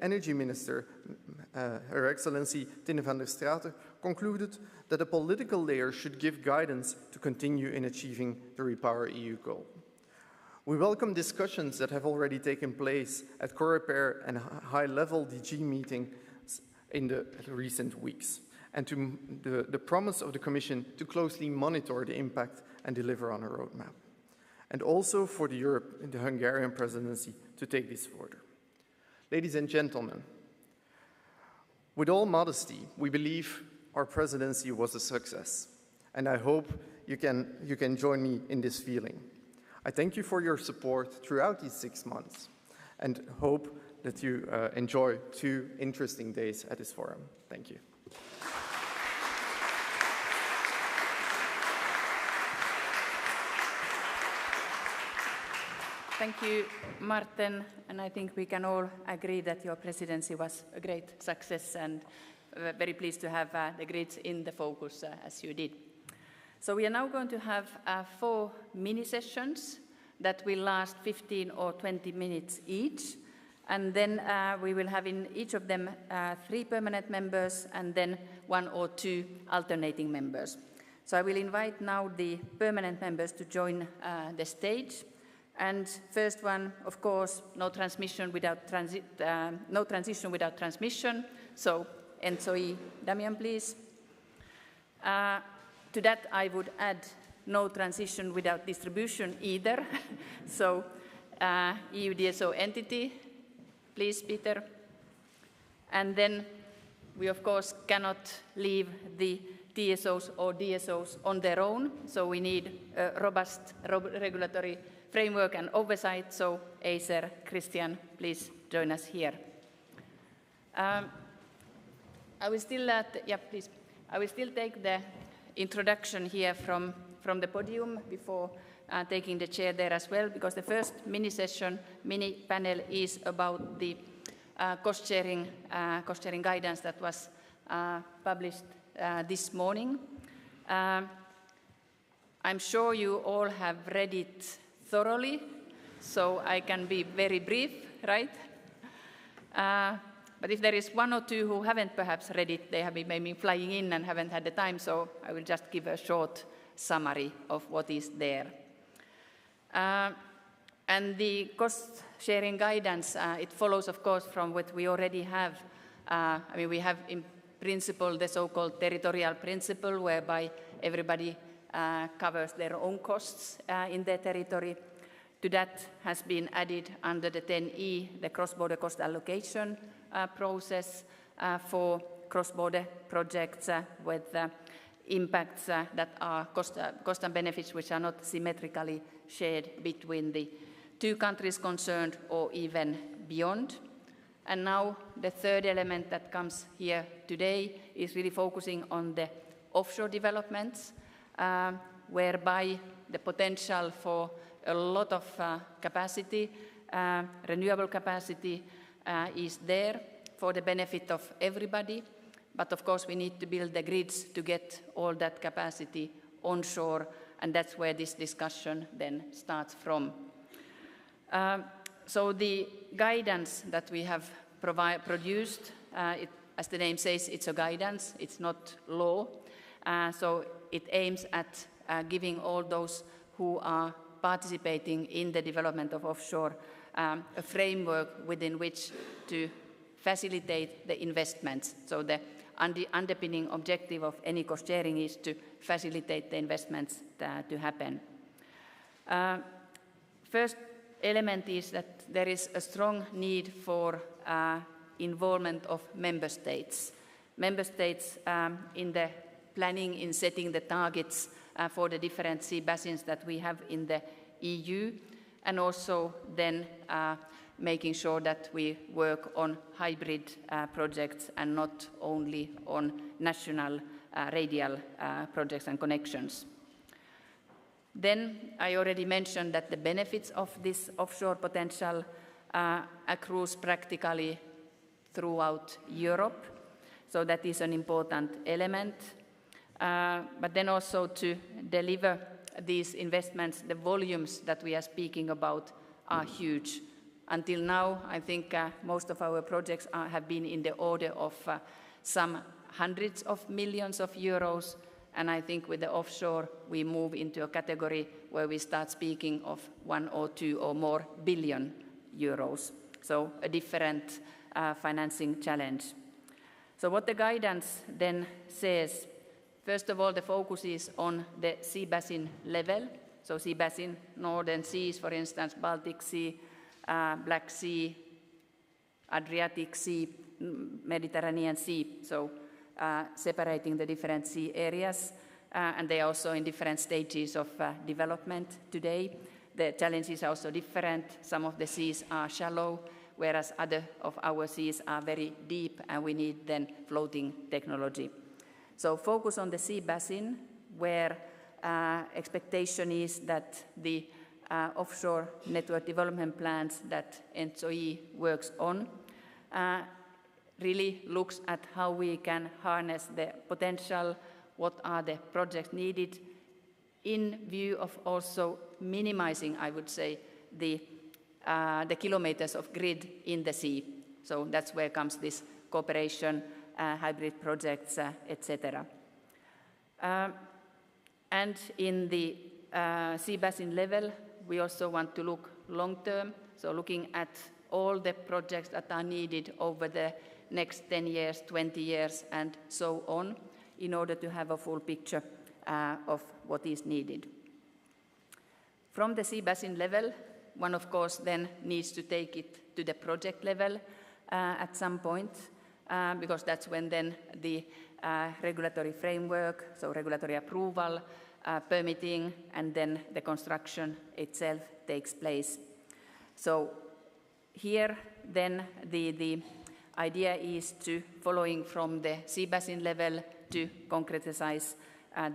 Energy Minister, Her Excellency Tinne van der Straten, concluded that a political layer should give guidance to continue in achieving the REPowerEU goal. We welcome discussions that have already taken place at COREPER and high-level DG meetings in the recent weeks, and to the promise of the Commission to closely monitor the impact and deliver on a roadmap, and also for the Hungarian presidency to take this further. Ladies and gentlemen, with all modesty, we believe our presidency was a success, and I hope you can join me in this feeling. I thank you for your support throughout these 6 months and hope that you enjoy 2 interesting days at this forum. Thank you. Thank you, Martin, and I think we can all agree that your presidency was a great success, and very pleased to have the grids in the focus as you did. So we are now going to have 4 mini sessions that will last 15 or 20 minutes each, and then we will have in each of them 3 permanent members and then 1 or 2 alternating members. So I will invite now the permanent members to join the stage. And first one, of course, no transition without transmission. So ENTSO-E, Damian, please. To that, I would add no transition without distribution either. So EU DSO entity, please, Peter. And then we, of course, cannot leave the TSOs or DSOs on their own, so we need a robust regulatory framework and oversight. So Acer, Christian, please join us here. I will still, please. I will still take the introduction here from the podium before taking the chair there as well, because the first mini panel is about the cost-sharing guidance that was published this morning. I'm sure you all have read it thoroughly, so I can be very brief, right? But if there is one or two who haven't perhaps read it, they have been maybe flying in and haven't had the time, so I will just give a short summary of what is there. And the cost-sharing guidance, it follows, of course, from what we already have. We have in principle the so-called territorial principle, whereby everybody covers their own costs in their territory. To that has been added under the 10E, the cross-border cost allocation process for cross-border projects with impacts that are cost and benefits which are not symmetrically shared between the two countries concerned or even beyond. And now the third element that comes here today is really focusing on the offshore developments, whereby the potential for a lot of capacity, renewable capacity, is there for the benefit of everybody. But of course we need to build the grids to get all that capacity onshore, and that's where this discussion then starts from. So the guidance that we have produced, as the name says, it's a guidance, it's not law. So it aims at giving all those who are participating in the development of offshore a framework within which to facilitate the investments. So the underpinning objective of any cost sharing is to facilitate the investments to happen. First element is that there is a strong need for involvement of member states. Member states in the planning, in setting the targets for the different sea basins that we have in the EU, and also then making sure that we work on hybrid projects and not only on national radial projects and connections. Then I already mentioned that the benefits of this offshore potential accrues practically throughout Europe, so that is an important element. But then also to deliver these investments, the volumes that we are speaking about are huge. Until now, I think most of our projects have been in the order of some hundreds of millions of euros, and I think with the offshore we move into a category where we start speaking of 1 or 2 or more billion euros. So a different financing challenge. So what the guidance then says, first of all, the focus is on the sea basin level. So sea basin, northern seas, for instance, Baltic Sea, Black Sea, Adriatic Sea, Mediterranean Sea, so separating the different sea areas, and they are also in different stages of development today. The challenges are also different. Some of the seas are shallow, whereas other of our seas are very deep, and we need then floating technology. So focus on the sea basin, where expectation is that the offshore network development plans that ENTSO-E works on really looks at how we can harness the potential, what are the projects needed, in view of also minimizing, I would say, the kilometers of grid in the sea. So that's where comes this cooperation, hybrid projects, etc. And in the sea basin level, we also want to look long-term, so looking at all the projects that are needed over the next 10 years, 20 years, and so on, in order to have a full picture of what is needed. From the sea basin level, one of course then needs to take it to the project level at some point, because that's when then the regulatory framework, so regulatory approval, permitting, and then the construction itself takes place. So here then the idea is to, following from the sea basin level, to concretize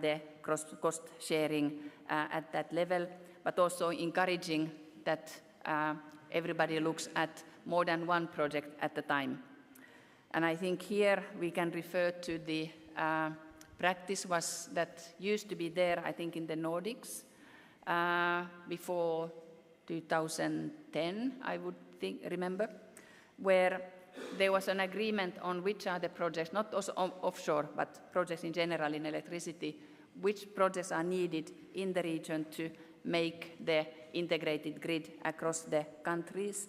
the cost sharing at that level, but also encouraging that everybody looks at more than one project at a time. And I think here we can refer to the practice that used to be there, I think, in the Nordics before 2010, I would remember, where there was an agreement on which are the projects, not also offshore, but projects in general in electricity, which projects are needed in the region to make the integrated grid across the countries.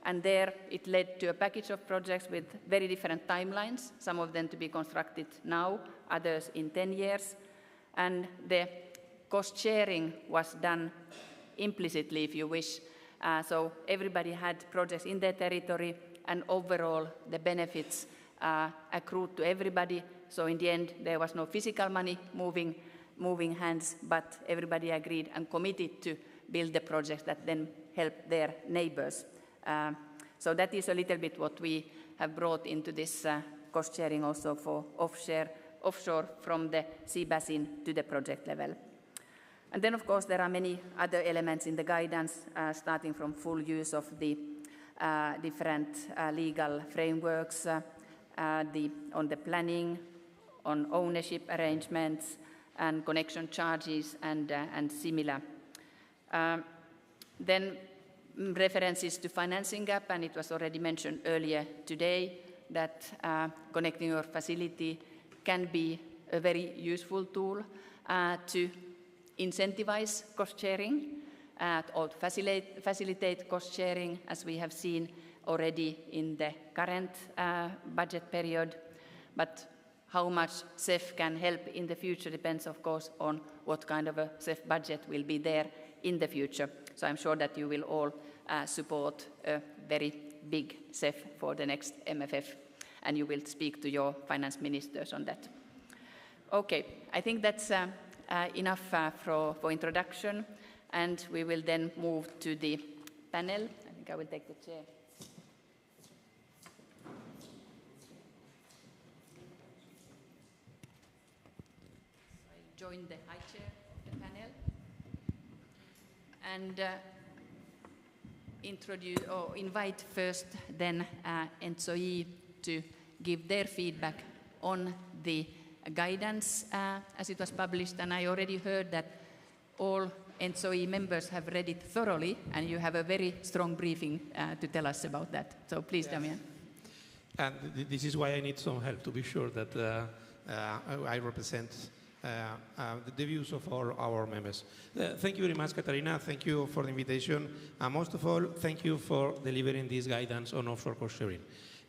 And there it led to a package of projects with very different timelines, some of them to be constructed now, others in 10 years. And the cost sharing was done implicitly, if you wish. So everybody had projects in their territory, and overall the benefits accrued to everybody. So in the end, there was no physical money moving hands, but everybody agreed and committed to build the projects that then help their neighbors. So that is a little bit what we have brought into this cost sharing also for offshore from the sea basin to the project level. And then, of course, there are many other elements in the guidance, starting from full use of the different legal frameworks, on the planning, on ownership arrangements, and connection charges, and similar. Then references to financing gap, and it was already mentioned earlier today that connecting your facility can be a very useful tool to incentivize cost sharing or facilitate cost sharing, as we have seen already in the current budget period. But how much CEF can help in the future depends, of course, on what kind of a CEF budget will be there in the future. So I'm sure that you will all support a very big CEF for the next MFF, and you will speak to your finance ministers on that. Okay, I think that's enough for introduction, and we will then move to the panel. I think I will take the chair. I join the high chair of the panel and invite first then ENTSO-E to give their feedback on the guidance as it was published, and I already heard that all ENTSO-E members have read it thoroughly, and you have a very strong briefing to tell us about that. So please, yes. Damian. And this is why I need some help to be sure that I represent the views of all our members. Thank you very much, Katarina. Thank you for the invitation. And most of all, thank you for delivering this guidance on offshore cost sharing.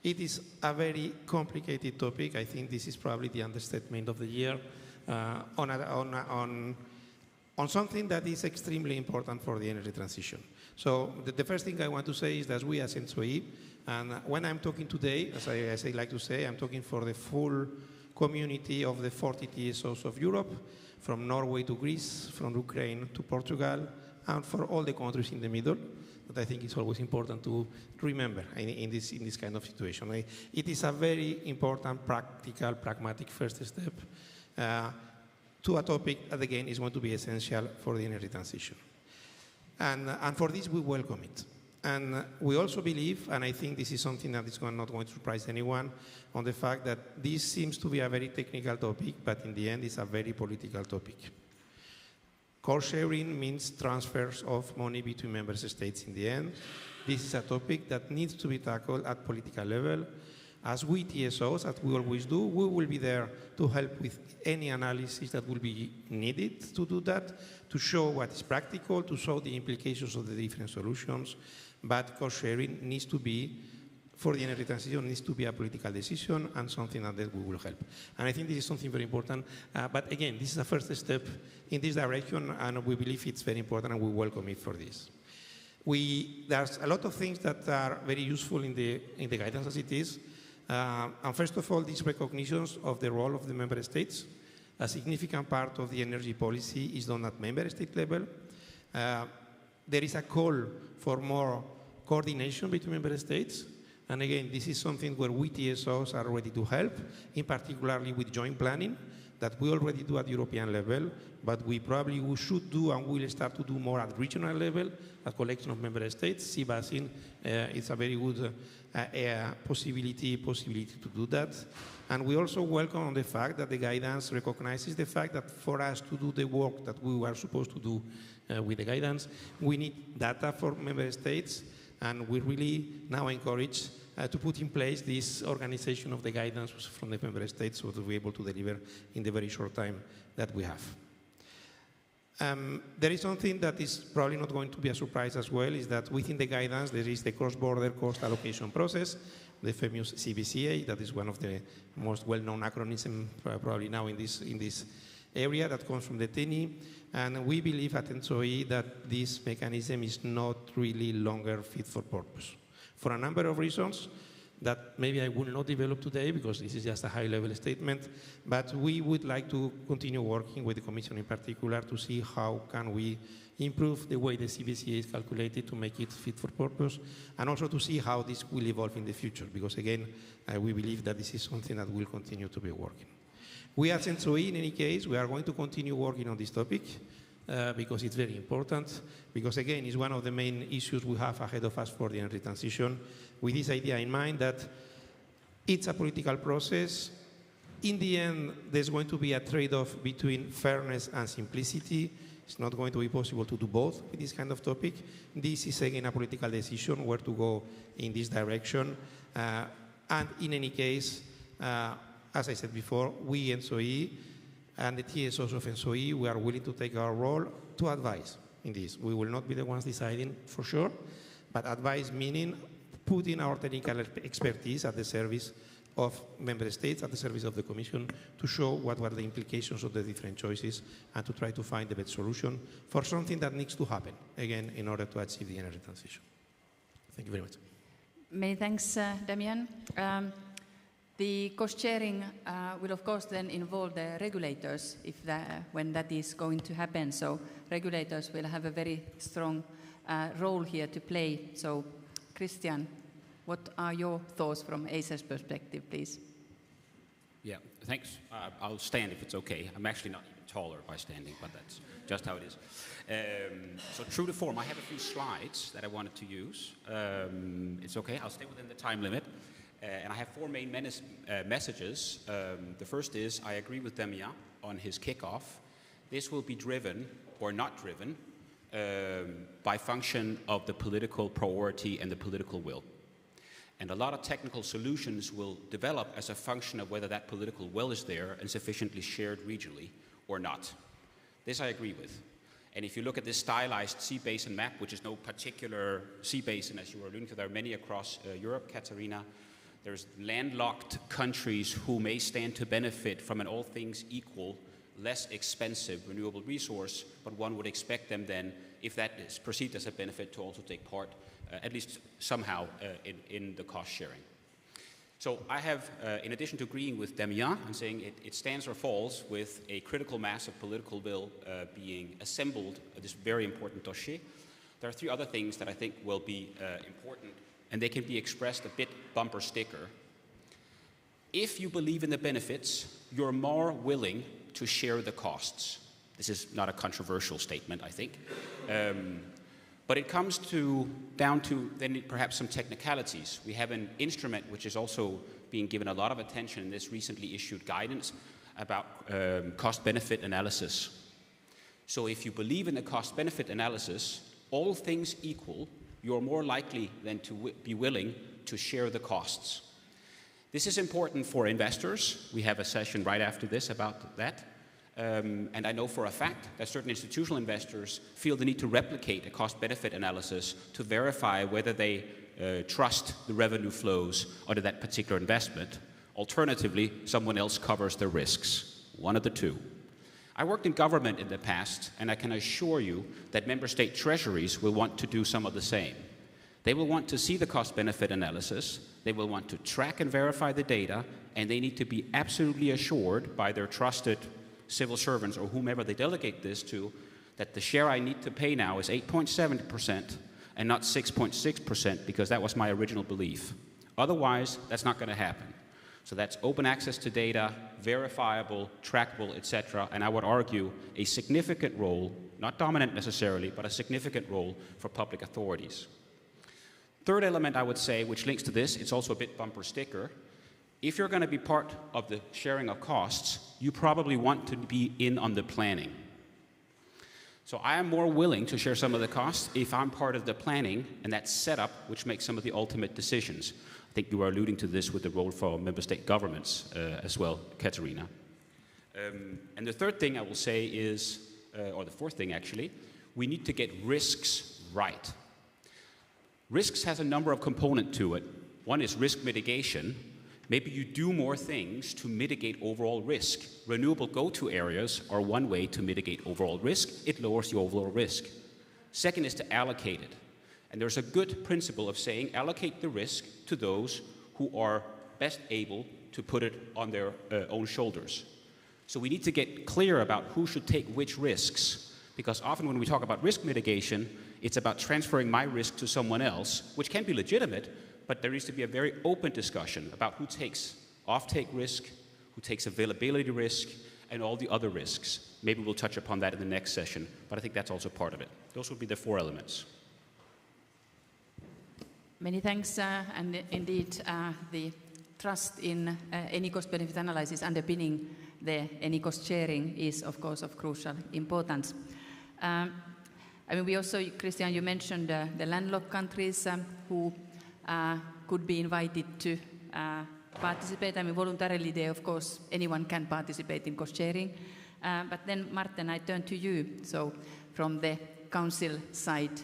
It is a very complicated topic. I think this is probably the understatement of the year on something that is extremely important for the energy transition. So the first thing I want to say is that we as ENTSO-E, and when I'm talking today, as I like to say, I'm talking for the full community of the 40 TSOs of Europe, from Norway to Greece, from Ukraine to Portugal, and for all the countries in the middle. But I think it's always important to remember in this kind of situation. It is a very important, practical, pragmatic first step to a topic that, again, is going to be essential for the energy transition. And for this, we welcome it. And we also believe, and I think this is something that is not going to surprise anyone, on the fact that this seems to be a very technical topic, but in the end, it's a very political topic. Cost sharing means transfers of money between member states in the end. This is a topic that needs to be tackled at political level. As we TSOs, as we always do, we will be there to help with any analysis that will be needed to do that, to show what is practical, to show the implications of the different solutions. But cost sharing needs to be for the energy transition needs to be a political decision and something that we will help. And I think this is something very important. But again, this is a first step in this direction, and we believe it's very important, and we welcome it for this. There's a lot of things that are very useful in the guidance as it is. And first of all, these recognitions of the role of the member states. A significant part of the energy policy is done at member state level. There is a call for more coordination between member states. And again, this is something where we TSOs are ready to help, in particularly with joint planning that we already do at European level, but we should do and will start to do more at regional level, a collection of member states. Sea basin is a very good possibility to do that. And we also welcome the fact that the guidance recognizes the fact that for us to do the work that we were supposed to do with the guidance, we need data for member states, and we really now encourage to put in place this organization of the guidance from the member states so to be able to deliver in the very short time that we have. There is something that is probably not going to be a surprise as well, is that within the guidance there is the cross-border cost allocation process, the famous CBCA, that is one of the most well-known acronyms probably now in this area that comes from the TENI. And we believe at ENTSO-E that this mechanism is not really longer fit for purpose, for a number of reasons that maybe I will not develop today because this is just a high-level statement, but we would like to continue working with the Commission in particular to see how can we improve the way the CBCA is calculated to make it fit for purpose, and also to see how this will evolve in the future, because again, we believe that this is something that will continue to be working. We at ENTSO-E, in any case, we are going to continue working on this topic because it's very important, because again, it's one of the main issues we have ahead of us for the energy transition, with this idea in mind that it's a political process. In the end, there's going to be a trade-off between fairness and simplicity. It's not going to be possible to do both with this kind of topic. This is, again, a political decision where to go in this direction. And in any case, as I said before, we, ENTSO-E, and the TSOs of ENTSO-E, we are willing to take our role to advise in this. We will not be the ones deciding, for sure, but advise meaning putting our technical expertise at the service of member states, at the service of the Commission, to show what were the implications of the different choices and to try to find the best solution for something that needs to happen, again, in order to achieve the energy transition. Thank you very much. Many thanks, Damian. The cost sharing will of course then involve the regulators when that is going to happen. So regulators will have a very strong role here to play. So Christian, what are your thoughts from ACER's perspective, please? Yeah, thanks. I'll stand if it's okay. I'm actually not even taller by standing, but that's just how it is. So true to form, I have a few slides that I wanted to use. It's okay, I'll stay within the time limit. And I have four main messages. The first is, I agree with Damian on his kickoff. This will be driven, or not driven, by function of the political priority and the political will. And a lot of technical solutions will develop as a function of whether that political will is there and sufficiently shared regionally or not. This I agree with. And if you look at this stylized sea basin map, which is no particular sea basin, as you were alluding to, there are many across Europe, Katarina. There's landlocked countries who may stand to benefit from an all things equal, less expensive renewable resource, but one would expect them then, if that is perceived as a benefit, to also take part, at least somehow, in the cost sharing. So I have, in addition to agreeing with Damian and saying it stands or falls with a critical mass of political will being assembled, this very important dossier, there are three other things that I think will be important, and they can be expressed a bit bumper sticker. If you believe in the benefits, you're more willing to share the costs. This is not a controversial statement, I think. But it comes down to then perhaps some technicalities. We have an instrument which is also being given a lot of attention in this recently issued guidance about cost-benefit analysis. So if you believe in the cost-benefit analysis, all things equal, you're more likely than to be willing to share the costs. This is important for investors. We have a session right after this about that. And I know for a fact that certain institutional investors feel the need to replicate a cost-benefit analysis to verify whether they trust the revenue flows under that particular investment. Alternatively, someone else covers the risks. One of the two. I worked in government in the past, and I can assure you that member state treasuries will want to do some of the same. They will want to see the cost-benefit analysis, they will want to track and verify the data, and they need to be absolutely assured by their trusted civil servants or whomever they delegate this to, that the share I need to pay now is 8.7% and not 6.6%, because that was my original belief. Otherwise, that's not going to happen. So that's open access to data, verifiable, trackable, etc. And I would argue a significant role, not dominant necessarily, but a significant role for public authorities. Third element I would say, which links to this, it's also a bit bumper sticker. If you're going to be part of the sharing of costs, you probably want to be in on the planning. So I am more willing to share some of the costs if I'm part of the planning and that setup which makes some of the ultimate decisions. I think you were alluding to this with the role for member state governments as well, Katarina. And the third thing I will say is, or the fourth thing actually, we need to get risks right. Risks has a number of components to it. One is risk mitigation. Maybe you do more things to mitigate overall risk. Renewable go-to areas are one way to mitigate overall risk. It lowers the overall risk. Second is to allocate it. And there's a good principle of saying allocate the risk to those who are best able to put it on their own shoulders. So we need to get clear about who should take which risks, because often when we talk about risk mitigation, it's about transferring my risk to someone else, which can be legitimate, but there needs to be a very open discussion about who takes off-take risk, who takes availability risk, and all the other risks. Maybe we'll touch upon that in the next session, but I think that's also part of it. Those would be the four elements. Many thanks, and indeed the trust in any cost-benefit analysis underpinning the any cost sharing is, of course, of crucial importance. I mean, we also, Christian, you mentioned the landlocked countries who could be invited to participate. I mean, voluntarily there, of course, anyone can participate in cost sharing. But then, Martin, I turn to you. So, from the Council side,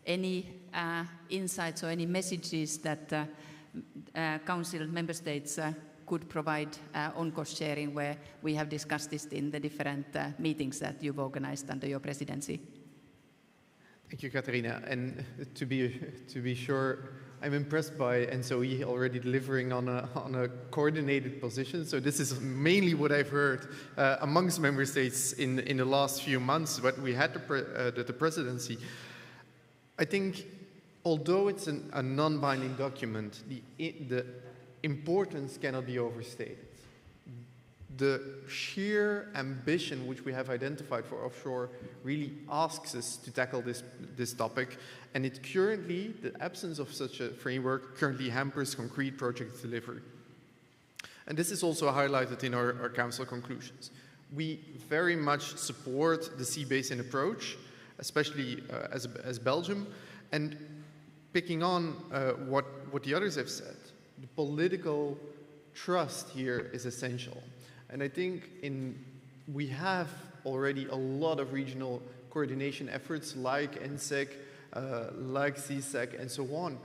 any insights or any messages that Council member states could provide on cost sharing, where we have discussed this in the different meetings that you've organized under your presidency? Thank you, Katarina. And to be sure, I'm impressed by ENTSO-E already delivering on a coordinated position. So this is mainly what I've heard amongst member states in the last few months, but we had the presidency. I think, although it's a non-binding document, the importance cannot be overstated. The sheer ambition which we have identified for offshore really asks us to tackle this topic, and it currently, the absence of such a framework currently hampers concrete project delivery. And this is also highlighted in our Council conclusions. We very much support the sea basin approach, especially as Belgium, and picking on what the others have said, the political trust here is essential. And I think we have already a lot of regional coordination efforts like NSEC, like CSEC, and so on,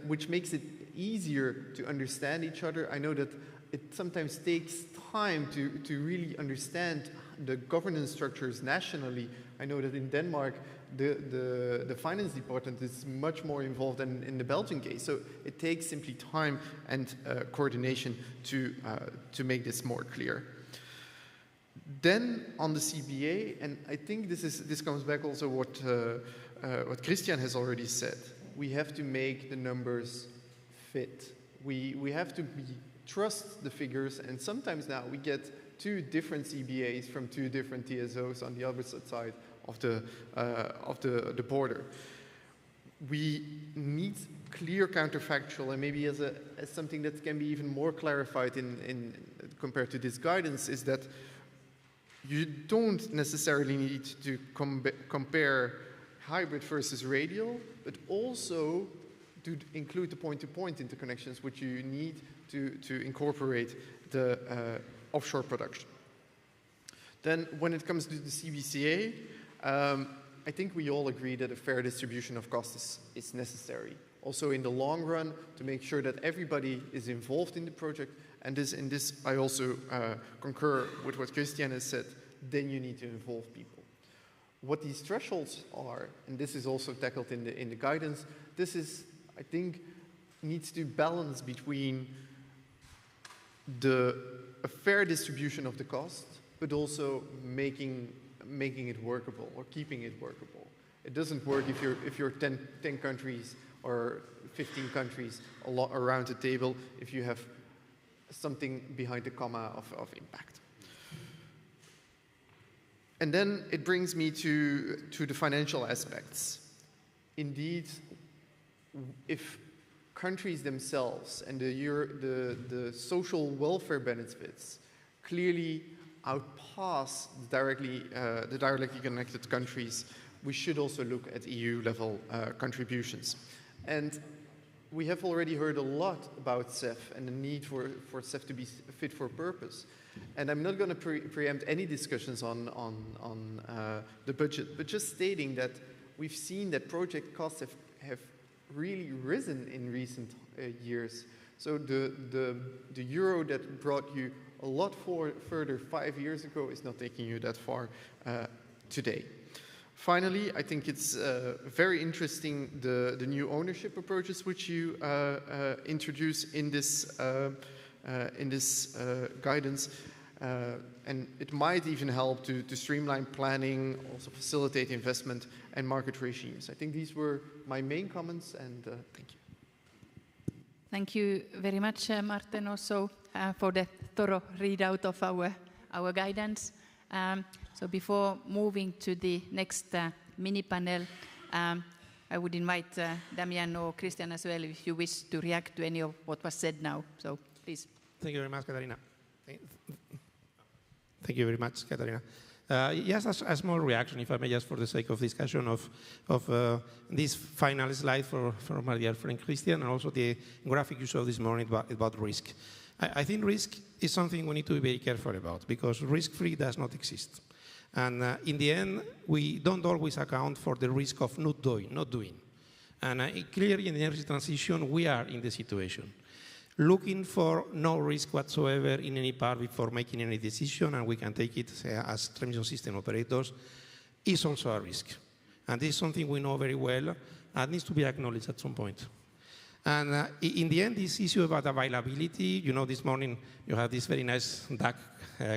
which makes it easier to understand each other. I know that it sometimes takes time to really understand the governance structures nationally. I know that in Denmark, the finance department is much more involved than in the Belgian case. So it takes simply time and coordination to make this more clear. Then on the CBA, and I think this comes back also what Christian has already said. We have to make the numbers fit. We have to trust the figures, and sometimes now we get two different CBAs from two different TSOs on the opposite side of the border. We need clear counterfactual, and maybe as something that can be even more clarified in compared to this guidance, is that you don't necessarily need to compare hybrid versus radial, but also to include the point-to-point interconnections, which you need to incorporate the offshore production. Then when it comes to the CBCA, I think we all agree that a fair distribution of costs is necessary. Also in the long run, to make sure that everybody is involved in the project. And in this, I also concur with what Christian has said, then you need to involve people. What these thresholds are, and this is also tackled in the guidance, this is, I think, needs to balance between a fair distribution of the cost, but also making it workable or keeping it workable. It doesn't work if you're 10 countries or 15 countries around the table if you have something behind the comma of impact. And then it brings me to the financial aspects. Indeed, if countries themselves and the social welfare benefits clearly outpass the directly connected countries, we should also look at EU-level contributions. And we have already heard a lot about CEF and the need for CEF to be fit for purpose. And I'm not going to preempt any discussions on the budget, but just stating that we've seen that project costs have really risen in recent years. So the euro that brought you a lot further 5 years ago is not taking you that far today. Finally, I think it's very interesting the new ownership approaches which you introduce in this guidance, and it might even help to streamline planning, also facilitate investment and market regimes. I think these were my main comments, and thank you. Thank you very much, Martin, also for the thorough readout of our guidance. So before moving to the next mini panel, I would invite Damian or Christian as well if you wish to react to any of what was said now. So please. Thank you very much, Katarina. Thank you very much, Katarina. Yes, a small reaction, if I may, just for the sake of discussion of this final slide for my dear friend Christian, and also the graphic you saw this morning about risk. I think risk is something we need to be very careful about, because risk-free does not exist. And in the end, we don't always account for the risk of not doing. And clearly in the energy transition, we are in the situation. Looking for no risk whatsoever in any part before making any decision, and we can take it as transmission system operators, is also a risk. And this is something we know very well and needs to be acknowledged at some point. And in the end, this issue about availability, you know, this morning you have this very nice duck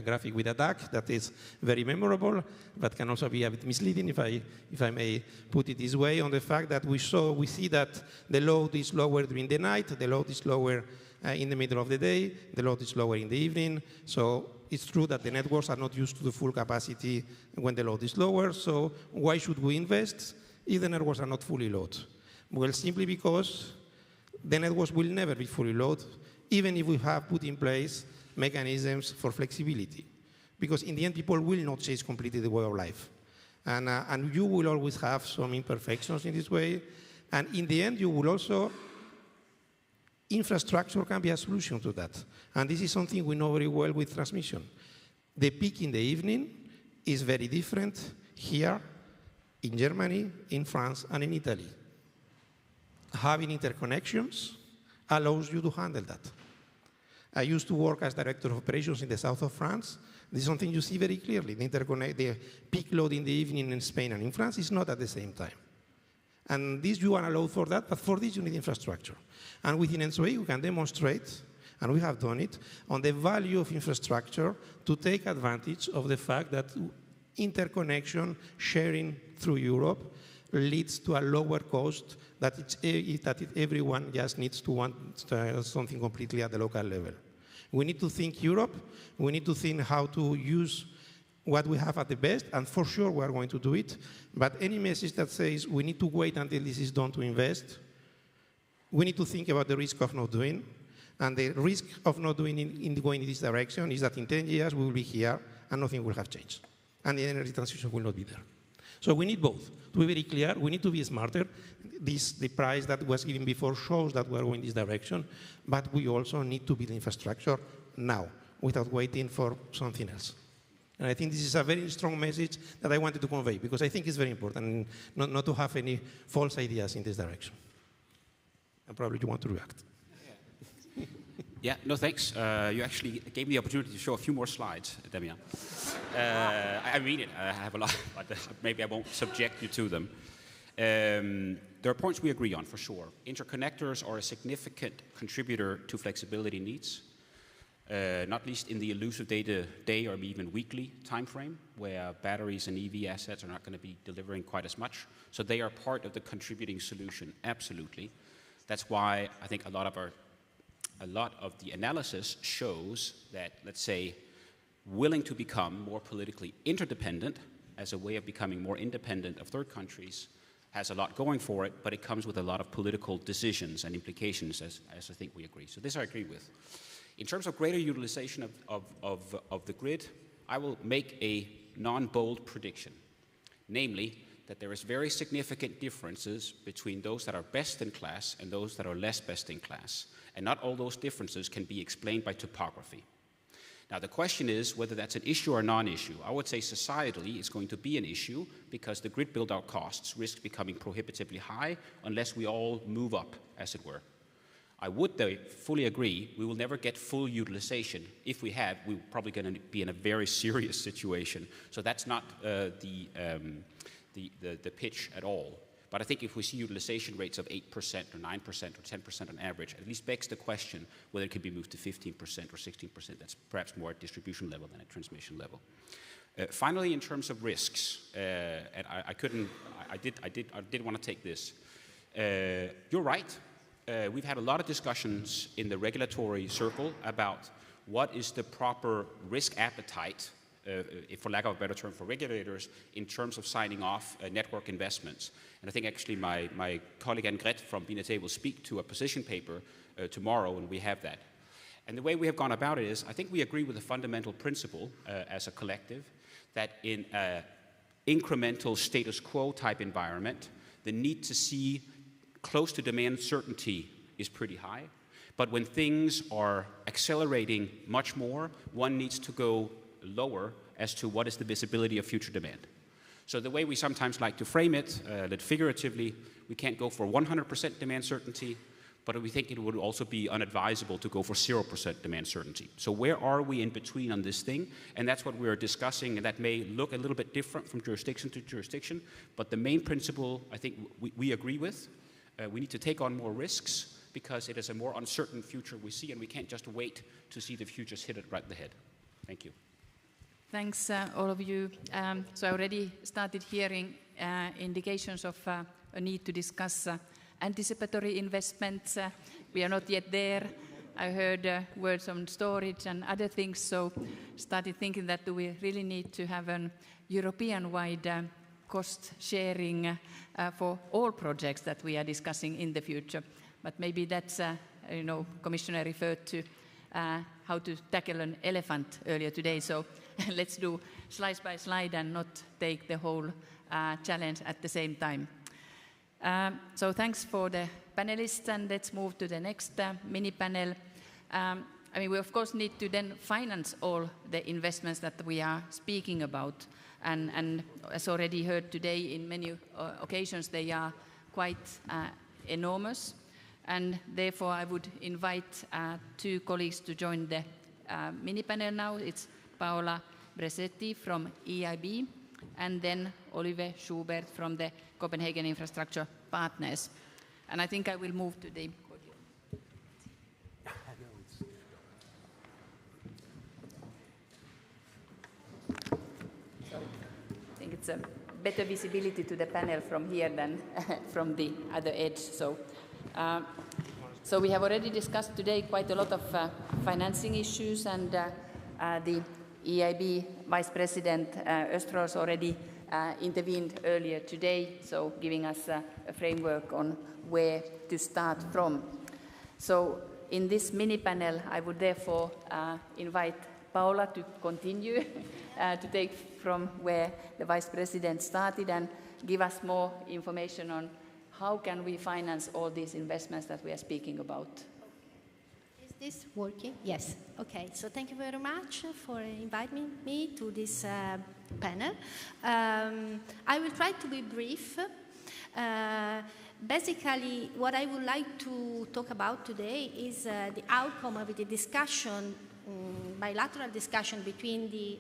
graphic with a duck that is very memorable, but can also be a bit misleading, if I may put it this way, on the fact that we see that the load is lower during the night, the load is lower in the middle of the day, the load is lower in the evening. So it's true that the networks are not used to the full capacity when the load is lower. So why should we invest if the networks are not fully loaded? Well, simply because the networks will never be fully loaded, even if we have put in place mechanisms for flexibility. Because in the end, people will not change completely the way of life. And you will always have some imperfections in this way. And in the end, you will also, infrastructure can be a solution to that. And this is something we know very well with transmission. The peak in the evening is very different here, in Germany, in France, and in Italy. Having interconnections allows you to handle that. I used to work as director of operations in the south of France. This is something you see very clearly. The peak load in the evening in Spain and in France is not at the same time. And this you are allowed for that, but for this you need infrastructure. And within ENTSO-E we can demonstrate, and we have done it, on the value of infrastructure to take advantage of the fact that interconnection sharing through Europe leads to a lower cost that everyone just needs to want something completely at the local level. We need to think Europe. We need to think how to use what we have at the best, and for sure we are going to do it. But any message that says we need to wait until this is done to invest, we need to think about the risk of not doing. And the risk of not doing in going in this direction is that in 10 years we will be here and nothing will have changed. And the energy transition will not be there. So we need both. To be very clear, we need to be smarter. The price that was given before shows that we are going this direction, but we also need to build infrastructure now, without waiting for something else. And I think this is a very strong message that I wanted to convey, because I think it's very important not to have any false ideas in this direction. And probably you want to react. Yeah, no thanks. You actually gave me the opportunity to show a few more slides, Damian. I mean it, I have a lot, but maybe I won't subject you to them. There are points we agree on, for sure. Interconnectors are a significant contributor to flexibility needs, not least in the elusive day-to-day or even weekly time frame, where batteries and EV assets are not going to be delivering quite as much. So they are part of the contributing solution, absolutely. That's why I think a lot of the analysis shows that, let's say, willing to become more politically interdependent as a way of becoming more independent of third countries has a lot going for it, but it comes with a lot of political decisions and implications, as I think we agree. So this I agree with. In terms of greater utilization of the grid, I will make a non-bold prediction, namely that there is very significant differences between those that are best in class and those that are less best in class. And not all those differences can be explained by topography. Now, the question is whether that's an issue or non-issue. I would say societally it's going to be an issue because the grid build-out costs risk becoming prohibitively high unless we all move up, as it were. I would, though, fully agree we will never get full utilization. If we have, we're probably going to be in a very serious situation. So that's not the pitch at all. But I think if we see utilization rates of 8% or 9% or 10% on average, at least begs the question whether it could be moved to 15% or 16%. That's perhaps more at distribution level than at transmission level. Finally, in terms of risks, and I did want to take this. You're right. We've had a lot of discussions in the regulatory circle about what is the proper risk appetite, for lack of a better term, for regulators in terms of signing off network investments. And I think actually my colleague Annegret from BNT will speak to a position paper tomorrow, and we have that. And the way we have gone about it is, I think we agree with the fundamental principle as a collective that in an incremental status quo type environment, the need to see close to demand certainty is pretty high. But when things are accelerating much more, one needs to go lower as to what is the visibility of future demand. So the way we sometimes like to frame it, that figuratively, we can't go for 100% demand certainty, but we think it would also be unadvisable to go for 0% demand certainty. So where are we in between on this thing? And that's what we're discussing, and that may look a little bit different from jurisdiction to jurisdiction, but the main principle I think we agree with. We need to take on more risks because it is a more uncertain future we see, and we can't just wait to see the futures hit it right in the head. Thank you. Thanks, all of you. So I already started hearing indications of a need to discuss anticipatory investments. We are not yet there. I heard words on storage and other things, so started thinking that do we really need to have an European-wide cost sharing for all projects that we are discussing in the future. But maybe that's, Commissioner referred to how to tackle an elephant earlier today, so let's do slide by slide and not take the whole challenge at the same time. So thanks for the panelists, and let's move to the next mini panel. We of course need to then finance all the investments that we are speaking about, and as already heard today in many occasions, they are quite enormous, and therefore I would invite two colleagues to join the mini panel now. It's Paola Bresetti from EIB, and then Oliver Schubert from the Copenhagen Infrastructure Partners. And I think I will move to the podium. Sorry. I think it's a better visibility to the panel from here than from the other edge. So we have already discussed today quite a lot of financing issues, and the EIB Vice President Östros already intervened earlier today, so giving us a framework on where to start from. So in this mini panel, I would therefore invite Paola to continue to take from where the Vice President started and give us more information on how can we finance all these investments that we are speaking about. Is this working? Yes. Okay. So thank you very much for inviting me to this panel. I will try to be brief. Basically, what I would like to talk about today is the outcome of the discussion, bilateral discussion between the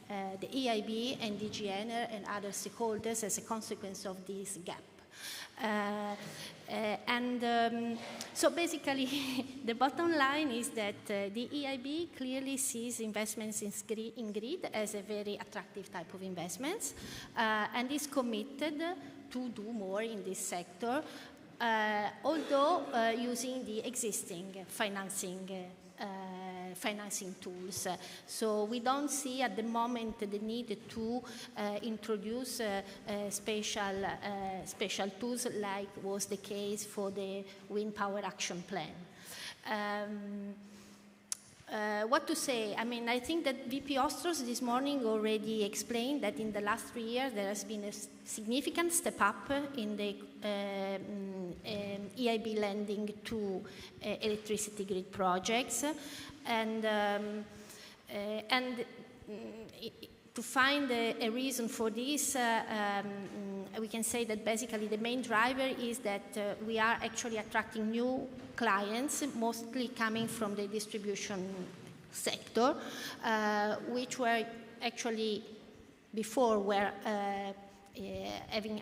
EIB and DG Ener and other stakeholders as a consequence of this gap. So basically, the bottom line is that the EIB clearly sees investments in grid as a very attractive type of investments and is committed to do more in this sector, although using the existing financing tools. So we don't see at the moment the need to introduce special tools like was the case for the Wind Power Action Plan. What to say? I mean, I think that VP Ostros this morning already explained that in the last 3 years there has been a significant step up in the EIB lending to electricity grid projects, and to find a reason for this, we can say that basically the main driver is that we are actually attracting new clients, mostly coming from the distribution sector, which were actually before were having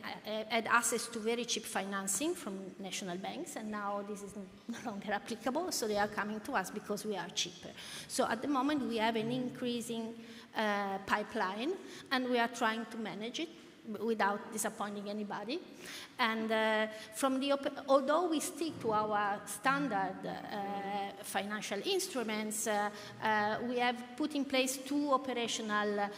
had access to very cheap financing from national banks, and now this is no longer applicable, so they are coming to us because we are cheaper. So at the moment we have an increasing pipeline, and we are trying to manage it without disappointing anybody. And although we stick to our standard financial instruments, we have put in place 2 operational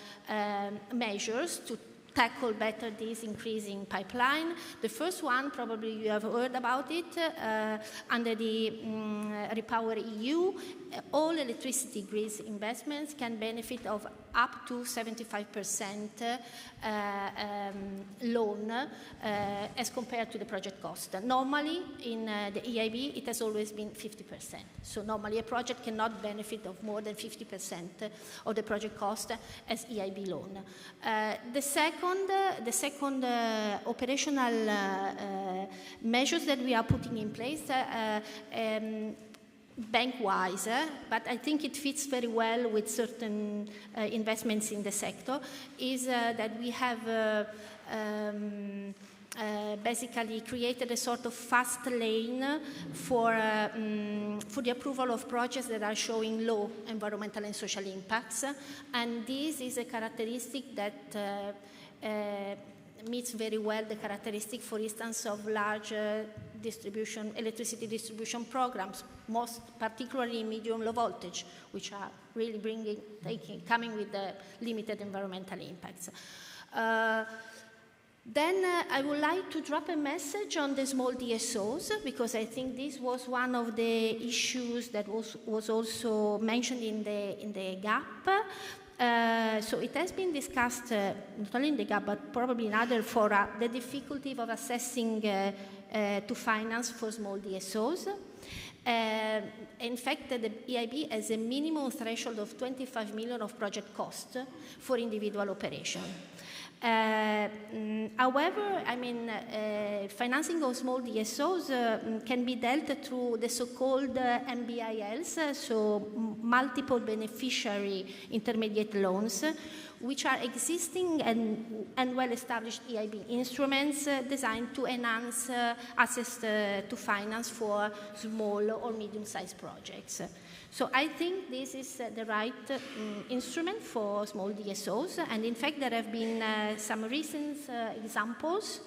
measures to tackle better this increasing pipeline. The first one, probably you have heard about it, under the Repower EU, all electricity grid investments can benefit of up to 75% loan as compared to the project cost. Normally, in the EIB, it has always been 50%. So normally a project cannot benefit of more than 50% of the project cost as EIB loan. The second operational measures that we are putting in place bank-wise, but I think it fits very well with certain investments in the sector, is that we have basically created a sort of fast lane for the approval of projects that are showing low environmental and social impacts, and this is a characteristic that meets very well the characteristic, for instance, of large electricity distribution programs, most particularly medium low voltage, which are really coming with the limited environmental impacts. Then I would like to drop a message on the small DSOs, because I think this was one of the issues that was also mentioned in the GAP. So it has been discussed, not only in the GAP, but probably in other fora, the difficulty of assessing to finance for small DSOs. In fact, the EIB has a minimum threshold of 25 million of project cost for individual operation. However, I mean, financing of small DSOs can be dealt through the so-called MBILs, so multiple beneficiary intermediate loans, which are existing and well-established EIB instruments designed to enhance access to finance for small or medium-sized projects. So I think this is the right instrument for small DSOs, and in fact there have been some recent examples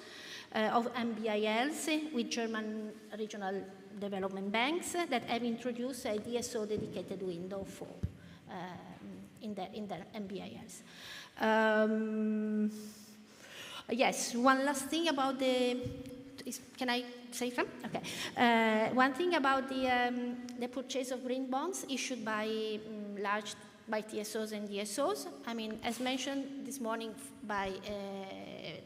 of MBILs with German regional development banks that have introduced a DSO dedicated window for in the MBILs. Yes, one last thing about can I say some? Okay. One thing about the purchase of green bonds issued by TSOs and DSOs. I mean, as mentioned this morning by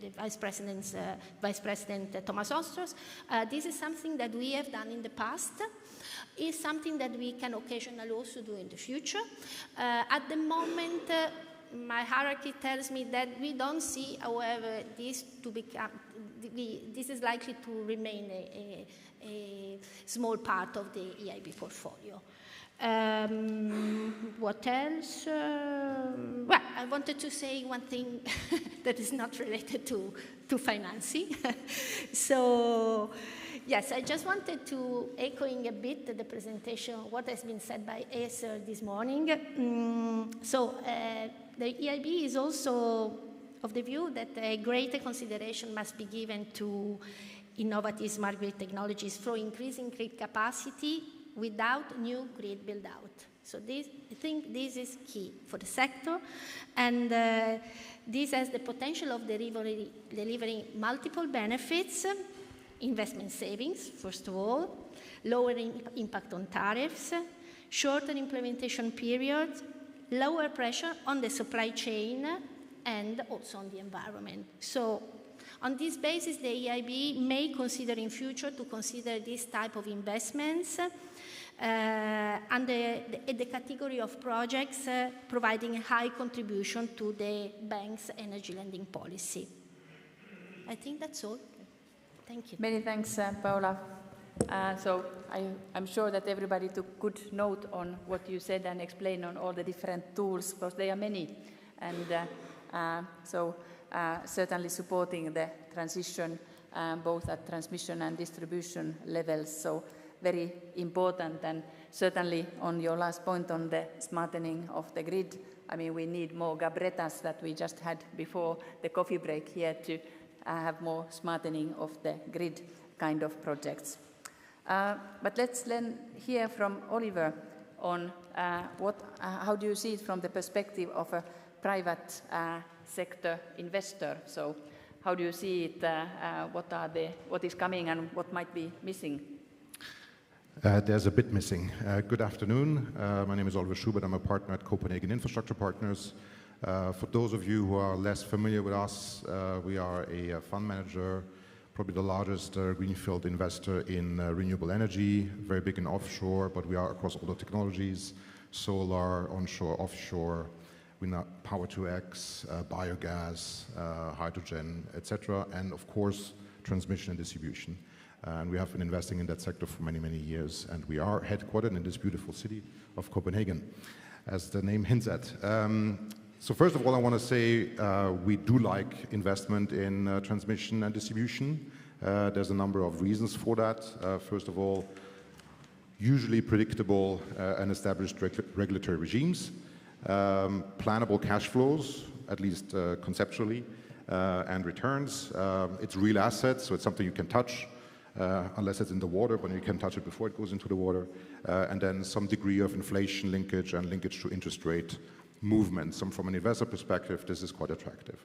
the Vice President Thomas Ostros. This is something that we have done in the past. It's something that we can occasionally also do in the future. At the moment, my hierarchy tells me that we don't see, however, this to become, this is likely to remain a small part of the EIB portfolio. What else? Well, I wanted to say one thing that is not related to financing. So, yes, I just wanted to echoing a bit the presentation, what has been said by Acer this morning. The EIB is also of the view that a greater consideration must be given to innovative smart grid technologies for increasing grid capacity without new grid build-out. So I think this is key for the sector, and this has the potential of delivering multiple benefits: investment savings, first of all, lowering impact on tariffs, shorter implementation periods, lower pressure on the supply chain, and also on the environment. So on this basis, the EIB may consider in future to consider this type of investments under the category of projects providing a high contribution to the bank's energy lending policy. I think that's all. Thank you. Many thanks, Paola. So I'm sure that everybody took good note on what you said and explained on all the different tools, because there are many. And certainly supporting the transition both at transmission and distribution levels. So very important, and certainly on your last point on the smartening of the grid, I mean, we need more Gabettas that we just had before the coffee break here to have more smartening of the grid kind of projects. But let's then hear from Oliver on how do you see it from the perspective of a private sector investor? So how do you see it, what is coming and what might be missing? There's a bit missing. Good afternoon. My name is Oliver Schubert. I'm a partner at Copenhagen Infrastructure Partners. For those of you who are less familiar with us, we are a fund manager, probably the largest greenfield investor in renewable energy, very big in offshore, but we are across all the technologies: solar, onshore, offshore, Power-to-X, biogas, hydrogen, etc., and of course transmission and distribution. And we have been investing in that sector for many, many years, and we are headquartered in this beautiful city of Copenhagen, as the name hints at. So first of all, I want to say we do like investment in transmission and distribution. There's a number of reasons for that. First of all, usually predictable and established regulatory regimes, plannable cash flows, at least conceptually, and returns. It's real assets, so it's something you can touch, unless it's in the water, but you can touch it before it goes into the water. And then some degree of inflation linkage and linkage to interest rate movements. From an investor perspective, this is quite attractive.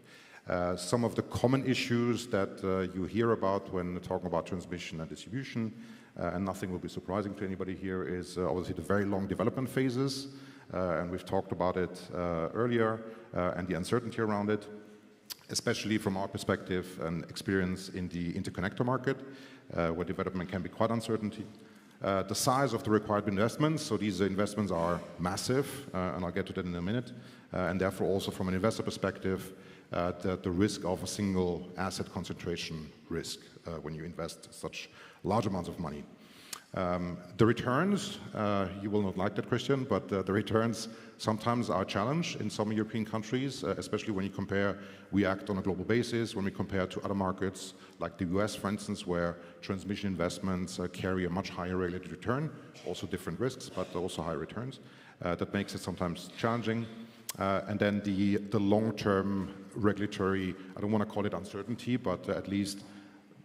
Some of the common issues that you hear about when talking about transmission and distribution, and nothing will be surprising to anybody here, is obviously the very long development phases, and we've talked about it earlier, and the uncertainty around it, especially from our perspective and experience in the interconnector market, where development can be quite uncertain. The size of the required investments, so these investments are massive, and I'll get to that in a minute, and therefore also from an investor perspective, the risk of a single asset concentration risk when you invest such large amounts of money. The returns, you will not like that, Christian, but the returns sometimes are a challenge in some European countries, especially when you compare, we act on a global basis, when we compare to other markets like the US, for instance, where transmission investments carry a much higher regulated return, also different risks, but also high returns. That makes it sometimes challenging. And then the long-term regulatory, I don't want to call it uncertainty, but at least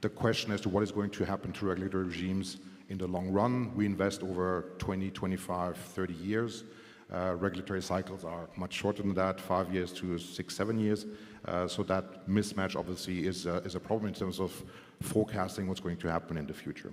the question as to what is going to happen to regulatory regimes in the long run. We invest over 20, 25, 30 years. Regulatory cycles are much shorter than that, 5 years to 6, 7 years. So that mismatch obviously is a problem in terms of forecasting what's going to happen in the future.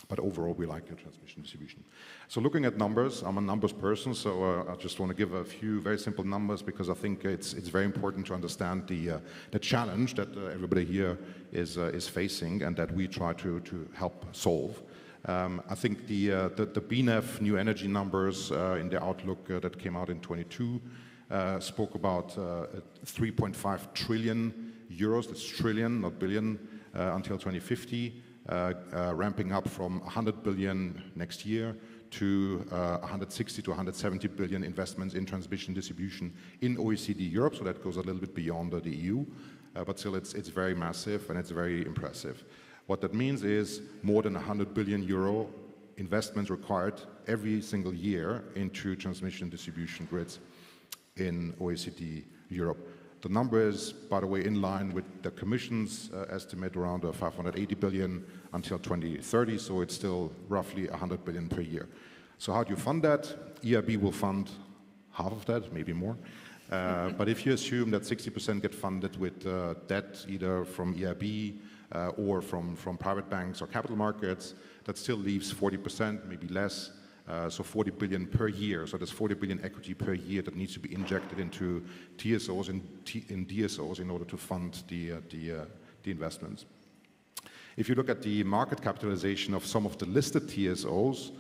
But overall, we like the transmission distribution. So looking at numbers, I'm a numbers person, so I just want to give a few very simple numbers because I think it's very important to understand the challenge that everybody here is facing and that we try to help solve. I think the BNEF new energy numbers in the outlook that came out in 22 spoke about 3.5 trillion euros, that's trillion, not billion, until 2050. Ramping up from 100 billion next year to 160 to 170 billion investments in transmission distribution in OECD Europe, so that goes a little bit beyond the EU, but still it's very massive and it's very impressive. What that means is more than 100 billion euro investments required every single year into transmission distribution grids in OECD Europe. The number is, by the way, in line with the Commission's estimate around 580 billion until 2030, so it's still roughly 100 billion per year. So how do you fund that? EIB will fund half of that, maybe more. But if you assume that 60% get funded with debt, either from EIB or from private banks or capital markets, that still leaves 40%, maybe less. So 40 billion per year. So there's 40 billion equity per year that needs to be injected into TSOs and in DSOs in order to fund the investments. If you look at the market capitalization of some of the listed TSOs,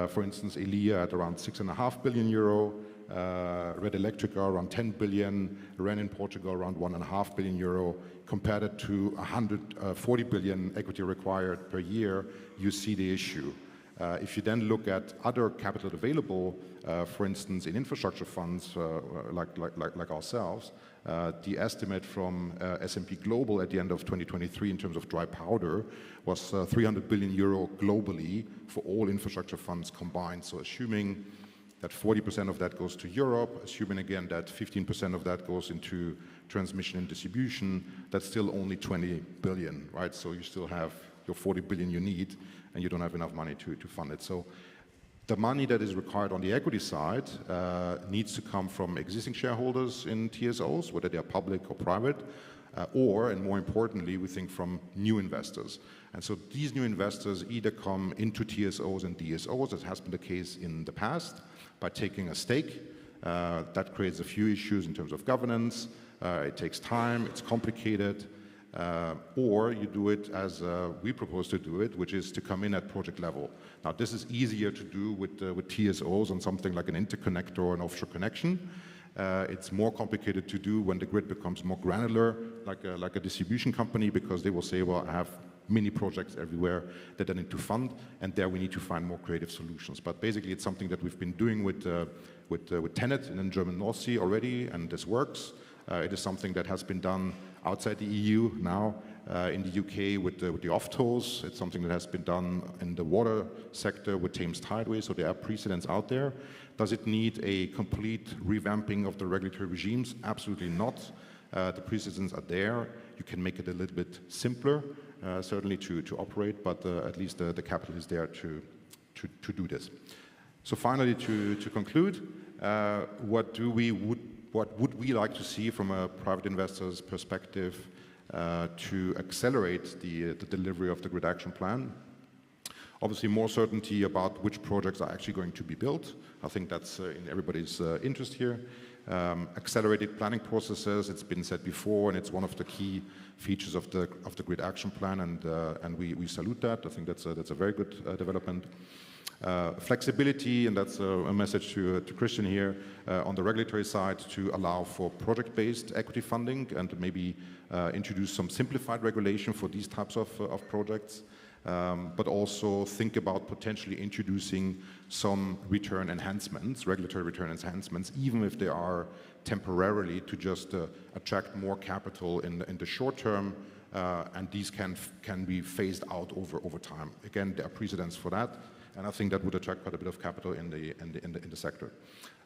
for instance, Elia at around 6.5 billion euro, Red Electrica around 10 billion, REN in Portugal around 1.5 billion euro, compared it to 140 billion equity required per year, you see the issue. If you then look at other capital available, for instance, in infrastructure funds like ourselves, the estimate from S&P Global at the end of 2023 in terms of dry powder was 300 billion euro globally for all infrastructure funds combined. So assuming that 40% of that goes to Europe, assuming again that 15% of that goes into transmission and distribution, that's still only 20 billion, right? So you still have your 40 billion you need, and you don't have enough money to fund it. So the money that is required on the equity side needs to come from existing shareholders in TSOs, whether they're public or private, or, and more importantly, we think from new investors. And so these new investors either come into TSOs and DSOs, as has been the case in the past, by taking a stake. That creates a few issues in terms of governance. It takes time, it's complicated. Or you do it as we propose to do it, which is to come in at project level. Now, this is easier to do with TSOs on something like an interconnector or an offshore connection. It's more complicated to do when the grid becomes more granular, like a distribution company, because they will say, well, I have mini projects everywhere that I need to fund, and there we need to find more creative solutions. But basically, it's something that we've been doing with TenneT in the German North Sea already, and this works. It is something that has been done outside the EU now, in the UK with the off-tolls. It's something that has been done in the water sector with Thames Tideway, so there are precedents out there. Does it need a complete revamping of the regulatory regimes? Absolutely not. The precedents are there. You can make it a little bit simpler, certainly to operate, but at least the capital is there to do this. So finally, to conclude, what would we like to see from a private investor's perspective to accelerate the delivery of the Grid Action Plan? Obviously, more certainty about which projects are actually going to be built. I think that's in everybody's interest here. Accelerated planning processes, it's been said before, and it's one of the key features of the Grid Action Plan, and we salute that. I think that's a very good development. Flexibility, and that's a message to Christian here, on the regulatory side to allow for project-based equity funding and maybe introduce some simplified regulation for these types of projects, but also think about potentially introducing some return enhancements, regulatory return enhancements, even if they are temporarily to just attract more capital in the short term, and these can be phased out over time. Again, there are precedents for that. And I think that would attract quite a bit of capital in the sector.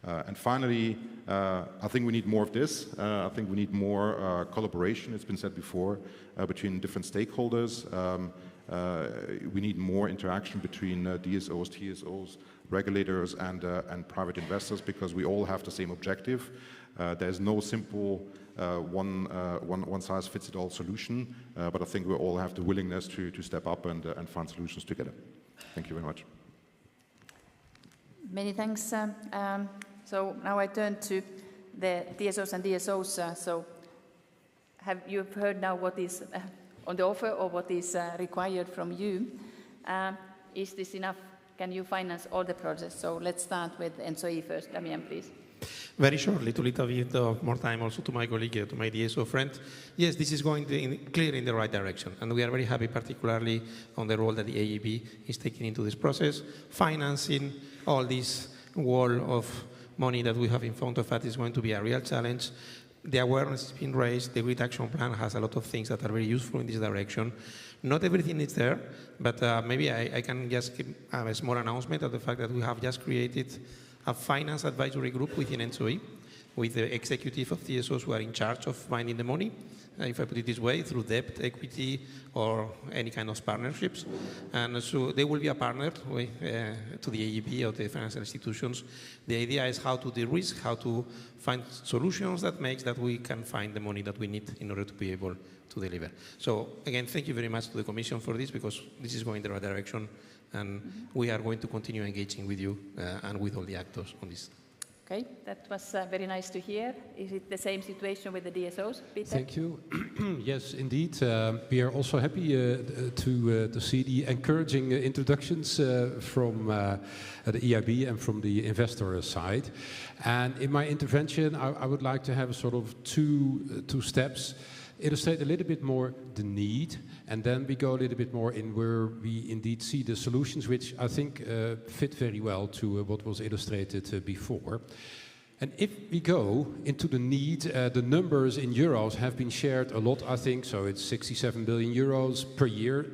And finally, I think we need more of this. I think we need more collaboration, it's been said before, between different stakeholders. we need more interaction between DSOs, TSOs, regulators, and private investors, because we all have the same objective. There's no simple one-size-fits-it-all solution, but I think we all have the willingness to step up and find solutions together. Thank you very much. Many thanks. So now I turn to the TSOs and DSOs. So have you heard now what is on the offer or what is required from you? Is this enough? Can you finance all the projects? So let's start with ENTSO-E first. Damien, please. Very shortly, to leave a bit of more time also to my colleague, to my DSO friend. Yes, this is going clearly in the right direction, and we are very happy, particularly on the role that the EIB is taking into this process. Financing all this wall of money that we have in front of us is going to be a real challenge. The awareness has been raised. The Grid Action Plan has a lot of things that are very useful in this direction. Not everything is there, but maybe I can just give a small announcement of the fact that we have just created a finance advisory group within ENTSO-E with the executive of TSOs who are in charge of finding the money, if I put it this way, through debt, equity, or any kind of partnerships. And so they will be a partner to the EIB or the financial institutions. The idea is how to de-risk, how to find solutions that makes that we can find the money that we need in order to be able to deliver. So again, thank you very much to the Commission for this, because this is going in the right direction, and we are going to continue engaging with you and with all the actors on this. Okay, that was very nice to hear. Is it the same situation with the DSOs, Peter? Thank you. Yes, indeed. We are also happy to see the encouraging introductions from the EIB and from the investor side. And in my intervention, I would like to have a sort of two steps. Illustrate a little bit more the need, and then we go a little bit more in where we indeed see the solutions, which I think fit very well to what was illustrated before. And if we go into the need, the numbers in euros have been shared a lot, I think, so it's 67 billion euros per year.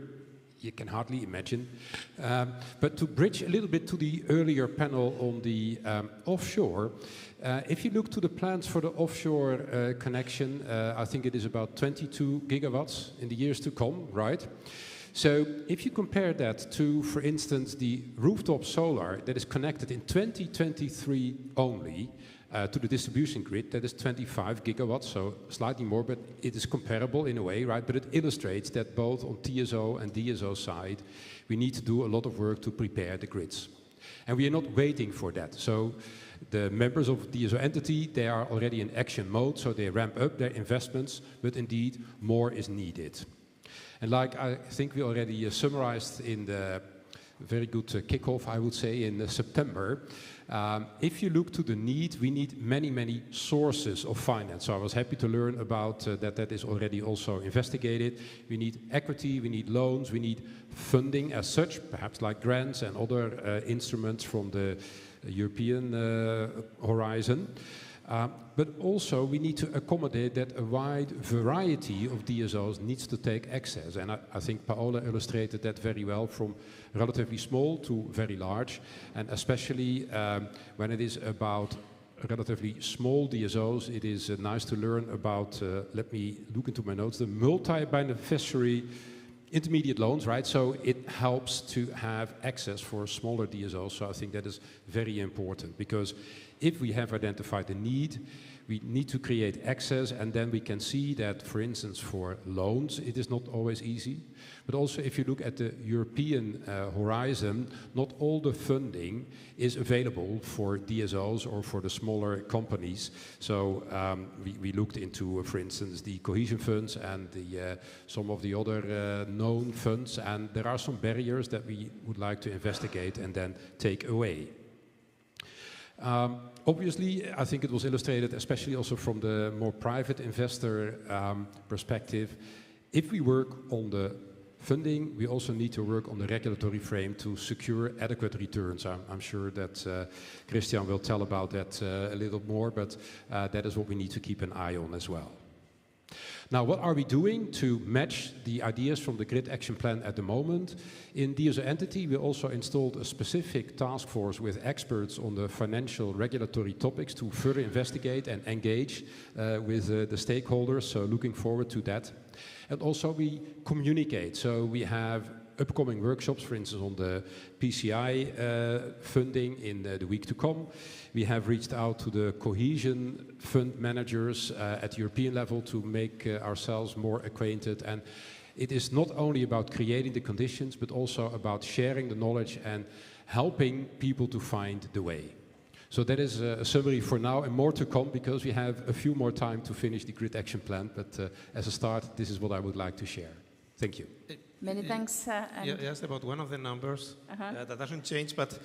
You can hardly imagine. But to bridge a little bit to the earlier panel on the offshore, if you look to the plans for the offshore connection, I think it is about 22 gigawatts in the years to come, right? So if you compare that to, for instance, the rooftop solar that is connected in 2023 only, to the distribution grid, that is 25 gigawatts, so slightly more, but it is comparable in a way, right? But it illustrates that both on TSO and DSO side, we need to do a lot of work to prepare the grids. And we are not waiting for that. So the members of the DSO entity, they are already in action mode, so they ramp up their investments, but indeed more is needed. And like I think we already summarized in the very good kickoff, I would say, in September, if you look to the need, we need many, many sources of finance. So I was happy to learn about that is already also investigated. We need equity, we need loans, we need funding as such, perhaps like grants and other instruments from the European horizon. But also we need to accommodate that a wide variety of DSOs needs to take access. And I think Paola illustrated that very well, from relatively small to very large. And especially when it is about relatively small DSOs, it is nice to learn about, let me look into my notes, the multi-beneficiary intermediate loans, right? So it helps to have access for smaller DSOs. So I think that is very important, because if we have identified the need, we need to create access, and then we can see that, for instance, for loans, it is not always easy. But also if you look at the European horizon, not all the funding is available for DSOs or for the smaller companies. So we looked into, for instance, the cohesion funds and some of the other known funds, and there are some barriers that we would like to investigate and then take away. Obviously, I think it was illustrated, especially also from the more private investor perspective. If we work on the funding, we also need to work on the regulatory frame to secure adequate returns. I'm sure that Christian will tell about that a little more, but that is what we need to keep an eye on as well. Now, what are we doing to match the ideas from the Grid Action Plan at the moment? In DSO entity, we also installed a specific task force with experts on the financial regulatory topics to further investigate and engage with the stakeholders, so looking forward to that. And also we communicate, so we have upcoming workshops, for instance, on the PCI funding in the week to come. We have reached out to the cohesion fund managers at European level to make ourselves more acquainted. And it is not only about creating the conditions, but also about sharing the knowledge and helping people to find the way. So that is a summary for now, and more to come because we have a few more time to finish the grid action plan. But as a start, this is what I would like to share. Thank you. Many thanks. Just about one of the numbers that doesn't change, but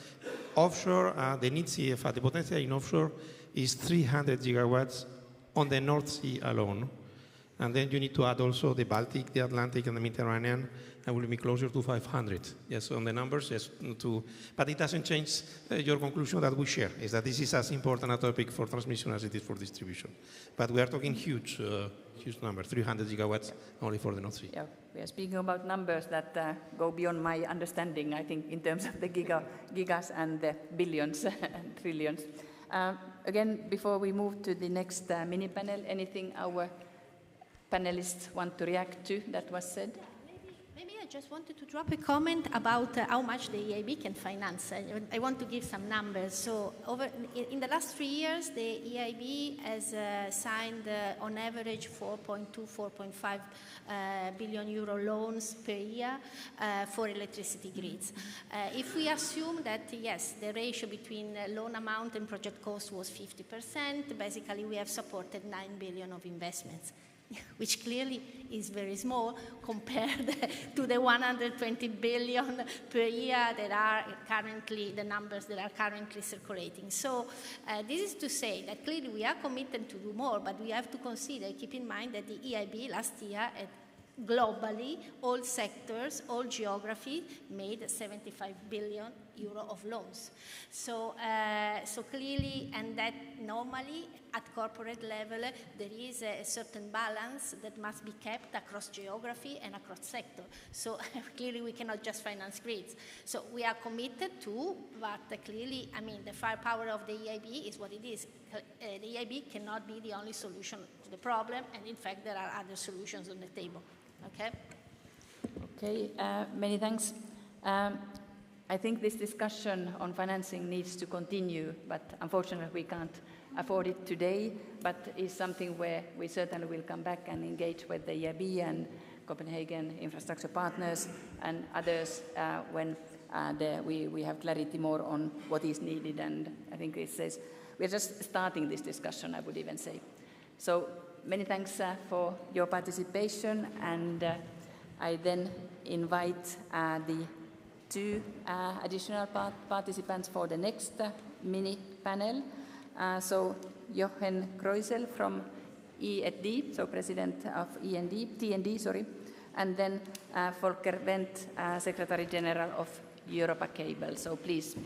offshore, the need CFR, the potential in offshore is 300 gigawatts on the North Sea alone. And then you need to add also the Baltic, the Atlantic, and the Mediterranean, and will be closer to 500. Yes, on the numbers, yes. But it doesn't change your conclusion that we share, is that this is as important a topic for transmission as it is for distribution. But we are talking huge numbers, 300 gigawatts only for the North Sea. Yeah, we are speaking about numbers that go beyond my understanding, I think, in terms of the gigas and the billions and trillions. Again, before we move to the next mini panel, anything our panelists want to react to that was said? Maybe I just wanted to drop a comment about how much the EIB can finance. I want to give some numbers. So in the last 3 years, the EIB has signed on average 4.2, 4.5 billion euro loans per year for electricity grids. If we assume that, yes, the ratio between loan amount and project cost was 50%, basically we have supported 9 billion of investments, which clearly is very small compared to the 120 billion per year that are currently the numbers that are currently circulating. So this is to say that clearly we are committed to do more, but we have to consider, keep in mind that the EIB last year globally, all sectors, all geography, made 75 billion euro of loans. So, so clearly, and that normally at corporate level, there is a certain balance that must be kept across geography and across sector. So clearly we cannot just finance grids. So we are committed to, but clearly, I mean, the firepower of the EIB is what it is. The EIB cannot be the only solution to the problem, and in fact there are other solutions on the table. Okay. Okay, many thanks. I think this discussion on financing needs to continue, but unfortunately we can't afford it today, but it's something where we certainly will come back and engage with the EIB and Copenhagen infrastructure partners and others when we have clarity more on what is needed. And I think it says we're just starting this discussion, I would even say. So many thanks for your participation, and I then invite the two additional participants for the next mini panel. So Jochen Kreusel from ESD, so President of TND, sorry, and then Volker Wendt, Secretary General of Europa Cable. So please.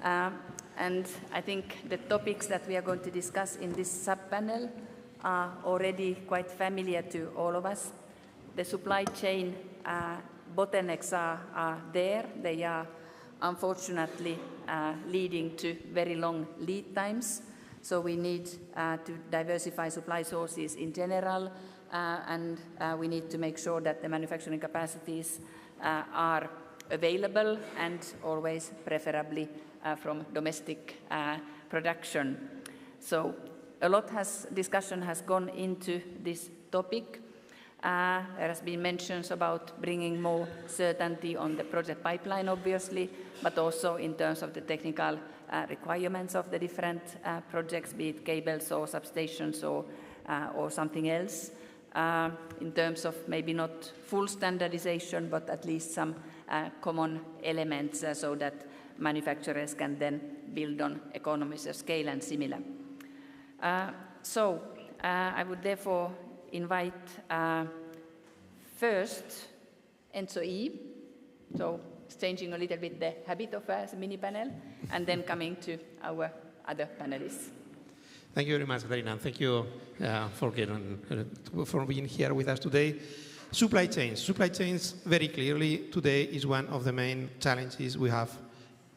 And I think the topics that we are going to discuss in this sub-panel are already quite familiar to all of us. The supply chain bottlenecks are there. They are unfortunately leading to very long lead times. So we need to diversify supply sources in general, and we need to make sure that the manufacturing capacities are available and always preferably from domestic production. So a lot discussion has gone into this topic. There has been mentions about bringing more certainty on the project pipeline, obviously, but also in terms of the technical requirements of the different projects, be it cables or substations or something else, in terms of maybe not full standardization, but at least some common elements so that manufacturers can then build on economies of scale and similar. So I would therefore invite first ENTSO-E, so it's changing a little bit the habit of a mini panel, and then coming to our other panelists. Thank you very much, Katarina, and thank you for being here with us today. Supply chains very clearly today is one of the main challenges we have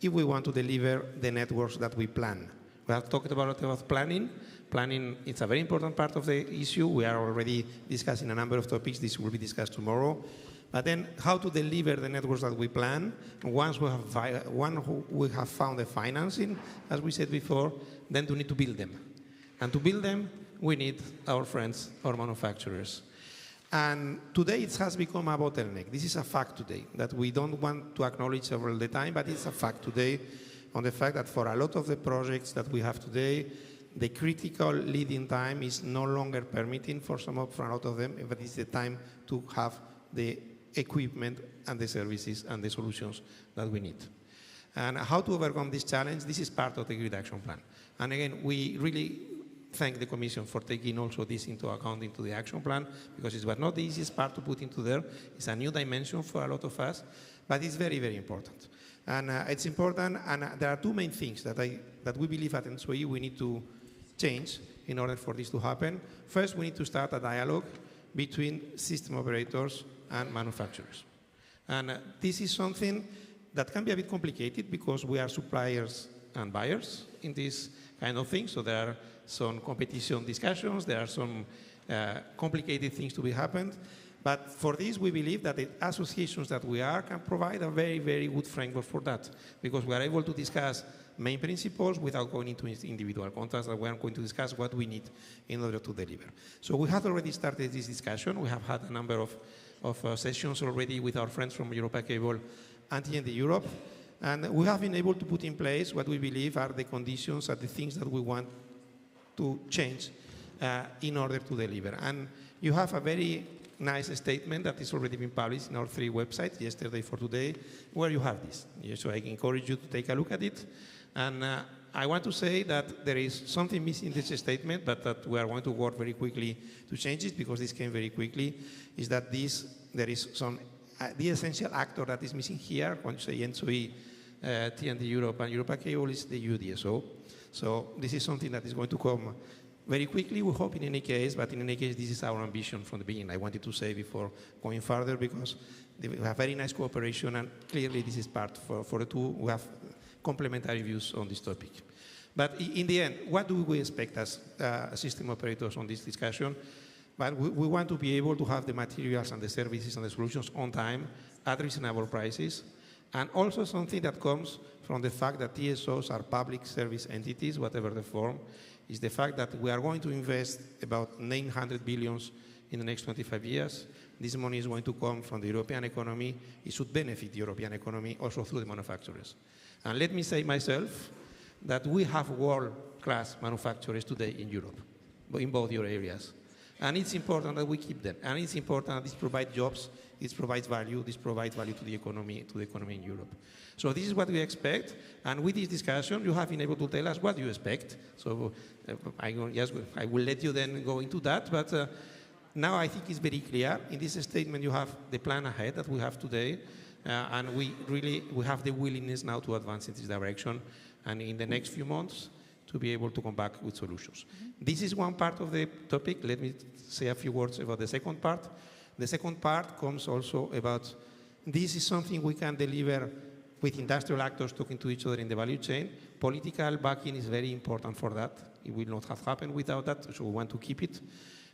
if we want to deliver the networks that we plan. We have talked about planning. Planning is a very important part of the issue. We are already discussing a number of topics. This will be discussed tomorrow. But then how to deliver the networks that we plan, once we have found the financing, as we said before, then we need to build them. And to build them, we need our friends, our manufacturers. And today it has become a bottleneck. This is a fact today that we don't want to acknowledge all the time, but it's a fact today on the fact that for a lot of the projects that we have today, the critical lead-in time is no longer permitting for a lot of them, but it's the time to have the equipment and the services and the solutions that we need. And how to overcome this challenge, this is part of the Grid Action Plan. And again, we really thank the Commission for taking also this into account into the action plan, because it was not the easiest part to put into there. It's a new dimension for a lot of us, but it's very, very important. And it's important, and there are two main things that we believe at ENTSO-E we need to change in order for this to happen. First, we need to start a dialogue between system operators and manufacturers. And this is something that can be a bit complicated because we are suppliers and buyers in this kind of thing. So there are some competition discussions, there are some complicated things to be happened. But for this, we believe that the associations that we are can provide a very, very good framework for that, because we are able to discuss main principles without going into individual contracts, and we are going to discuss what we need in order to deliver. So we have already started this discussion. We have had a number of sessions already with our friends from Europa Cable and TND Europe, and we have been able to put in place what we believe are the conditions and the things that we want to change in order to deliver. And you have a very nice statement that is already been published in our 3 websites, yesterday for today, where you have this. So I encourage you to take a look at it. And I want to say that there is something missing in this statement, but that we are going to work very quickly to change it, because this came very quickly, is that there is some, the essential actor that is missing here, when you say ENTSO-E, TND Europe and Europa Cable, is the UDSO. So this is something that is going to come very quickly, we hope, in any case, but in any case, this is our ambition from the beginning. I wanted to say before going further, because we have very nice cooperation, and clearly this is part for the two. We have complementary views on this topic. But in the end, what do we expect as system operators on this discussion? But we want to be able to have the materials and the services and the solutions on time at reasonable prices, and also something that comes from the fact that TSOs are public service entities, whatever the form, is the fact that we are going to invest about 900 billion in the next 25 years. This money is going to come from the European economy. It should benefit the European economy also through the manufacturers. And let me say myself that we have world-class manufacturers today in Europe, in both your areas. And it's important that we keep them. And it's important that this provides jobs, this provides value to the economy in Europe. So this is what we expect. And with this discussion, you have been able to tell us what you expect. So I will let you then go into that. But now I think it's very clear. In this statement, you have the plan ahead that we have today. And we have the willingness now to advance in this direction. And in the next few months, to be able to come back with solutions. Mm-hmm. This is one part of the topic. Let me say a few words about the second part. The second part comes also about, this is something we can deliver with industrial actors talking to each other in the value chain. Political backing is very important for that. It will not have happened without that, so we want to keep it.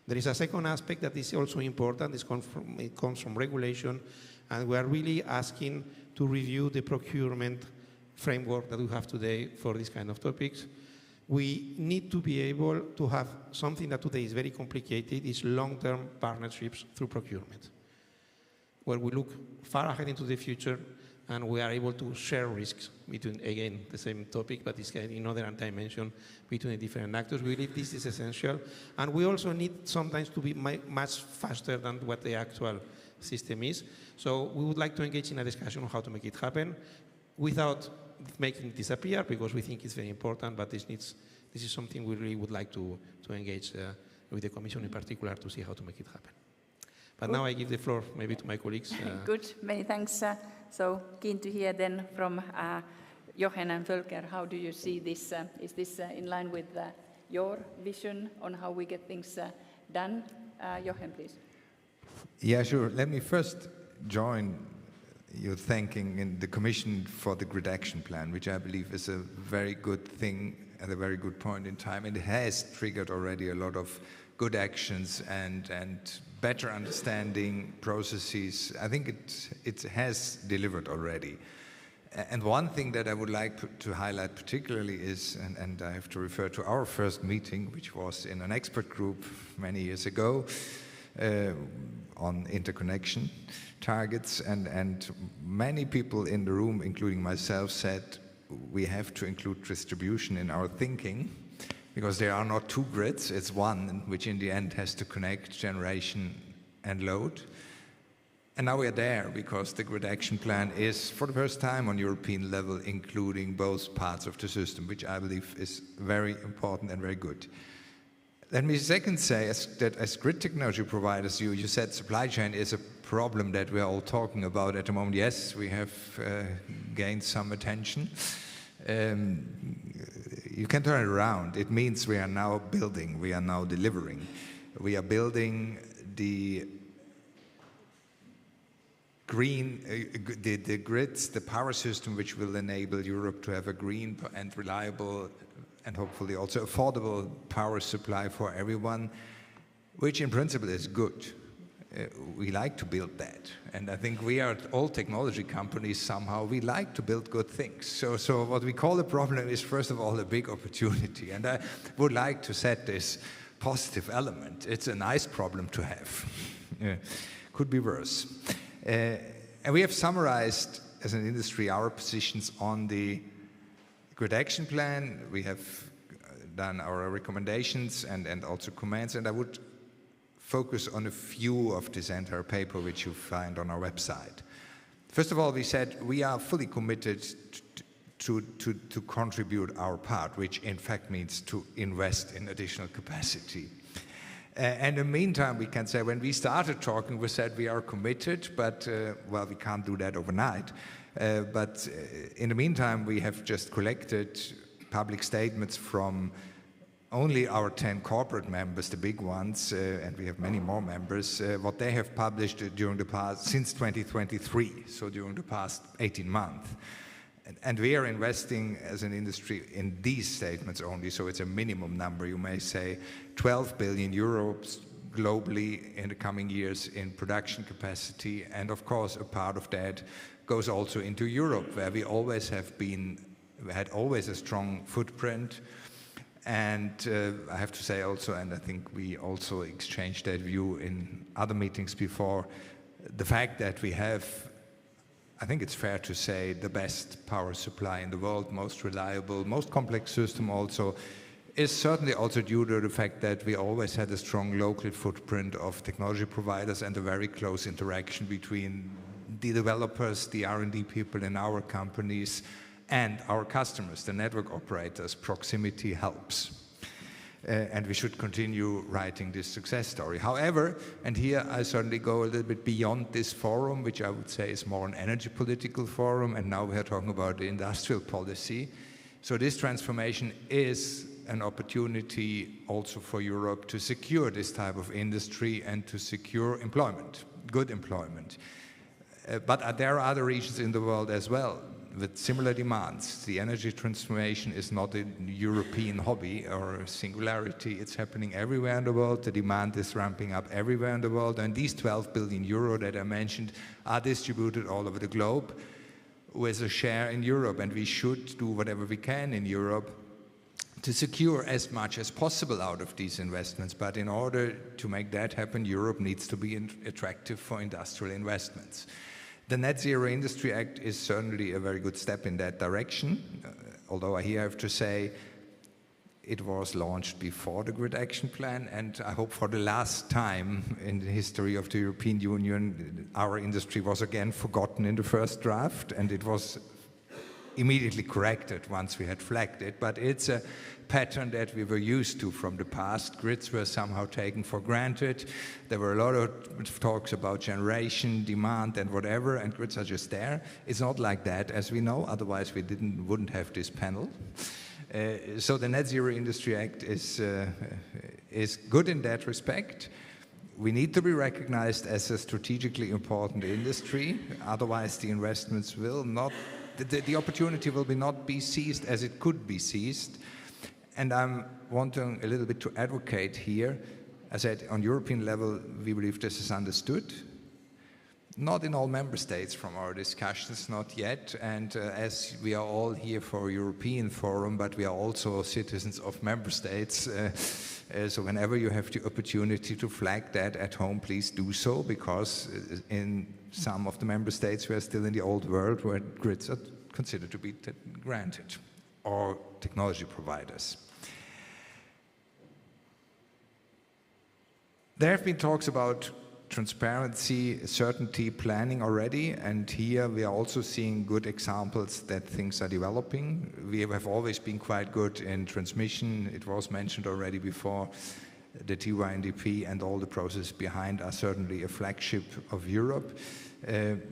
There is a second aspect that is also important. It comes from regulation, and we are really asking to review the procurement framework that we have today for these kind of topics. We need to be able to have something that today is very complicated, is long-term partnerships through procurement, where we look far ahead into the future and we are able to share risks between, again, the same topic, but it's in another dimension between the different actors. We believe this is essential. And we also need sometimes to be much faster than what the actual system is. So we would like to engage in a discussion on how to make it happen without making it disappear, because we think it's very important, but this is something we really would like to engage with the Commission in particular to see how to make it happen. But good. Now I give the floor maybe to my colleagues. Good, many thanks. So keen to hear then from Jochen and Volker, how do you see this? Is this in line with your vision on how we get things done? Jochen, please. Yeah, sure. Let me first join you thanking in the Commission for the Grid Action Plan, which I believe is a very good thing at a very good point in time, and it has triggered already a lot of good actions and better understanding processes. I think it has delivered already. And one thing that I would like to highlight particularly is, and I have to refer to our first meeting, which was in an expert group many years ago on interconnection targets, and many people in the room, including myself, said we have to include distribution in our thinking, because there are not two grids, it's one, which in the end has to connect generation and load. And now we are there, because the grid action plan is, for the first time on European level, including both parts of the system, which I believe is very important and very good. Let me second say that as grid technology providers, you said supply chain is a problem that we're all talking about at the moment. Yes, we have gained some attention. You can turn it around. It means we are now building, we are now delivering. We are building the green, the grids, the power system which will enable Europe to have a green and reliable and hopefully also affordable power supply for everyone, which in principle is good. We like to build that. And I think we are all technology companies somehow, we like to build good things. So what we call a problem is first of all a big opportunity. And I would like to set this positive element. It's a nice problem to have. Could be worse. And we have summarized as an industry our positions on the grid action plan. We have done our recommendations and also comments, and I would focus on a few of this entire paper which you find on our website. First of all, we said we are fully committed to contribute our part, which in fact means to invest in additional capacity. And in the meantime, we can say when we started talking, we said we are committed, but, well, we can't do that overnight. But in the meantime, we have just collected public statements from only our 10 corporate members, the big ones, and we have many more members, what they have published during the past, since 2023, so during the past 18 months. And we are investing as an industry in these statements only, so it's a minimum number, you may say, 12 billion euros globally in the coming years in production capacity. And of course, a part of that goes also into Europe, where we always have been, we had always a strong footprint. And I have to say also, and I think we also exchanged that view in other meetings before, the fact that we have, I think it's fair to say, the best power supply in the world, most reliable, most complex system also, is certainly also due to the fact that we always had a strong local footprint of technology providers and a very close interaction between the developers, the R&D people in our companies, and our customers, the network operators. Proximity helps. And we should continue writing this success story. However, and here I certainly go a little bit beyond this forum, which I would say is more an energy political forum, and now we are talking about the industrial policy. So this transformation is an opportunity also for Europe to secure this type of industry and to secure employment, good employment. But there are other regions in the world as well with similar demands. The energy transformation is not a European hobby or a singularity. It's happening everywhere in the world. The demand is ramping up everywhere in the world. And these 12 billion euro that I mentioned are distributed all over the globe with a share in Europe. And we should do whatever we can in Europe to secure as much as possible out of these investments. But in order to make that happen, Europe needs to be attractive for industrial investments. The Net Zero Industry Act is certainly a very good step in that direction, although I here have to say it was launched before the Grid Action Plan, and I hope for the last time in the history of the European Union, our industry was again forgotten in the first draft, and it was immediately corrected once we had flagged it. But it's a pattern that we were used to from the past. Grids were somehow taken for granted. There were a lot of talks about generation, demand, and whatever, and grids are just there. It's not like that, as we know, otherwise we wouldn't have this panel. So the Net Zero Industry Act is good in that respect. We need to be recognized as a strategically important industry, otherwise the investments will not, the opportunity will not be seized as it could be seized. And I'm wanting a little bit to advocate here I said, on European level, we believe this is understood. Not in all member states from our discussions, not yet. And as we are all here for a European forum, but we are also citizens of member states, so whenever you have the opportunity to flag that at home, please do so, because in some of the member states we are still in the old world where grids are considered to be granted, or technology providers. There have been talks about transparency, certainty, planning already, and here we are also seeing good examples that things are developing. We have always been quite good in transmission. It was mentioned already before. The TYNDP and all the processes behind are certainly a flagship of Europe.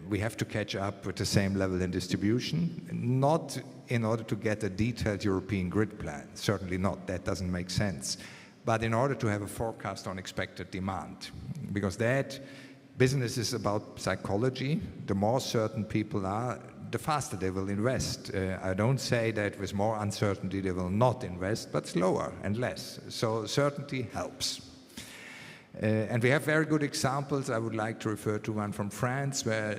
We have to catch up with the same level in distribution, not in order to get a detailed European grid plan, certainly not, that doesn't make sense, but in order to have a forecast on expected demand. Because that business is about psychology. The more certain people are, the faster they will invest. I don't say that with more uncertainty they will not invest, but slower and less. So certainty helps. And we have very good examples. I would like to refer to one from France, where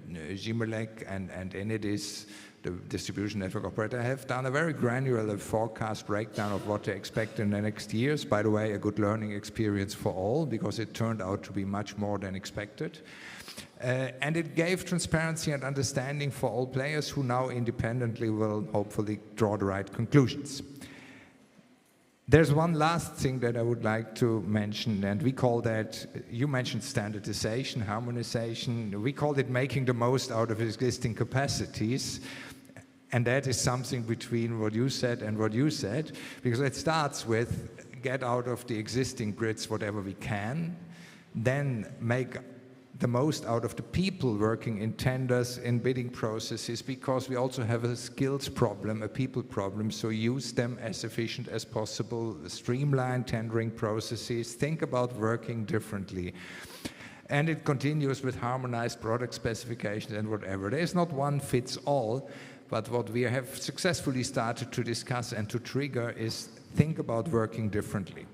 Gimelec and Enedis, the distribution network operator, have done a very granular forecast breakdown of what they expect in the next years. By the way, a good learning experience for all, because it turned out to be much more than expected. And it gave transparency and understanding for all players who now independently will hopefully draw the right conclusions. There's one last thing that I would like to mention, and we call that, you mentioned standardization, harmonization, we call it making the most out of existing capacities. And that is something between what you said and what you said, because it starts with get out of the existing grids whatever we can, then make the most out of the people working in tenders, in bidding processes, because we also have a skills problem, a people problem, so use them as efficient as possible, streamline tendering processes, think about working differently. And it continues with harmonized product specifications and whatever. There is not one fits all, but what we have successfully started to discuss and to trigger is think about working differently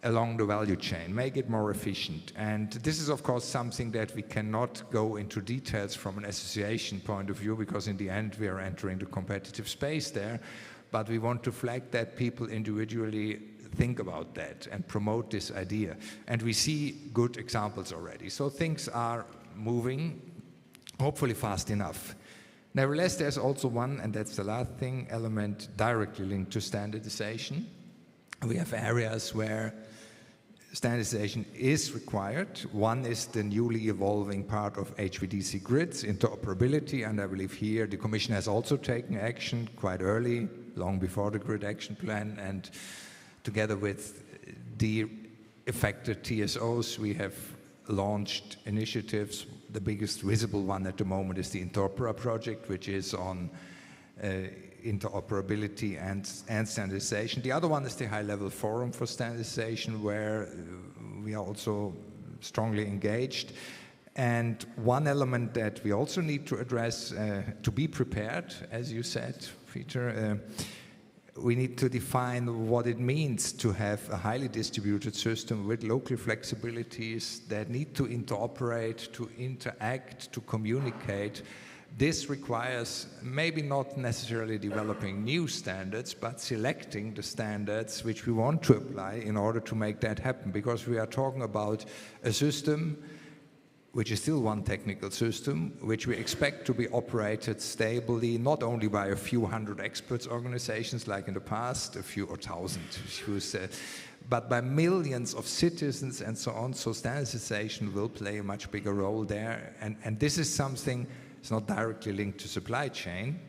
along the value chain, make it more efficient. And this is, of course, something that we cannot go into details from an association point of view, because in the end we are entering the competitive space there. But we want to flag that people individually think about that and promote this idea. And we see good examples already. So things are moving, hopefully fast enough. Nevertheless, there's also one, and that's the last thing, element directly linked to standardization. We have areas where standardization is required. One is the newly evolving part of HVDC grids, interoperability, and I believe here the Commission has also taken action quite early, long before the Grid Action Plan, and together with the affected TSOs, we have launched initiatives. The biggest visible one at the moment is the Interpera project, which is on interoperability and standardization. The other one is the high-level forum for standardization, where we are also strongly engaged. And one element that we also need to address, to be prepared, as you said, Peter, we need to define what it means to have a highly distributed system with local flexibilities that need to interoperate, to interact, to communicate. This requires maybe not necessarily developing new standards, but selecting the standards which we want to apply in order to make that happen, because we are talking about a system which is still one technical system, which we expect to be operated stably, not only by a few hundred experts organizations like in the past, a few or thousand, but by millions of citizens and so on. So standardization will play a much bigger role there. And this is something, it's not directly linked to supply chain,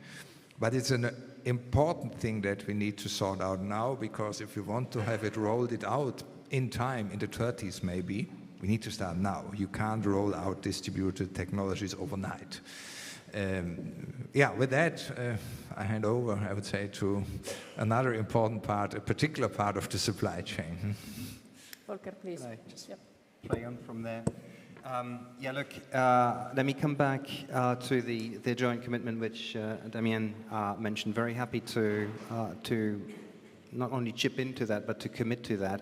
but it's an important thing that we need to sort out now, because if we want to have it rolled out in time, in the 30s maybe, we need to start now. You can't roll out distributed technologies overnight. With that, I hand over, I would say, to another important part, a particular part of the supply chain. Volker, please. Yep. Play on from there. Let me come back to the joint commitment which Damien mentioned. Very happy to not only chip into that, but to commit to that.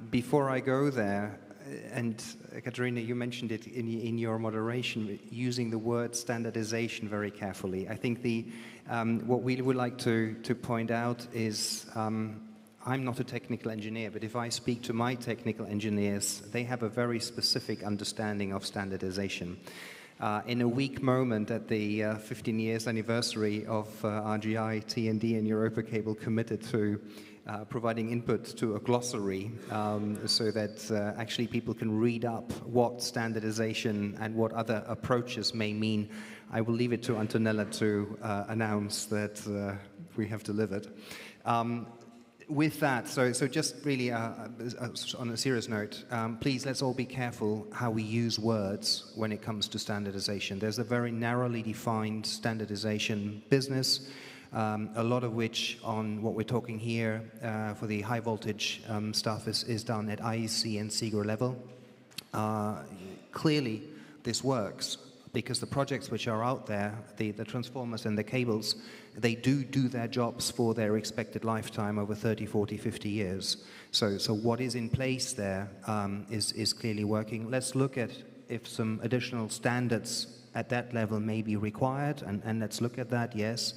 Before I go there, and Katarina, you mentioned it in your moderation, using the word standardization very carefully. I think what we would like to point out is, I'm not a technical engineer, but if I speak to my technical engineers, they have a very specific understanding of standardization. In a weak moment at the 15 years anniversary of RGI, TND and Europa Cable committed to providing input to a glossary so that actually people can read up what standardization and what other approaches may mean. I will leave it to Antonella to announce that we have delivered. With that, so just really on a serious note, please let's all be careful how we use words when it comes to standardization. There's a very narrowly defined standardization business, a lot of which on what we're talking here for the high voltage stuff is done at IEC and SIGRE level. Clearly, this works because the projects which are out there, the transformers and the cables, they do their jobs for their expected lifetime over 30, 40, 50 years. So what is in place there is clearly working. Let's look at if some additional standards at that level may be required, and let's look at that, yes,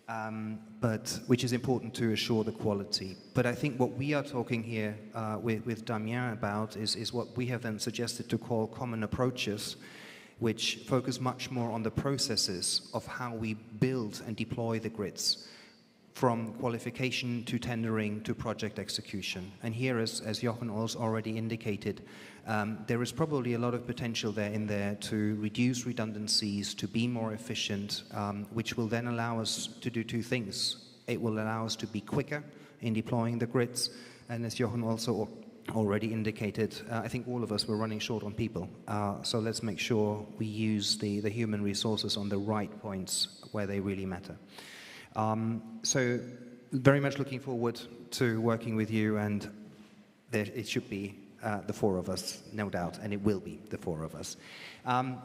but which is important to assure the quality. But I think what we are talking here with Damien about is what we have then suggested to call common approaches, which focus much more on the processes of how we build and deploy the grids, from qualification to tendering to project execution. And here, as Jochen also already indicated, there is probably a lot of potential there to reduce redundancies, to be more efficient, which will then allow us to do two things. It will allow us to be quicker in deploying the grids, and as Jochen also already indicated, I think all of us were running short on people. So let's make sure we use the human resources on the right points where they really matter. So very much looking forward to working with you, and it should be the four of us, no doubt, and it will be the four of us.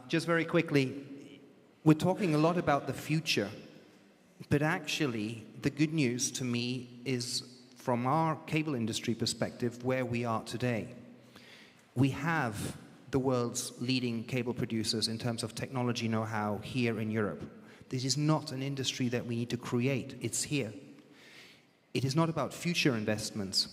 Just very quickly, we're talking a lot about the future, but actually the good news to me is from our cable industry perspective, where we are today. We have the world's leading cable producers in terms of technology know-how here in Europe. This is not an industry that we need to create, it's here. It is not about future investments.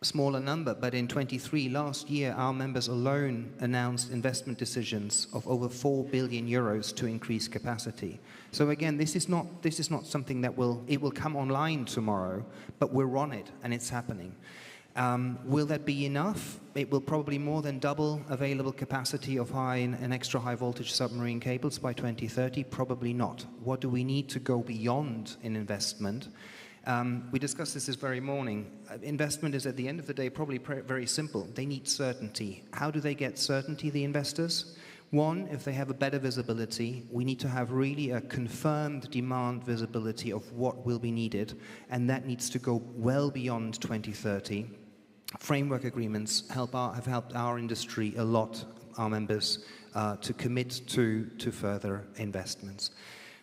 Smaller number, but in 23 last year, our members alone announced investment decisions of over 4 billion euros to increase capacity. So again, this is not something that will come online tomorrow, but we're on it and it's happening. Will that be enough? It will probably more than double available capacity of high and extra high voltage submarine cables by 2030. Probably not. What do we need to go beyond in investment? We discussed this very morning. Investment is, at the end of the day, probably very simple. They need certainty. How do they get certainty, the investors? One, if they have a better visibility, we need to have really a confirmed demand visibility of what will be needed, and that needs to go well beyond 2030. Framework agreements have helped our industry a lot, our members, to commit to further investments.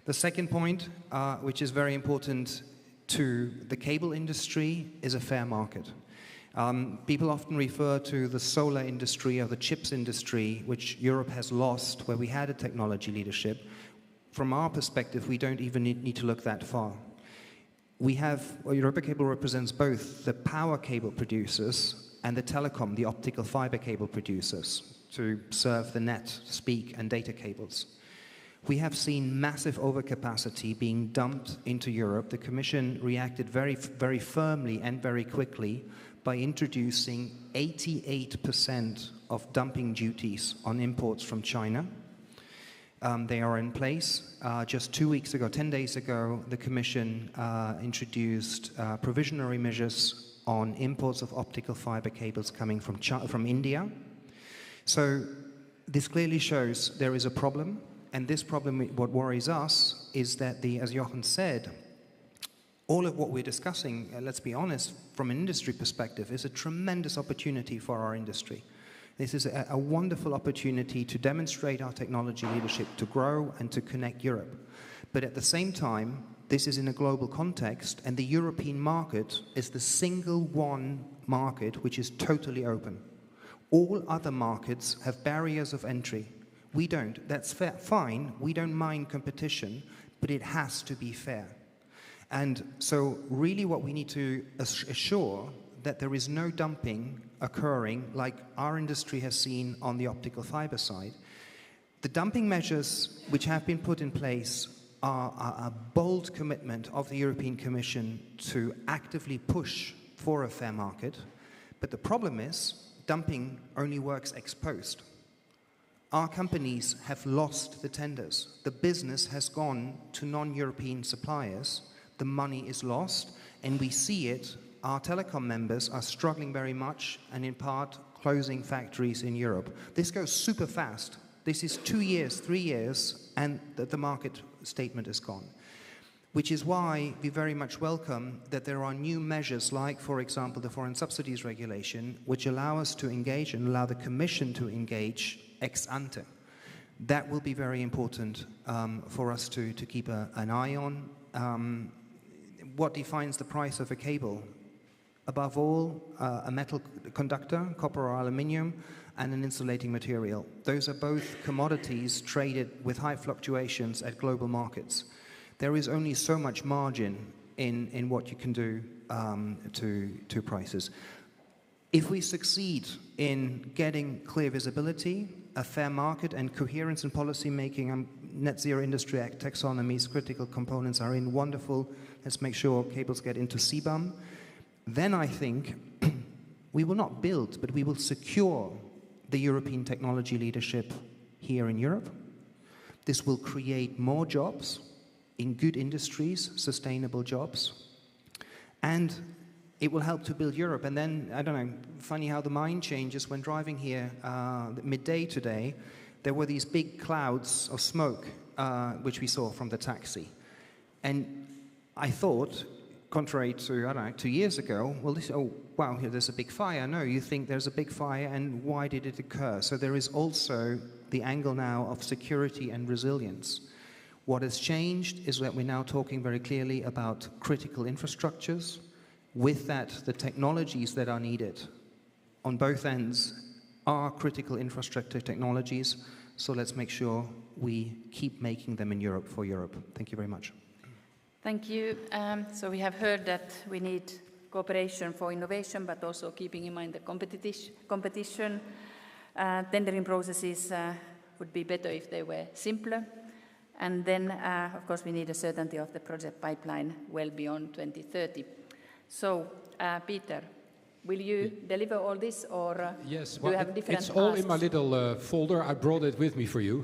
The second point, which is very important to the cable industry, is a fair market. People often refer to the solar industry or the chips industry, which Europe has lost, where we had a technology leadership. From our perspective, we don't even need to look that far. Europa Cable represents both the power cable producers and the telecom, the optical fiber cable producers, to serve the net, speak, and data cables. We have seen massive overcapacity being dumped into Europe. The Commission reacted very, very firmly and very quickly by introducing 88% of dumping duties on imports from China. They are in place. Just 2 weeks ago, 10 days ago, the Commission introduced provisionary measures on imports of optical fiber cables coming from India. So this clearly shows there is a problem. And this problem, what worries us, is that as Jochen said, all of what we're discussing, let's be honest, from an industry perspective, is a tremendous opportunity for our industry. This is a wonderful opportunity to demonstrate our technology leadership, to grow and to connect Europe. But at the same time, This is in a global context, and the European market is the single one market which is totally open. All other markets have barriers of entry. We don't. That's fine. We don't mind competition, but it has to be fair. And so really what we need to assure that there is no dumping occurring like our industry has seen on the optical fiber side. The dumping measures which have been put in place are a bold commitment of the European Commission to actively push for a fair market. But the problem is dumping only works ex post. Our companies have lost the tenders. The business has gone to non-European suppliers. The money is lost, and we see it. Our telecom members are struggling very much and in part closing factories in Europe. This goes super fast. This is 2 years, 3 years, and the market statement is gone. Which is why we very much welcome that there are new measures like, for example, the foreign subsidies regulation, which allow us to engage and allow the Commission to engage ex ante. That will be very important for us to keep an eye on. What defines the price of a cable? Above all, a metal conductor, copper or aluminium, and an insulating material. Those are both commodities traded with high fluctuations at global markets. There is only so much margin in what you can do to prices. If we succeed in getting clear visibility, a fair market and coherence in policy making, Net Zero Industry Act taxonomies, critical components are in, wonderful. Let's make sure cables get into CBAM. Then I think we will not build, but we will secure the European technology leadership here in Europe. This will create more jobs in good industries, sustainable jobs, and it will help to build Europe. And then, I don't know, funny how the mind changes. When driving here midday today, there were these big clouds of smoke, which we saw from the taxi. And I thought, contrary to, I don't know, 2 years ago, well, oh, wow, here there's a big fire. No, you think there's a big fire, and why did it occur? So there is also the angle now of security and resilience. What has changed is that we're now talking very clearly about critical infrastructures. With that, the technologies that are needed on both ends are critical infrastructure technologies. So let's make sure we keep making them in Europe for Europe. Thank you very much. Thank you. So we have heard that we need cooperation for innovation, but also keeping in mind the competition. Tendering processes would be better if they were simpler. And then, of course, we need a certainty of the project pipeline well beyond 2030. So, Peter, will you deliver all this, or yes, do you have different it's all tasks? in my little folder. I brought it with me for you.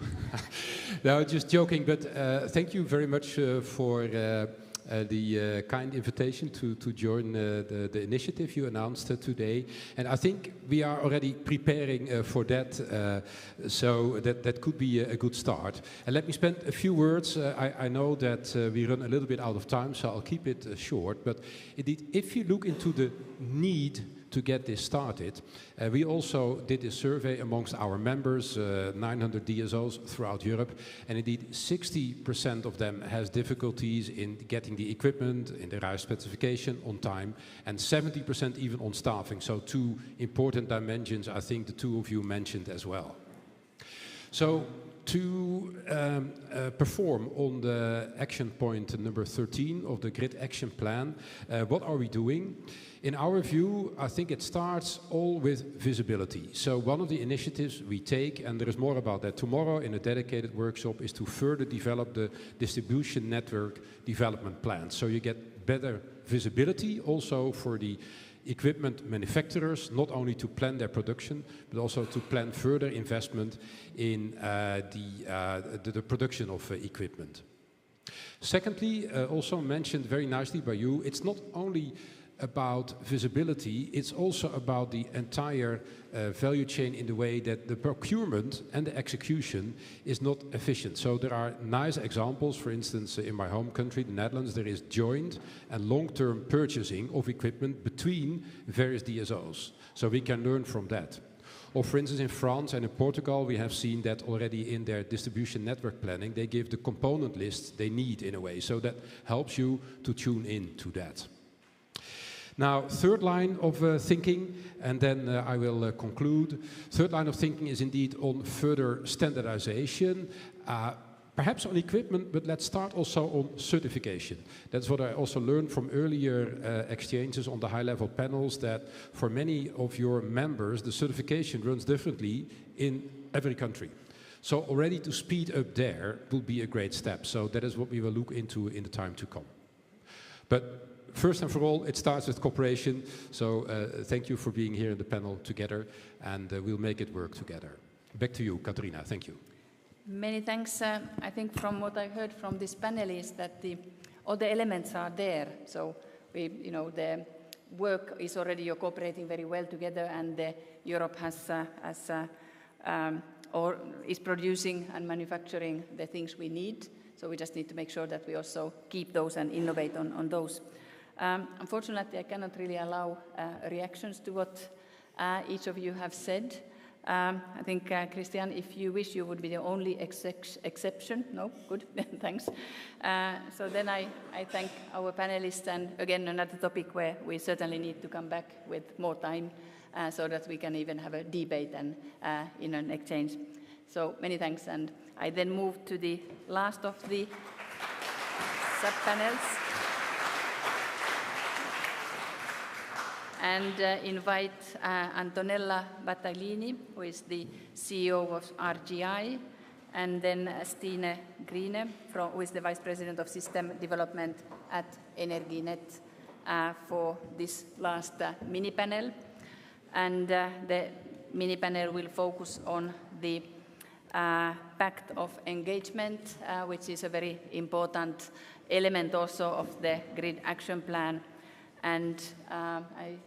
No, just joking, but thank you very much for the kind invitation to join the initiative you announced today. And I think we are already preparing for that, so that could be a good start. And let me spend a few words. I know that we run a little bit out of time, so I'll keep it short. But indeed, if you look into the need to get this started, we also did a survey amongst our members, 900 DSOs throughout Europe, and indeed 60% of them has difficulties in getting the equipment in the right specification on time, and 70% even on staffing. So two important dimensions I think the two of you mentioned as well. So to perform on the action point number 13 of the Grid Action Plan, what are we doing? In our view, I think it starts all with visibility. So one of the initiatives we take, and there is more about that tomorrow in a dedicated workshop, is to further develop the distribution network development plan. So you get better visibility also for the equipment manufacturers, not only to plan their production, but also to plan further investment in the production of equipment. Secondly, also mentioned very nicely by you, it's not only about visibility, it's also about the entire value chain in the way that the procurement and the execution is not efficient. So there are nice examples, for instance, in my home country, the Netherlands, there is joint and long-term purchasing of equipment between various DSOs. So we can learn from that. Or for instance, in France and in Portugal, we have seen that already in their distribution network planning, they give the component list they need in a way. So that helps you to tune in to that. Now, third line of thinking, and then I will conclude. Third line of thinking is indeed on further standardization, perhaps on equipment, but let's start also on certification. That's what I also learned from earlier exchanges on the high-level panels, that for many of your members, the certification runs differently in every country. So already to speed up there will be a great step. So that is what we will look into in the time to come. But first and for all, it starts with cooperation. So thank you for being here in the panel together, and we'll make it work together. Back to you, Katarina. Thank you. Many thanks. I think from what I heard from this panel is that all the elements are there. So the work is already cooperating very well together, and Europe or is producing and manufacturing the things we need. So we just need to make sure that we also keep those and innovate on those. Unfortunately, I cannot really allow reactions to what each of you have said. I think, Christian, if you wish, you would be the only exception. No? Good. Thanks. So then I thank our panelists, and again, another topic where we certainly need to come back with more time so that we can even have a debate and in an exchange. So many thanks, and I then move to the last of the sub-panels and invite Antonella Battaglini, who is the CEO of RGI, and then Stine Grine, who is the Vice President of System Development at Energinet, for this last mini-panel. And the mini-panel will focus on the Pact of Engagement, which is a very important element also of the Grid Action Plan. And I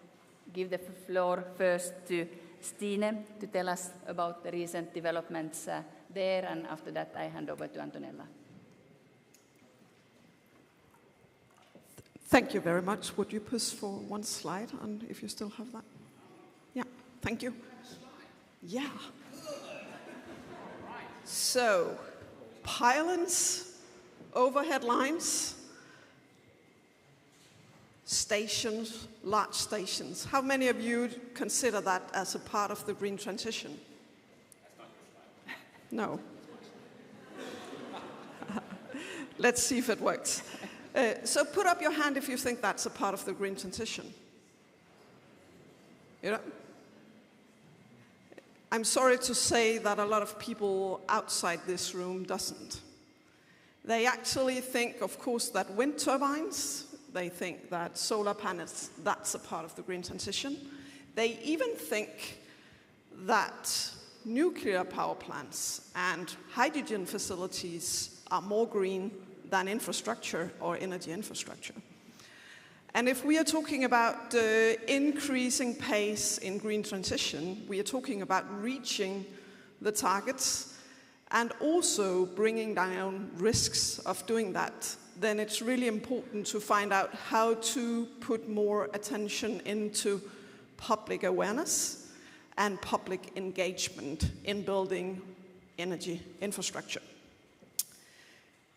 give the floor first to Stine to tell us about the recent developments there, and after that I hand over to Antonella. Thank you very much. Would you push for one slide, and if you still have that? Yeah, thank you. Yeah. So, pylons, overhead lines, stations, large stations. How many of you consider that as a part of the green transition? No. Let's see if it works. So put up your hand if you think that's a part of the green transition. You know? I'm sorry to say that a lot of people outside this room doesn't. They actually think, of course, that wind turbines, they think that solar panels, that's a part of the green transition. They even think that nuclear power plants and hydrogen facilities are more green than infrastructure or energy infrastructure. And if we are talking about increasing pace in green transition, we are talking about reaching the targets and also bringing down risks of doing that, then it's really important to find out how to put more attention into public awareness and public engagement in building energy infrastructure.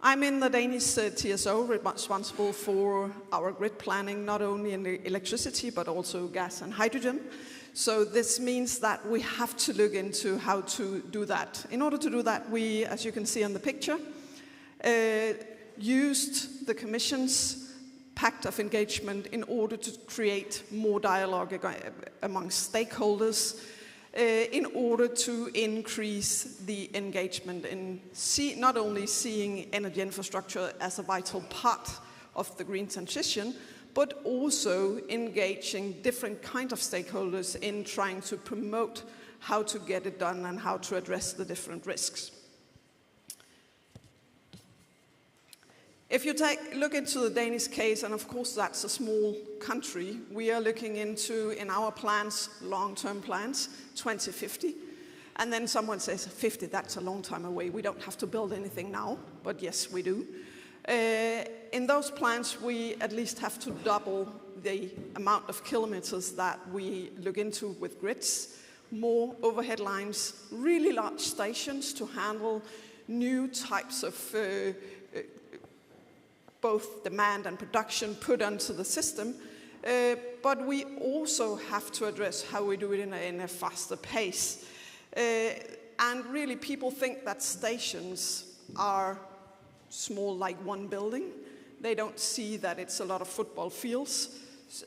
I'm in the Danish TSO, responsible for our grid planning, not only in the electricity, but also gas and hydrogen. So this means that we have to look into how to do that. In order to do that, we, as you can see on the picture, used the Commission's Pact of Engagement in order to create more dialogue amongst stakeholders, in order to increase the engagement in not only seeing energy infrastructure as a vital part of the green transition, but also engaging different kinds of stakeholders in trying to promote how to get it done and how to address the different risks. If you look into the Danish case, and of course that's a small country, we are looking into, in our plans, long-term plans, 2050. And then someone says, 50, that's a long time away. We don't have to build anything now, but yes, we do. In those plans, we at least have to double the amount of kilometers that we look into with grids. more overhead lines, really large stations to handle new types of both demand and production put onto the system. But we also have to address how we do it in a faster pace. And really, people think that stations are small, like one building. They don't see that it's a lot of football fields.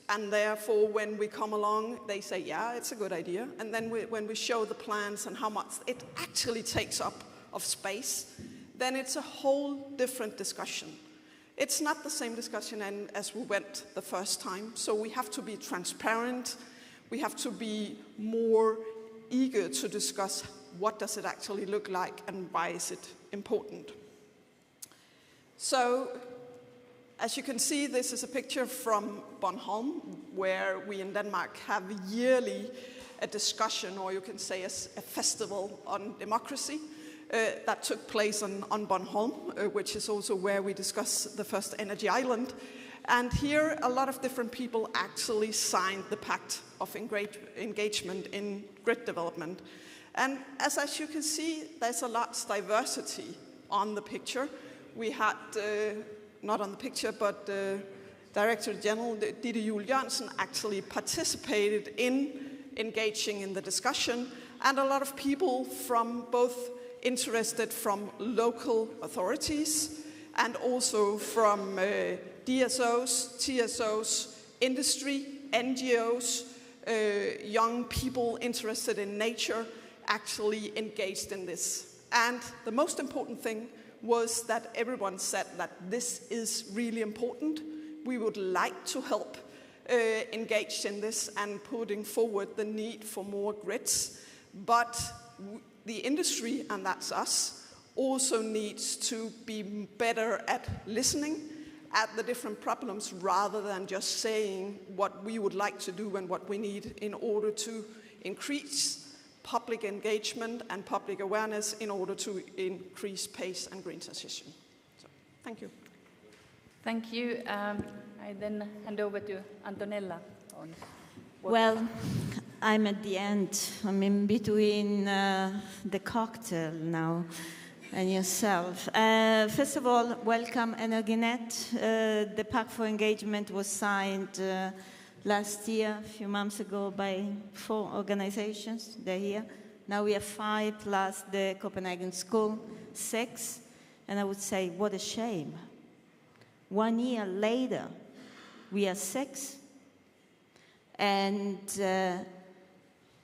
And therefore, when we come along, they say, yeah, it's a good idea. And then when we show the plans and how much it actually takes up of space, then it's a whole different discussion. It's not the same discussion as we went the first time. So we have to be transparent. We have to be more eager to discuss what does it actually look like and why is it important. So, as you can see, this is a picture from Bornholm, where we in Denmark have yearly a discussion, or you can say a festival on democracy that took place on Bornholm, which is also where we discuss the first energy island. And here, a lot of different people actually signed the Pact of Engagement in Grid Development. And as you can see, there's a lot of diversity on the picture. We had, not on the picture, but Director General Ditte Juel Jørgensen actually participated in engaging in the discussion, and a lot of people from both interested from local authorities and also from DSOs, TSOs, industry, NGOs, young people interested in nature actually engaged in this. And the most important thing was that everyone said that this is really important. We would like to help engage in this and putting forward the need for more grids. But the industry, and that's us, also needs to be better at listening at the different problems rather than just saying what we would like to do and what we need in order to increase public engagement and public awareness in order to increase pace and green transition. So, thank you. Thank you. I then hand over to Antonella. Well, I'm at the end. I'm in between the cocktail now and yourself. First of all, welcome Energinet. The Pact for Engagement was signed last year, a few months ago, by 4 organizations. They're here. Now we have 5 plus the Copenhagen School, 6. And I would say, what a shame. 1 year later, we are 6. And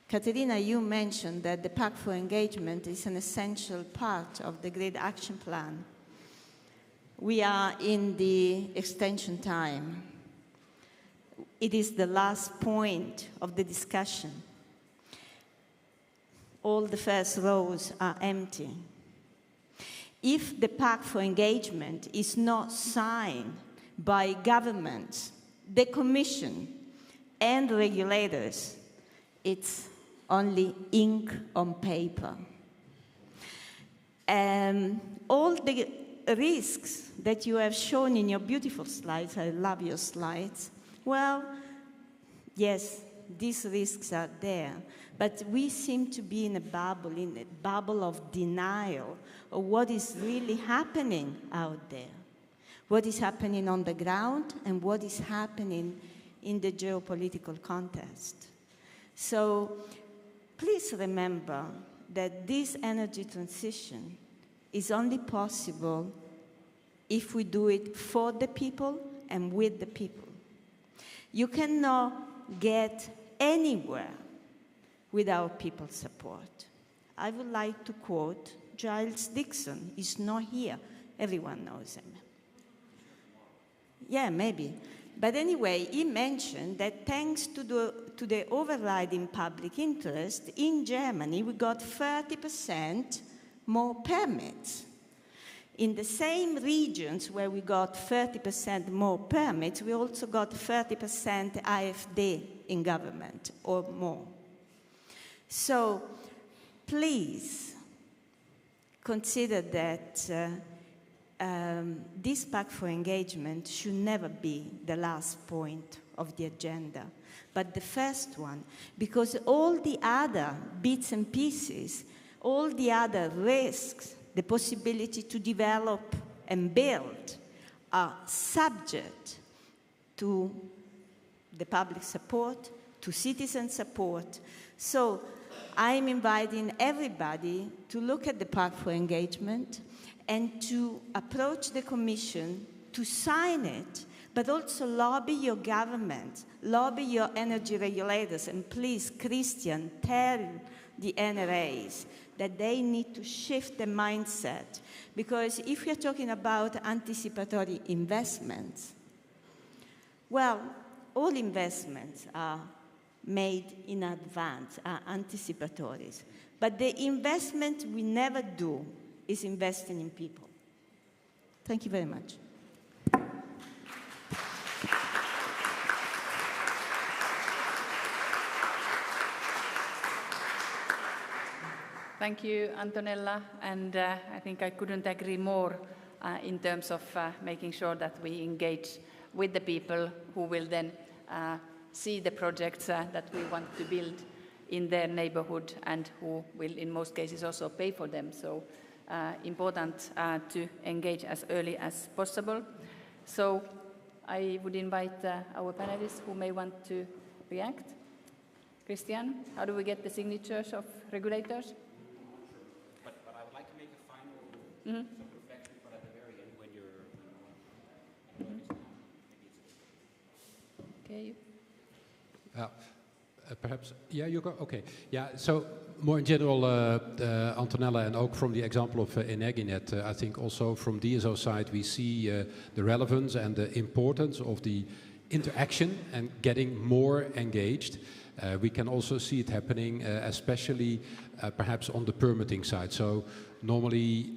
Katarina, you mentioned that the Pact for Engagement is an essential part of the Grid Action Plan. We are in the extension time. It is the last point of the discussion. All the first rows are empty. If the Pact for Engagement is not signed by governments, the Commission, and regulators, it's only ink on paper. All the risks that you have shown in your beautiful slides, I love your slides, well, yes, these risks are there, but we seem to be in a bubble of denial of what is really happening out there, what is happening on the ground and what is happening in the geopolitical context. So please remember that this energy transition is only possible if we do it for the people and with the people. You cannot get anywhere without people's support. I would like to quote Giles Dixon. He's not here. Everyone knows him. Yeah, maybe. But anyway, he mentioned that thanks to the overriding public interest, in Germany we got 30% more permits. In the same regions where we got 30% more permits, we also got 30% AfD in government or more. So please consider that this pact for engagement should never be the last point of the agenda, but the first one, because all the other bits and pieces, all the other risks, the possibility to develop and build are subject to the public support, to citizen support. So I'm inviting everybody to look at the pact for engagement and to approach the Commission to sign it, but also lobby your government, lobby your energy regulators, and please, Christian, tell the NRAs that they need to shift the mindset. Because if we're talking about anticipatory investments, well, all investments are made in advance, are anticipatories. But the investment we never do is investing in people. Thank you very much. Thank you, Antonella, and I think I couldn't agree more in terms of making sure that we engage with the people who will then see the projects that we want to build in their neighborhood and who will in most cases also pay for them. So important to engage as early as possible. So I would invite our panelists who may want to react. Christian, how do we get the signatures of regulators? But I would like to make a final sort of reflection, but at the very end when you're Okay. Perhaps, yeah, you go, okay. Yeah, so more in general, Antonella, and ook from the example of Energinet, I think also from DSO side we see the relevance and the importance of the interaction and getting more engaged. We can also see it happening, especially perhaps on the permitting side. So normally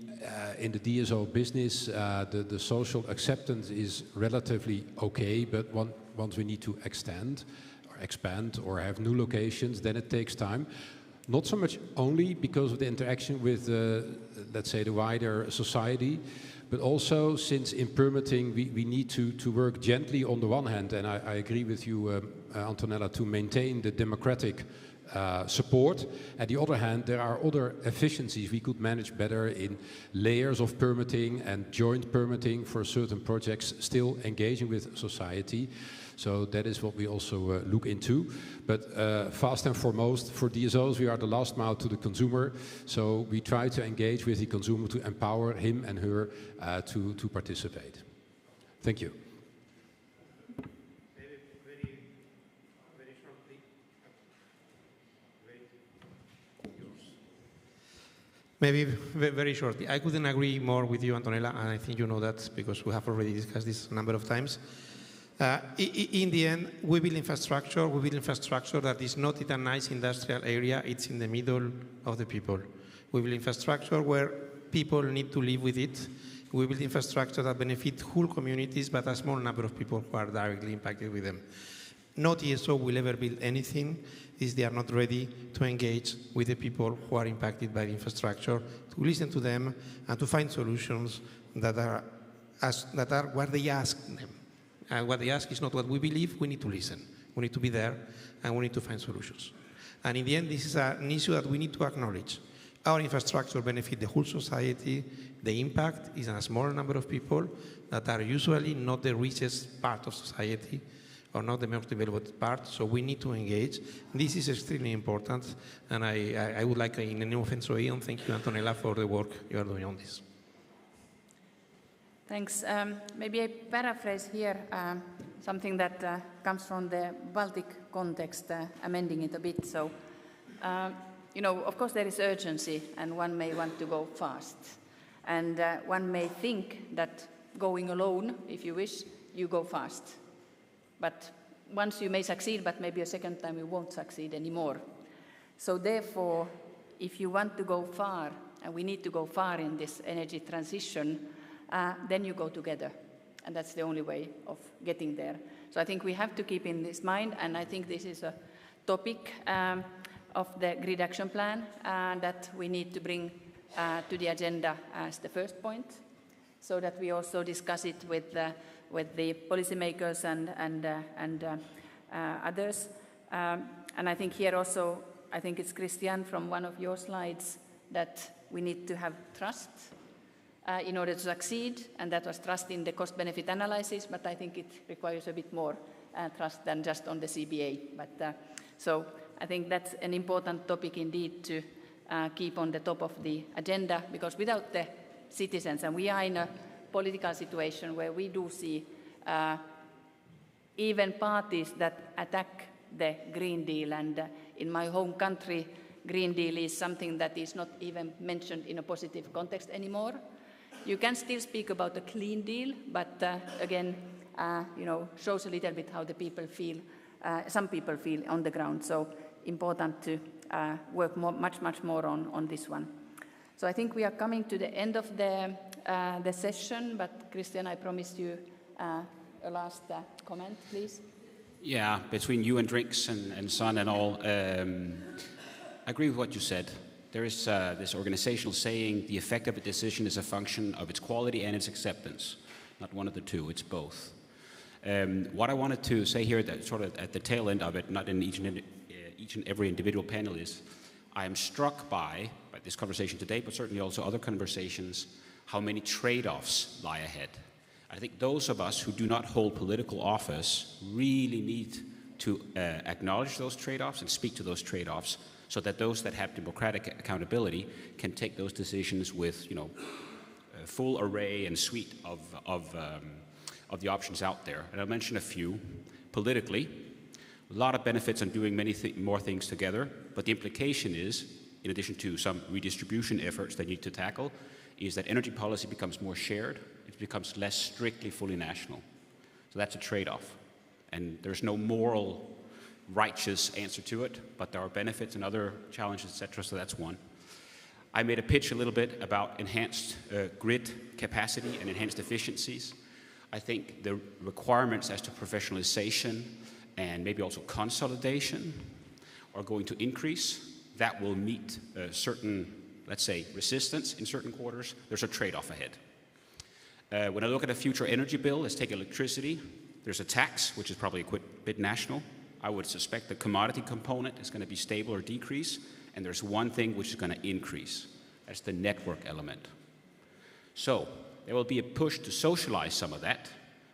in the DSO business, the social acceptance is relatively okay, but once we need to expand or have new locations, then it takes time. Not so much only because of the interaction with, let's say, the wider society, but also since in permitting we need to work gently on the one hand, and I agree with you, Antonella, to maintain the democratic support. At the other hand, there are other efficiencies we could manage better in layers of permitting and joint permitting for certain projects, still engaging with society. So that is what we also look into. But first and foremost, for DSOs, we are the last mile to the consumer. So we try to engage with the consumer to empower him and her to participate. Thank you. Maybe very shortly. I couldn't agree more with you, Antonella, and I think you know that because we have already discussed this a number of times. In the end, we build infrastructure that is not in a nice industrial area, it's in the middle of the people. We build infrastructure where people need to live with it. We build infrastructure that benefit whole communities, but a small number of people who are directly impacted with them. No TSO will ever build anything if they are not ready to engage with the people who are impacted by the infrastructure, to listen to them and to find solutions that are what they ask them. And what they ask is not what we believe, we need to listen. We need to be there and we need to find solutions. And in the end, this is an issue that we need to acknowledge. Our infrastructure benefits the whole society. The impact is on a small number of people that are usually not the richest part of society or not the most developed part, so we need to engage. This is extremely important, and I would like, in the name of ENTSO-E, and thank you, Antonella, for the work you are doing on this. Thanks. Maybe I paraphrase here something that comes from the Baltic context, amending it a bit. So, you know, of course there is urgency, and one may want to go fast. And one may think that going alone, if you wish, you go fast. But once you may succeed, but maybe a second time you won't succeed anymore. So therefore, if you want to go far, and we need to go far in this energy transition, then you go together. And that's the only way of getting there. So I think we have to keep in this mind, and I think this is a topic of the Grid Action Plan that we need to bring to the agenda as the first point. so that we also discuss it with the policymakers and others. And I think here also, I think it's Christian from one of your slides, that we need to have trust in order to succeed, and that was trust in the cost-benefit analysis, but I think it requires a bit more trust than just on the CBA. But so I think that's an important topic indeed to keep on the top of the agenda, because without the citizens, and we are in a political situation where we do see even parties that attack the Green Deal, and in my home country, Green Deal is something that is not even mentioned in a positive context anymore. You can still speak about a clean deal, but again, shows a little bit how the people feel, some people feel on the ground. So important to work much more on this one. So I think we are coming to the end of the session, but Christian, I promised you a last comment, please. Yeah, between you and drinks and sun and all, I agree with what you said. There is this organizational saying, the effect of a decision is a function of its quality and its acceptance. Not one of the two, it's both. What I wanted to say here, that sort of at the tail end of it, not in each and every individual panel, is I am struck by this conversation today, but certainly also other conversations, how many trade-offs lie ahead. I think those of us who do not hold political office really need to acknowledge those trade-offs and speak to those trade-offs, so that those that have democratic accountability can take those decisions with, a full array and suite of the options out there. And I'll mention a few. Politically, a lot of benefits on doing many more things together, but the implication is, in addition to some redistribution efforts that need to tackle, is that energy policy becomes more shared. It becomes less strictly fully national. So that's a trade-off. And there's no moral righteous answer to it, but there are benefits and other challenges, etc., so that's one. I made a pitch a little bit about enhanced grid capacity and enhanced efficiencies. I think the requirements as to professionalization and maybe also consolidation are going to increase. That will meet certain, let's say, resistance in certain quarters. There's a trade-off ahead. When I look at a future energy bill, let's take electricity. There's a tax, which is probably a bit national. I would suspect the commodity component is going to be stable or decrease, and there's one thing which is going to increase. That's the network element. So there will be a push to socialize some of that,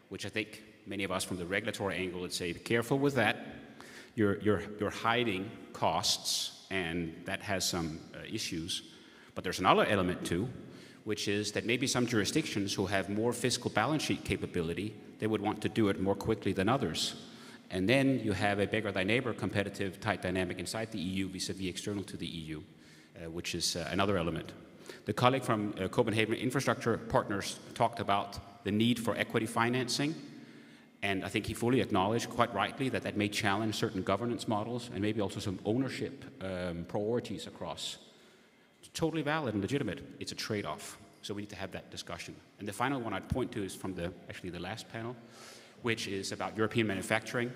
which I think many of us from the regulatory angle would say, be careful with that. You're hiding costs, and that has some issues. But there's another element too, which is that maybe some jurisdictions who have more fiscal balance sheet capability, they would want to do it more quickly than others. And then you have a bigger than neighbor competitive type dynamic inside the EU vis-a-vis external to the EU, which is another element. The colleague from Copenhagen Infrastructure Partners talked about the need for equity financing, and I think he fully acknowledged, quite rightly, that that may challenge certain governance models and maybe also some ownership priorities across. It's totally valid and legitimate. It's a trade-off, so we need to have that discussion. And the final one I'd point to is from actually the last panel, which is about European manufacturing.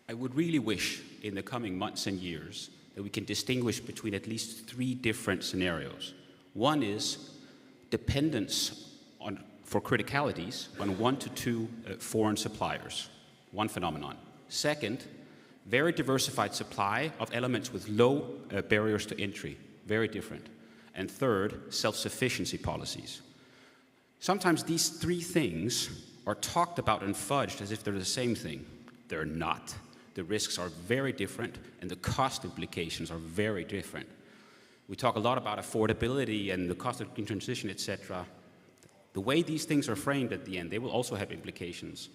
I would really wish in the coming months and years that we can distinguish between at least 3 different scenarios. One is dependence for criticalities on 1 to 2 foreign suppliers, one phenomenon. Second, very diversified supply of elements with low barriers to entry, very different. And third, self-sufficiency policies. Sometimes these 3 things are talked about and fudged as if they're the same thing. They're not. The risks are very different, and the cost implications are very different. We talk a lot about affordability and the cost of green transition, etc. The way these things are framed at the end, they will also have implications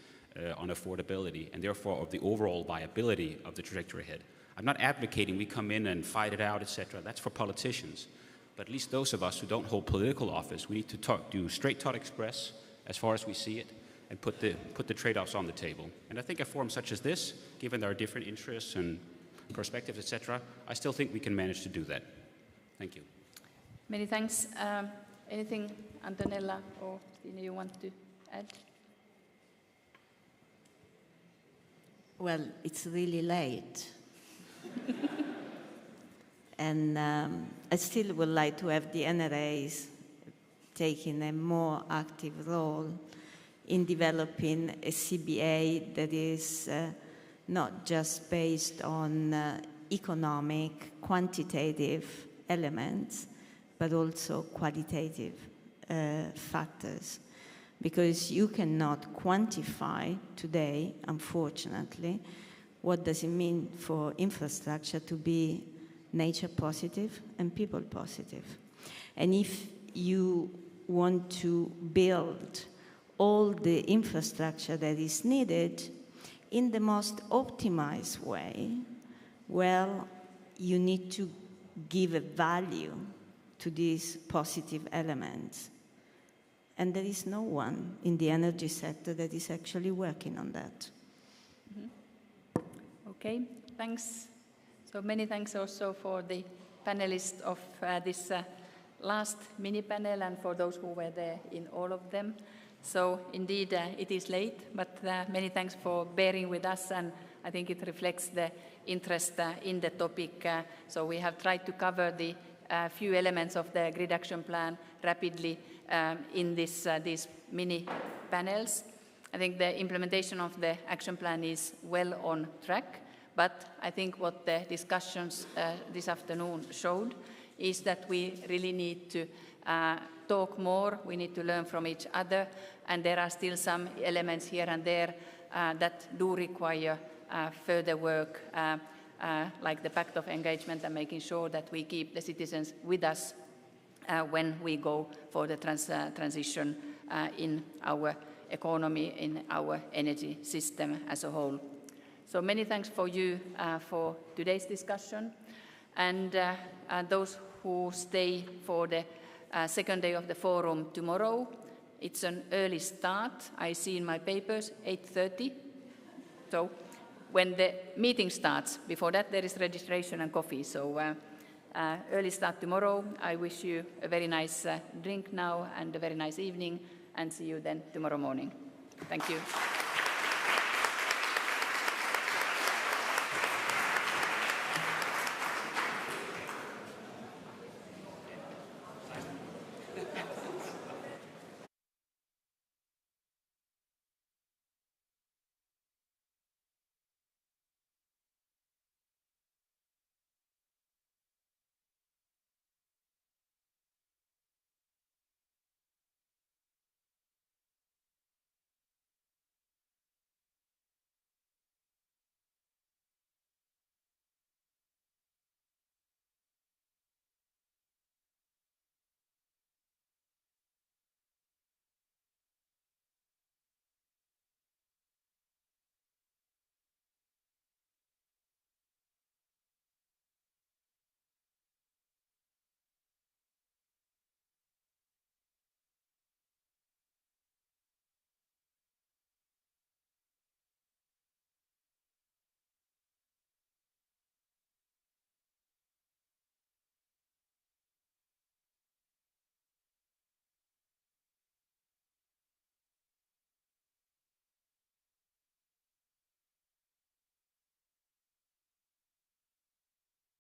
on affordability, and therefore of the overall viability of the trajectory ahead. I'm not advocating we come in and fight it out, etc. That's for politicians. But at least those of us who don't hold political office, we need to do straight talk express as far as we see it, and put the trade-offs on the table. And I think a forum such as this, given our different interests and perspectives, etc., I still think we can manage to do that. Thank you. Many thanks. Anything, Antonella or Stine, you want to add? Well, it's really late. And I still would like to have the NRAs taking a more active role in developing a CBA that is not just based on economic, quantitative elements, but also qualitative factors. Because you cannot quantify today, unfortunately, what does it mean for infrastructure to be nature positive and people positive. And if you want to build all the infrastructure that is needed in the most optimized way, well, you need to give a value to these positive elements. And there is no one in the energy sector that is actually working on that. Okay, thanks. So many thanks also for the panelists of this last mini panel and for those who were there in all of them. So indeed, it is late, but many thanks for bearing with us, and I think it reflects the interest in the topic. So we have tried to cover the few elements of the grid action plan rapidly in these mini panels. I think the implementation of the action plan is well on track, but I think what the discussions this afternoon showed is that we really need to talk more, we need to learn from each other, and there are still some elements here and there that do require further work, like the Pact of Engagement and making sure that we keep the citizens with us when we go for the transition in our economy, in our energy system as a whole. So many thanks for you for today's discussion, and those who stay for the second day of the forum tomorrow. It's an early start. I see in my papers 8:30. So when the meeting starts, before that there is registration and coffee. So early start tomorrow. I wish you a very nice drink now and a very nice evening, and see you then tomorrow morning. Thank you.